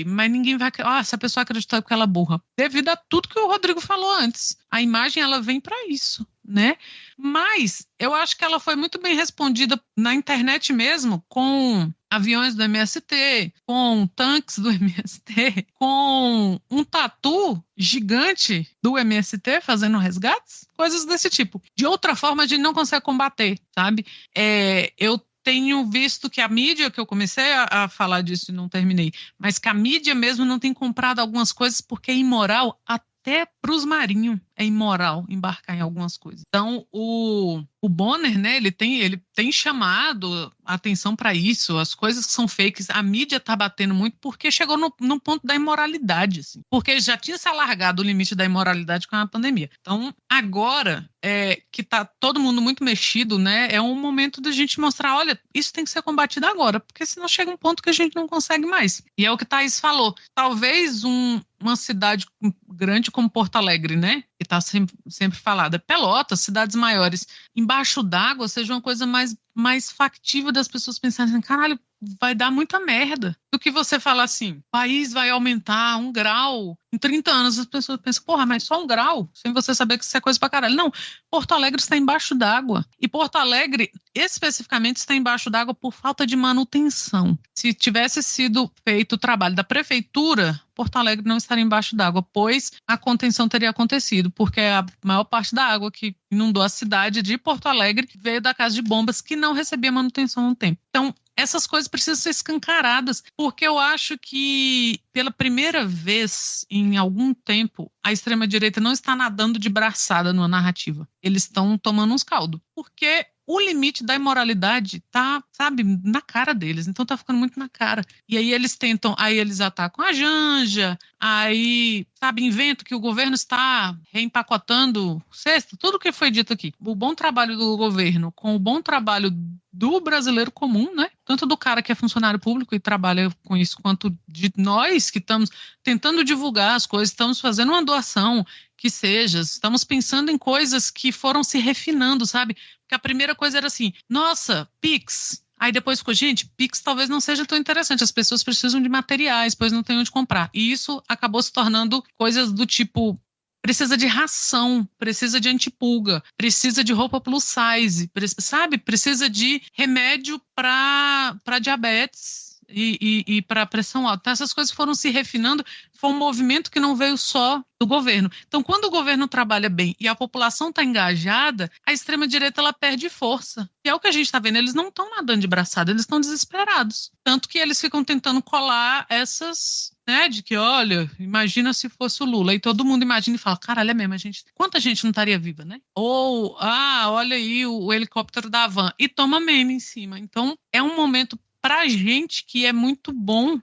mas ninguém vai... essa pessoa acreditou que ela é burra. Devido a tudo que o Rodrigo falou antes. A imagem, ela vem para isso. né? Mas eu acho que ela foi muito bem respondida na internet mesmo, com aviões do MST, com tanques do MST, com um tatu gigante do MST fazendo resgates, coisas desse tipo. De outra forma, a gente não consegue combater, sabe? Eu tenho visto que a mídia, que eu comecei a falar disso e não terminei, mas que a mídia mesmo não tem comprado algumas coisas porque é imoral até para os marinhos. É imoral embarcar em algumas coisas. Então, o Bonner, né, ele tem chamado a atenção para isso, as coisas que são fakes, a mídia está batendo muito porque chegou no ponto da imoralidade, assim, porque já tinha se alargado o limite da imoralidade com a pandemia. Então, agora que está todo mundo muito mexido, né, é um momento da gente mostrar, olha, isso tem que ser combatido agora, porque senão chega um ponto que a gente não consegue mais. E é o que Thaís falou, talvez uma cidade grande como Porto Alegre, né, que está sempre falada, Pelotas, cidades maiores, embaixo d'água, seja uma coisa mais factível das pessoas pensarem assim, caralho, vai dar muita merda. Do que você falar assim, o país vai aumentar 1 grau, em 30 anos as pessoas pensam, porra, mas só 1 grau? Sem você saber que isso é coisa pra caralho. Não, Porto Alegre está embaixo d'água. E Porto Alegre, especificamente, está embaixo d'água por falta de manutenção. Se tivesse sido feito o trabalho da prefeitura, Porto Alegre não estaria embaixo d'água, pois a contenção teria acontecido, porque a maior parte da água que inundou a cidade de Porto Alegre veio da Casa de Bombas, que não recebia manutenção há um tempo. Então, essas coisas precisam ser escancaradas, porque eu acho que, pela primeira vez em algum tempo, a extrema-direita não está nadando de braçada numa narrativa. Eles estão tomando uns caldos, porque o limite da imoralidade tá, sabe, na cara deles. Então tá ficando muito na cara. E aí eles tentam, aí eles atacam a Janja, aí, sabe, inventam que o governo está reempacotando cesta, tudo que foi dito aqui. O bom trabalho do governo com o bom trabalho do brasileiro comum, né? Tanto do cara que é funcionário público e trabalha com isso, quanto de nós que estamos tentando divulgar as coisas, estamos fazendo uma doação, que seja, estamos pensando em coisas que foram se refinando, sabe? Porque a primeira coisa era assim, nossa, Pix. Aí depois ficou, gente, Pix talvez não seja tão interessante, as pessoas precisam de materiais, pois não tem onde comprar. E isso acabou se tornando coisas do tipo, precisa de ração, precisa de antipulga, precisa de roupa plus size, sabe? Precisa de remédio para diabetes e para pressão alta. Então, essas coisas foram se refinando, foi um movimento que não veio só do governo. Então, quando o governo trabalha bem e a população está engajada, a extrema-direita ela perde força. E é o que a gente está vendo, eles não estão nadando de braçada, eles estão desesperados. Tanto que eles ficam tentando colar essas, né, de que, olha, imagina se fosse o Lula. E todo mundo imagina e fala, caralho, é mesmo, quanta gente não estaria viva, né? Ou, olha aí o helicóptero da Havan. E toma meme em cima. Então, é um momento pra gente que é muito bom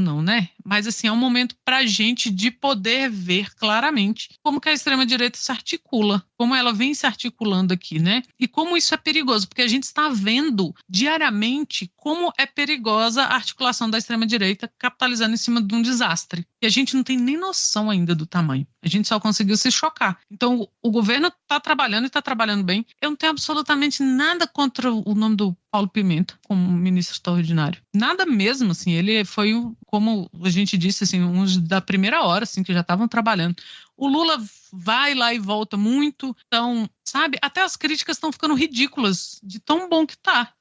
não, né? Mas assim, é um momento pra gente de poder ver claramente como que a extrema-direita se articula, como ela vem se articulando aqui, né? E como isso é perigoso, porque a gente está vendo diariamente como é perigosa a articulação da extrema-direita capitalizando em cima de um desastre. E a gente não tem nem noção ainda do tamanho. A gente só conseguiu se chocar. Então, o governo está trabalhando e está trabalhando bem. Eu não tenho absolutamente nada contra o nome do Paulo Pimenta como ministro extraordinário. Nada mesmo, assim. Ele foi, como a gente disse, assim, uns da primeira hora, assim, que já estavam trabalhando. O Lula vai lá e volta muito, então, sabe, até as críticas estão ficando ridículas de tão bom que tá.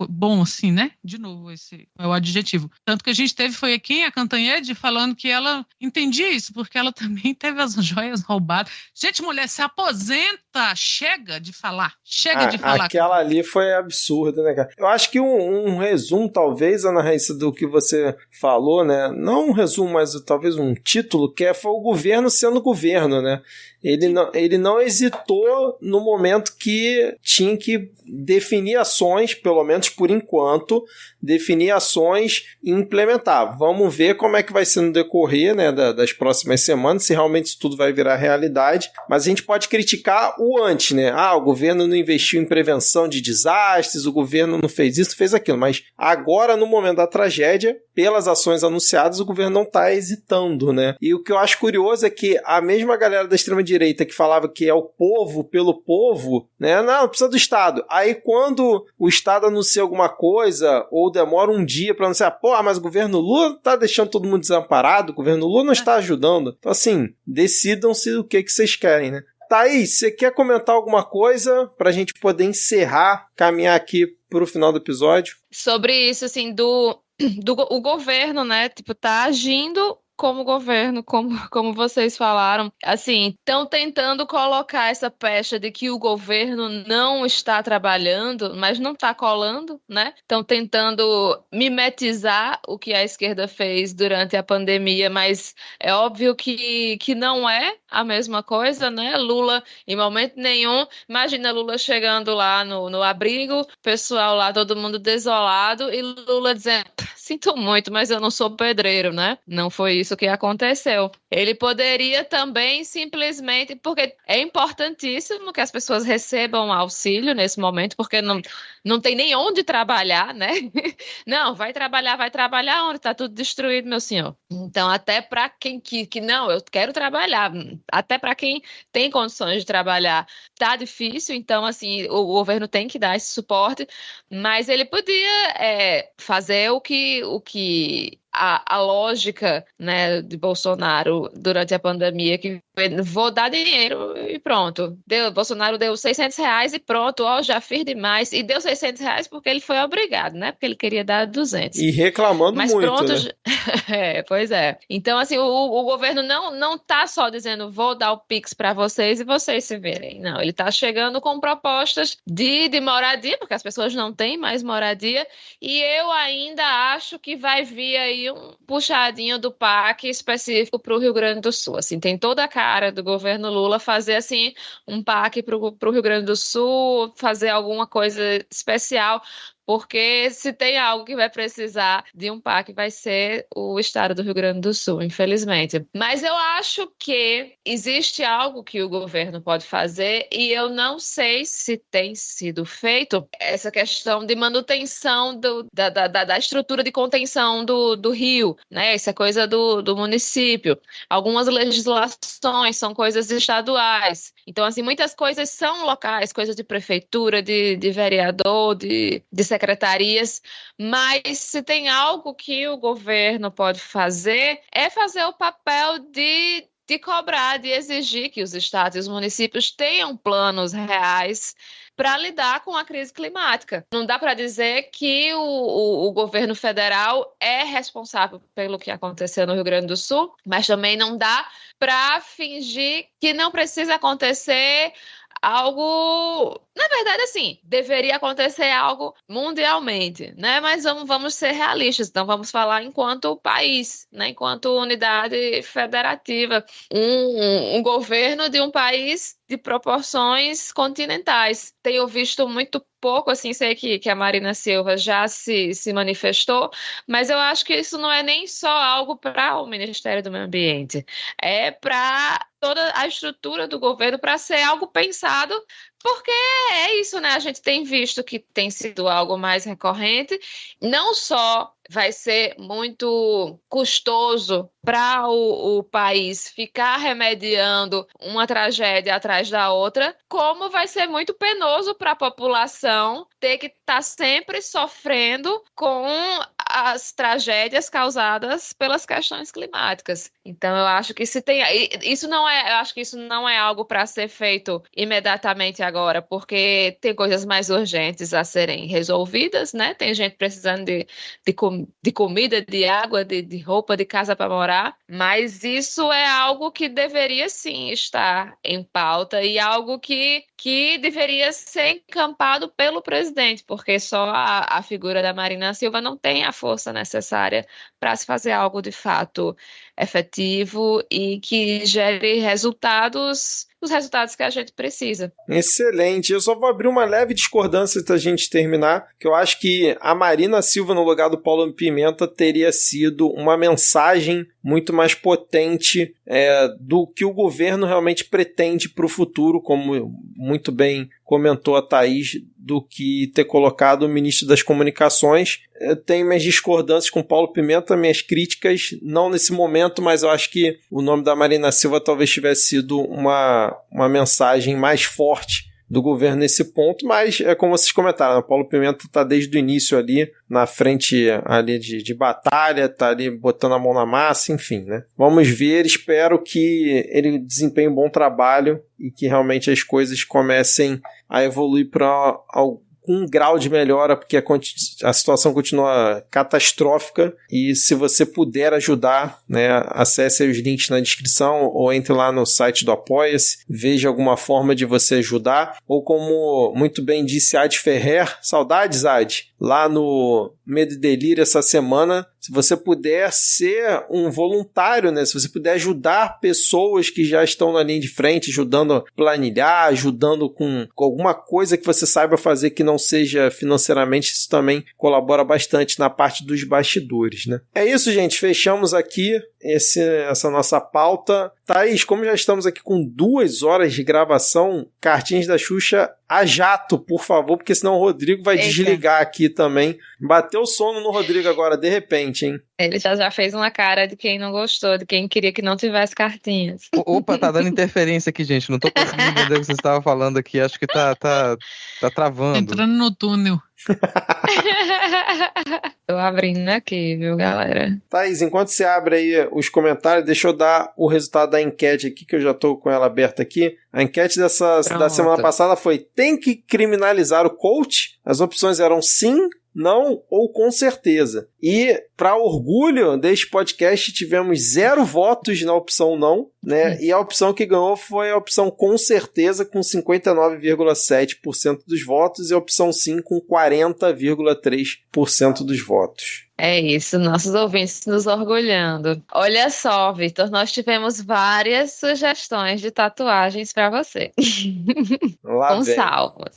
Bom, assim, né? De novo, esse é o adjetivo. Tanto que a gente teve, foi aqui a Cantanhede falando que ela entendia isso, porque ela também teve as joias roubadas. Gente, mulher, se aposenta, chega de falar, de falar. Aquela ali foi absurda, né, cara? Eu acho que um resumo, talvez, Ana Raíssa, do que você falou, né? Não um resumo, mas talvez um título, que foi o governo sendo governo, né? Ele não hesitou no momento que tinha que definir ações, pelo menos por enquanto, definir ações e implementar. Vamos ver como é que vai ser no decorrer, né, das próximas semanas, se realmente isso tudo vai virar realidade. Mas a gente pode criticar o antes, né? O governo não investiu em prevenção de desastres, o governo não fez isso, fez aquilo. Mas agora, no momento da tragédia, pelas ações anunciadas, o governo não está hesitando, né? E o que eu acho curioso é que a mesma galera da extrema-direita que falava que é o povo pelo povo, né? Não precisa do Estado. Aí quando o Estado anuncia alguma coisa ou demora um dia para anunciar, mas o governo Lula tá deixando todo mundo desamparado, o governo Lula não está ajudando. Então assim, decidam-se o que vocês querem, né? Thaís, você quer comentar alguma coisa pra gente poder encerrar, caminhar aqui pro final do episódio? Sobre isso, assim, o governo, né, tipo, tá agindo como governo, como vocês falaram, assim, estão tentando colocar essa pecha de que o governo não está trabalhando, mas não está colando, né? Estão tentando mimetizar o que a esquerda fez durante a pandemia, mas é óbvio que não é a mesma coisa, né? Lula, em momento nenhum, imagina Lula chegando lá no abrigo, pessoal lá, todo mundo desolado, e Lula dizendo, sinto muito, mas eu não sou pedreiro, né? Não foi isso que aconteceu. Ele poderia também simplesmente, porque é importantíssimo que as pessoas recebam auxílio nesse momento, porque não tem nem onde trabalhar, né? Não, vai trabalhar onde? Tá tudo destruído, meu senhor. Então, até para quem que não, eu quero trabalhar, até para quem tem condições de trabalhar, tá difícil, então, assim, o governo tem que dar esse suporte, mas ele podia fazer o que a lógica, né, de Bolsonaro durante a pandemia, que vou dar dinheiro e pronto. Bolsonaro deu R$600 e pronto, já fiz demais. E deu R$600 porque ele foi obrigado, né? Porque ele queria dar 200. E reclamando mas muito, pronto, né? Pois é. Então, assim, o governo não tá só dizendo vou dar o Pix para vocês e vocês se verem. Não, ele tá chegando com propostas de moradia, porque as pessoas não têm mais moradia, e eu ainda acho que vai vir aí um puxadinho do PAC específico para o Rio Grande do Sul. Assim, tem toda a cara do governo Lula fazer assim um PAC para o Rio Grande do Sul, fazer alguma coisa especial, porque se tem algo que vai precisar de um PAC, vai ser o estado do Rio Grande do Sul, infelizmente. Mas eu acho que existe algo que o governo pode fazer e eu não sei se tem sido feito, essa questão de manutenção da estrutura de contenção do rio, né? Essa coisa do município. Algumas legislações são coisas estaduais. Então, assim, muitas coisas são locais, coisas de prefeitura, de vereador, de secretarias, mas se tem algo que o governo pode fazer, é fazer o papel de cobrar, de exigir que os estados e os municípios tenham planos reais para lidar com a crise climática. Não dá para dizer que o governo federal é responsável pelo que aconteceu no Rio Grande do Sul, mas também não dá para fingir que não precisa acontecer algo, na verdade, assim, deveria acontecer algo mundialmente, né? Mas vamos ser realistas, então vamos falar enquanto país, né? Enquanto unidade federativa, um governo de um país de proporções continentais. Tenho visto muito pouco, assim, sei que a Marina Silva já se manifestou, mas eu acho que isso não é nem só algo para o Ministério do Meio Ambiente, é para toda a estrutura do governo, para ser algo pensado, porque é isso, né? A gente tem visto que tem sido algo mais recorrente, não só vai ser muito custoso para o país ficar remediando uma tragédia atrás da outra, como vai ser muito penoso para a população ter que estar sempre sofrendo com as tragédias causadas pelas questões climáticas. Então, eu acho que eu acho que isso não é algo para ser feito imediatamente agora, porque tem coisas mais urgentes a serem resolvidas, né? Tem gente precisando de comida, de água, de roupa, de casa para morar, mas isso é algo que deveria sim estar em pauta e algo que deveria ser encampado pelo presidente, porque só a figura da Marina Silva não tem a força necessária para se fazer algo de fato efetivo e que gere os resultados que a gente precisa. Excelente. Eu só vou abrir uma leve discordância antes da gente terminar, que eu acho que a Marina Silva no lugar do Paulo Pimenta teria sido uma mensagem muito mais potente do que o governo realmente pretende para o futuro, como muito bem comentou a Thaís, do que ter colocado o ministro das Comunicações. Eu tenho minhas discordâncias com Paulo Pimenta, minhas críticas, não nesse momento, mas eu acho que o nome da Marina Silva talvez tivesse sido uma mensagem mais forte do governo nesse ponto, mas é como vocês comentaram, o Paulo Pimenta está desde o início ali, na frente ali de batalha, tá ali botando a mão na massa, enfim, né? Vamos ver, espero que ele desempenhe um bom trabalho e que realmente as coisas comecem a evoluir para um grau de melhora, porque a situação continua catastrófica, e se você puder ajudar, né, acesse aí os links na descrição ou entre lá no site do Apoia-se, veja alguma forma de você ajudar, ou como muito bem disse Adi Ferrer, saudades Adi, lá no Medo e Delírio essa semana, se você puder ser um voluntário, né? Se você puder ajudar pessoas que já estão na linha de frente, ajudando a planilhar, ajudando com alguma coisa que você saiba fazer que não seja financeiramente, isso também colabora bastante na parte dos bastidores, né? É isso, gente. Fechamos aqui essa nossa pauta. Thaís, como já estamos aqui com 2 horas de gravação, cartinhas da Xuxa a jato, por favor, porque senão o Rodrigo vai desligar aqui também. Bateu sono no Rodrigo agora, de repente, hein? Ele já fez uma cara de quem não gostou, de quem queria que não tivesse cartinhas. Opa, tá dando interferência aqui, gente. Não tô conseguindo entender o que vocês estavam falando aqui. Acho que tá travando. Entrando no túnel. Tô abrindo aqui, viu, galera? Thaís, enquanto você abre aí os comentários, deixa eu dar o resultado da enquete aqui, que eu já tô com ela aberta aqui. A enquete da semana passada foi: tem que criminalizar o coach? As opções eram sim, não ou com certeza. E, para orgulho deste podcast, tivemos 0 votos na opção não, né? E a opção que ganhou foi a opção com certeza, com 59,7% dos votos, e a opção sim, com 40,3% dos votos. É isso, nossos ouvintes nos orgulhando. Olha só, Vitor, nós tivemos várias sugestões de tatuagens para você. Lá com vem. salvas.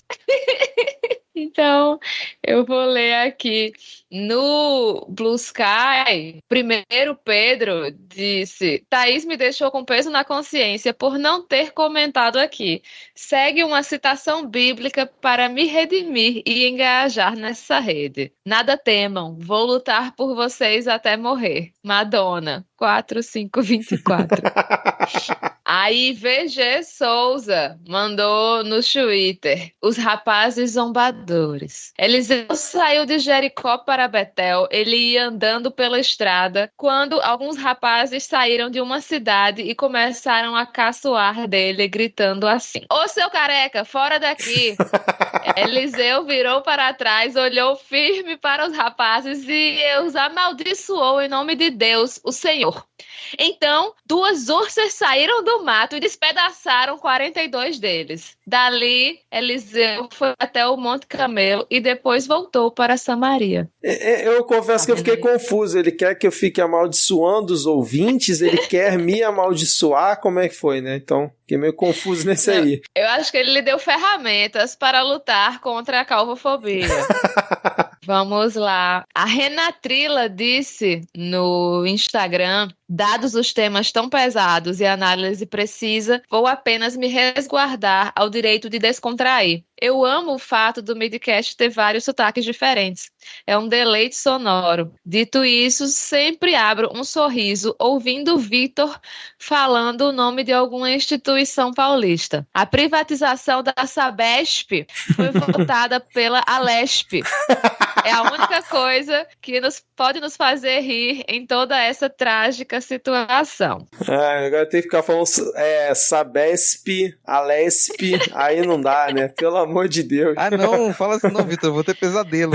Então, eu vou ler aqui. No Blue Sky, primeiro Pedro disse: Thaís me deixou com peso na consciência por não ter comentado aqui. Segue uma citação bíblica para me redimir e engajar nessa rede. Nada temam, vou lutar por vocês até morrer. Madonna, 4524. Aí VG Souza mandou no Twitter: os rapazes zombadores. Eliseu saiu de Jericó para Betel. Ele ia andando pela estrada quando alguns rapazes saíram de uma cidade e começaram a caçoar dele, gritando assim: ô seu careca, fora daqui! Eliseu virou para trás, olhou firme para os rapazes e os amaldiçoou em nome de Deus, o Senhor. Então, 2 ursas saíram do mato e despedaçaram 42 deles. Dali, Eliseu foi até o Monte Camelo e depois voltou para Samaria. Eu confesso que eu fiquei confuso. Ele quer que eu fique amaldiçoando os ouvintes? Ele quer me amaldiçoar? Como é que foi, né? Então, fiquei meio confuso nesse aí. Eu acho que ele lhe deu ferramentas para lutar contra a calvofobia. Vamos lá. A Renatrila disse no Instagram: dados os temas tão pesados e análise precisa, vou apenas me resguardar ao direito de descontrair. Eu amo o fato do Midcast ter vários sotaques diferentes. É um deleite sonoro. Dito isso, sempre abro um sorriso ouvindo o Vitor falando o nome de alguma instituição paulista. A privatização da Sabesp foi votada pela Alesp. É a única coisa que pode nos fazer rir em toda essa trágica situação. Agora tem que ficar falando Sabesp, Alesp, aí não dá, né? Pelo amor de Deus. Ah, não, fala assim não, Vitor, eu vou ter pesadelo.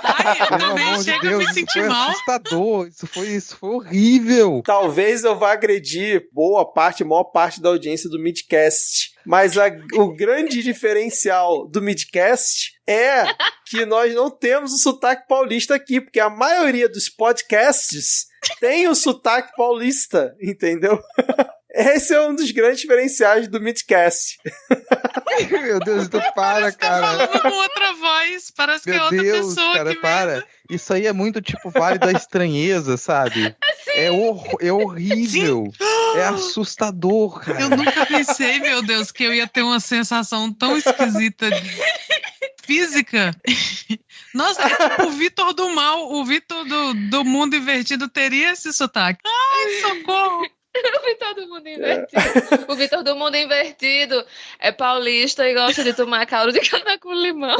Ai, eu Pelo também amor de chego a Deus, me isso sentir foi mal. assustador, isso foi horrível. Talvez eu vá agredir maior parte da audiência do Midcast. Mas o grande diferencial do Midcast é que nós não temos o sotaque paulista aqui, porque a maioria dos podcasts tem o sotaque paulista, entendeu? Esse é um dos grandes diferenciais do Midcast. Meu Deus, então para, Parece que tá cara. falando com outra voz. Parece que é Meu outra Deus, pessoa. cara, que para. merda. Isso aí é muito tipo Vale da Estranheza, sabe? É horrível. É assustador, cara. Eu nunca pensei, meu Deus, que eu ia ter uma sensação tão esquisita de física. Nossa, é tipo o Vitor do mal, o Vitor do mundo invertido teria esse sotaque. Ai, socorro. Eu vi todo mundo invertido. O Vitor do mundo invertido é paulista e gosta de tomar caldo de cana com limão.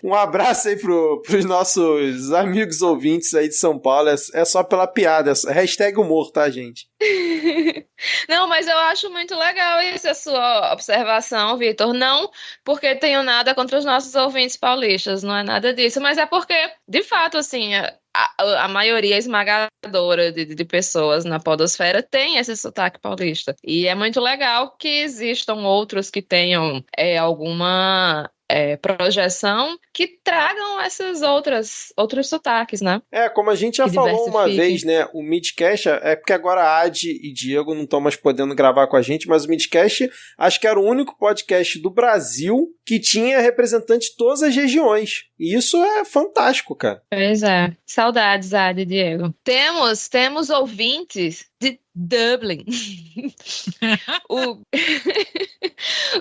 Um abraço aí pros nossos amigos ouvintes aí de São Paulo. É só pela piada. Hashtag humor, tá, gente? Não, mas eu acho muito legal essa sua observação, Vitor. Não porque tenho nada contra os nossos ouvintes paulistas, não é nada disso, mas é porque, de fato, assim, a maioria esmagadora de pessoas na podosfera tem esse sotaque paulista. E é muito legal que existam outros que tenham alguma projeção que tragam esses outros sotaques, né? Como a gente já falou uma vez, né? O Midcast, é porque agora a Adi e Diego não estão mais podendo gravar com a gente, mas o Midcast acho que era o único podcast do Brasil que tinha representante de todas as regiões. E isso é fantástico, cara. Pois é. Saudades, Adi e Diego. Temos ouvintes de Dublin.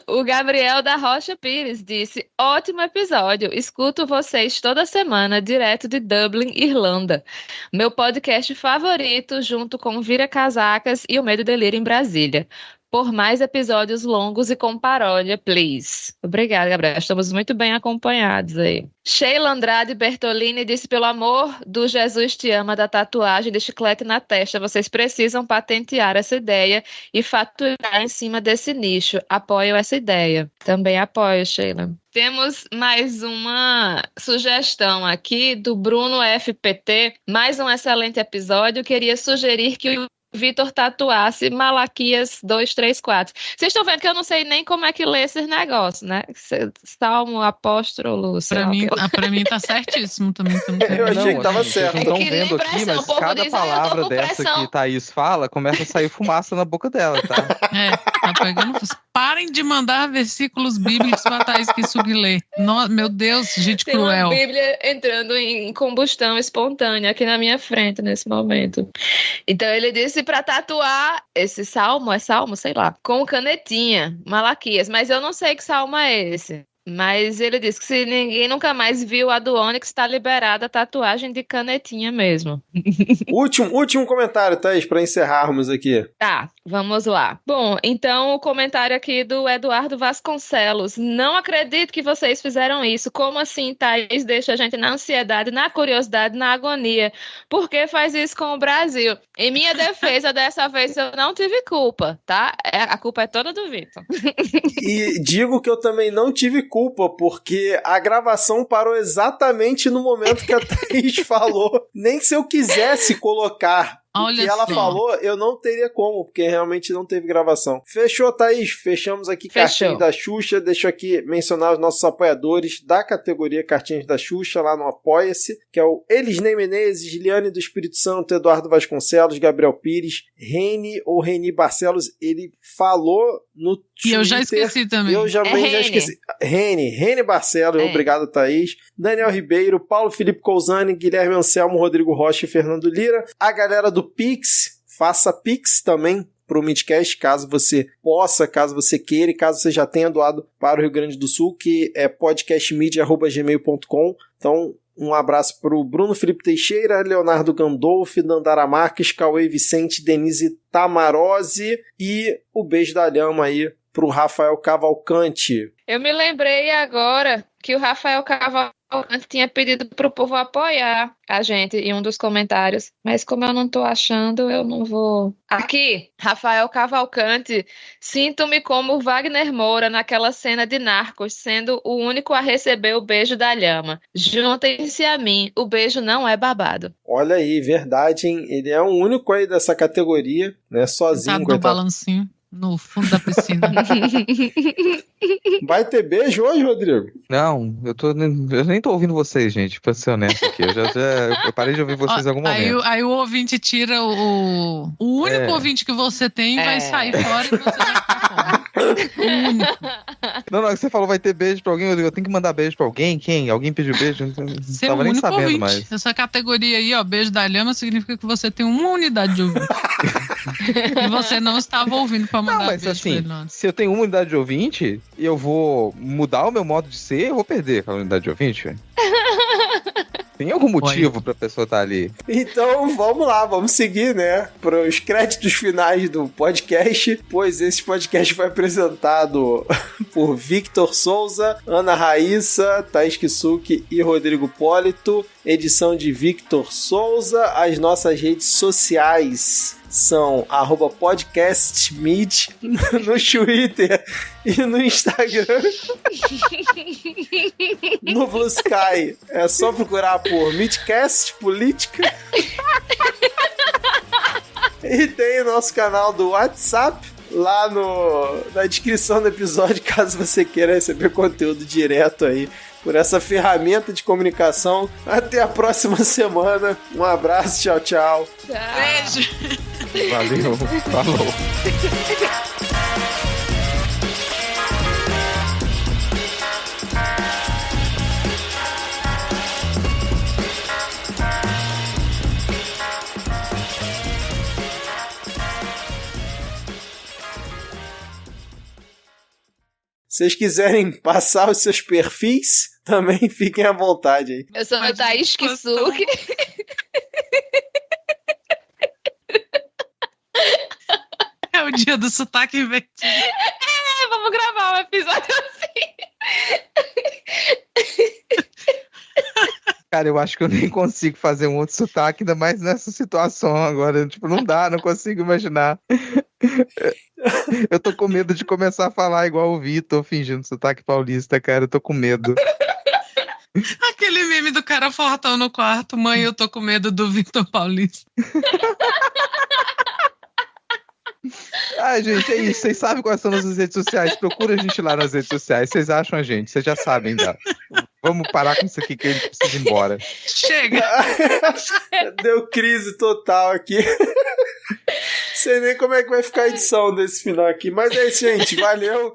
O Gabriel da Rocha Pires disse: ótimo episódio, escuto vocês toda semana direto de Dublin, Irlanda. Meu podcast favorito junto com Vira Casacas e o Medo e Delírio em Brasília. Por mais episódios longos e com paródia, please. Obrigada, Gabriel. Estamos muito bem acompanhados aí. Sheila Andrade Bertolini disse: pelo amor do Jesus te ama da tatuagem de chiclete na testa, vocês precisam patentear essa ideia e faturar em cima desse nicho. Apoio essa ideia. Também apoio, Sheila. Temos mais uma sugestão aqui do Bruno FPT. Mais um excelente episódio. Queria sugerir que o Vitor tatuasse Malaquias 234. Vocês estão vendo que eu não sei nem como é que lê esses negócios, né? Salmo, apóstolo, pra mim tá certíssimo também. Eu achei que tava certo. Vocês estão vendo aqui, mas cada palavra dessa que Thaís fala, começa a sair fumaça na boca dela, tá? Tá pegando. Parem de mandar versículos bíblicos pra Thaís que ler. Meu Deus, gente Tem cruel. Tem uma Bíblia entrando em combustão espontânea aqui na minha frente nesse momento. Então ele disse pra tatuar esse salmo, sei lá, com canetinha, Malaquias, mas eu não sei que salmo é esse. Mas ele disse que se ninguém nunca mais viu a do Onyx, tá liberada a tatuagem de canetinha mesmo. Último comentário, Thaís, pra encerrarmos aqui. Tá, vamos lá. Bom, então o comentário aqui do Eduardo Vasconcelos. Não acredito que vocês fizeram isso. Como assim, Thaís? Deixa a gente na ansiedade, na curiosidade, na agonia. Por que faz isso com o Brasil? Em minha defesa, dessa vez eu não tive culpa, tá? A culpa é toda do Vitor. E digo que eu também não tive culpa, porque a gravação parou exatamente no momento que a Thaís falou. Nem se eu quisesse colocar o que ela falou, eu não teria como, porque realmente não teve gravação. Fechou, Thaís? Fechamos aqui Cartinhas da Xuxa. Deixa eu aqui mencionar os nossos apoiadores da categoria Cartinhas da Xuxa, lá no Apoia-se, que é o Elisnei Menezes, Liane do Espírito Santo, Eduardo Vasconcelos, Gabriel Pires, Reni Barcelos. Ele falou no Twitter. E eu já esqueci também. Eu já esqueci. Reni Barcelos, obrigado, Thaís. Daniel Ribeiro, Paulo Felipe Cousani, Guilherme Anselmo, Rodrigo Rocha e Fernando Lira. A galera do Pix, faça Pix também pro Midcast, caso você possa, caso você queira e caso você já tenha doado para o Rio Grande do Sul, que é podcastmedia@gmail.com. Então, um abraço pro Bruno Felipe Teixeira, Leonardo Gandolfi, Dandara Marques, Cauê Vicente, Denise Tamarose e o beijo da Lhama aí pro Rafael Cavalcante. Eu me lembrei agora que o Rafael Cavalcante tinha pedido pro povo apoiar a gente em um dos comentários, mas como eu não tô achando, eu não vou... Aqui, Rafael Cavalcante, sinto-me como Wagner Moura naquela cena de Narcos, sendo o único a receber o beijo da Lhama. Juntem-se a mim, o beijo não é babado. Olha aí, verdade, hein? Ele é o único aí dessa categoria, né? Sozinho. Tá no balancinho. No fundo da piscina. Vai ter beijo hoje, Rodrigo? Não, eu nem tô ouvindo vocês, gente, pra ser honesto aqui. Eu parei de ouvir vocês em algum momento. Aí o ouvinte tira o único ouvinte que você tem vai sair fora e você vai ficar fora. O único. Não, você falou vai ter beijo pra alguém, eu tenho que mandar beijo pra alguém? Quem? Alguém pediu beijo? Não tava nem sabendo ouvinte. mais. Essa categoria aí, ó, beijo da Lhama, significa que você tem uma unidade de ouvinte. E você não estava ouvindo pra mandar mas beijo assim, pra ele, se eu tenho uma unidade de ouvinte e eu vou mudar o meu modo de ser, eu vou perder aquela unidade de ouvinte, velho. Tem algum motivo pra pessoa estar ali? Então, vamos lá, vamos seguir, né, para os créditos finais do podcast, pois esse podcast foi apresentado por Victor Souza, Ana Raíssa, Thaís Kisuki e Rodrigo Polito, edição de Victor Souza. As nossas redes sociais são @podcastmid no Twitter e no Instagram. No Blue Sky é só procurar por Midcast Política. E tem o nosso canal do WhatsApp lá na descrição do episódio, caso você queira receber conteúdo direto aí por essa ferramenta de comunicação. Até a próxima semana. Um abraço, tchau, tchau. Beijo. Valeu, falou. Se vocês quiserem passar os seus perfis, também fiquem à vontade aí. Eu sou a Thaís Kisuki. É o dia do sotaque invertido. Vamos gravar um episódio assim. Cara, eu acho que eu nem consigo fazer um outro sotaque, ainda mais nessa situação agora. Tipo, não dá, não consigo imaginar. Eu tô com medo de começar a falar igual o Vitor, fingindo sotaque paulista, cara. Eu tô com medo. Aquele meme do cara fortão no quarto. Mãe, eu tô com medo do Vitor Paulista. Ai, gente, é isso. Vocês sabem quais são as nossas redes sociais. Procura a gente lá nas redes sociais. Vocês acham a gente. Vocês já sabem, já. Vamos parar com isso aqui que ele precisa ir embora. Chega! Deu crise total aqui. Sei nem como é que vai ficar a edição desse final aqui. Mas é isso, gente. Valeu.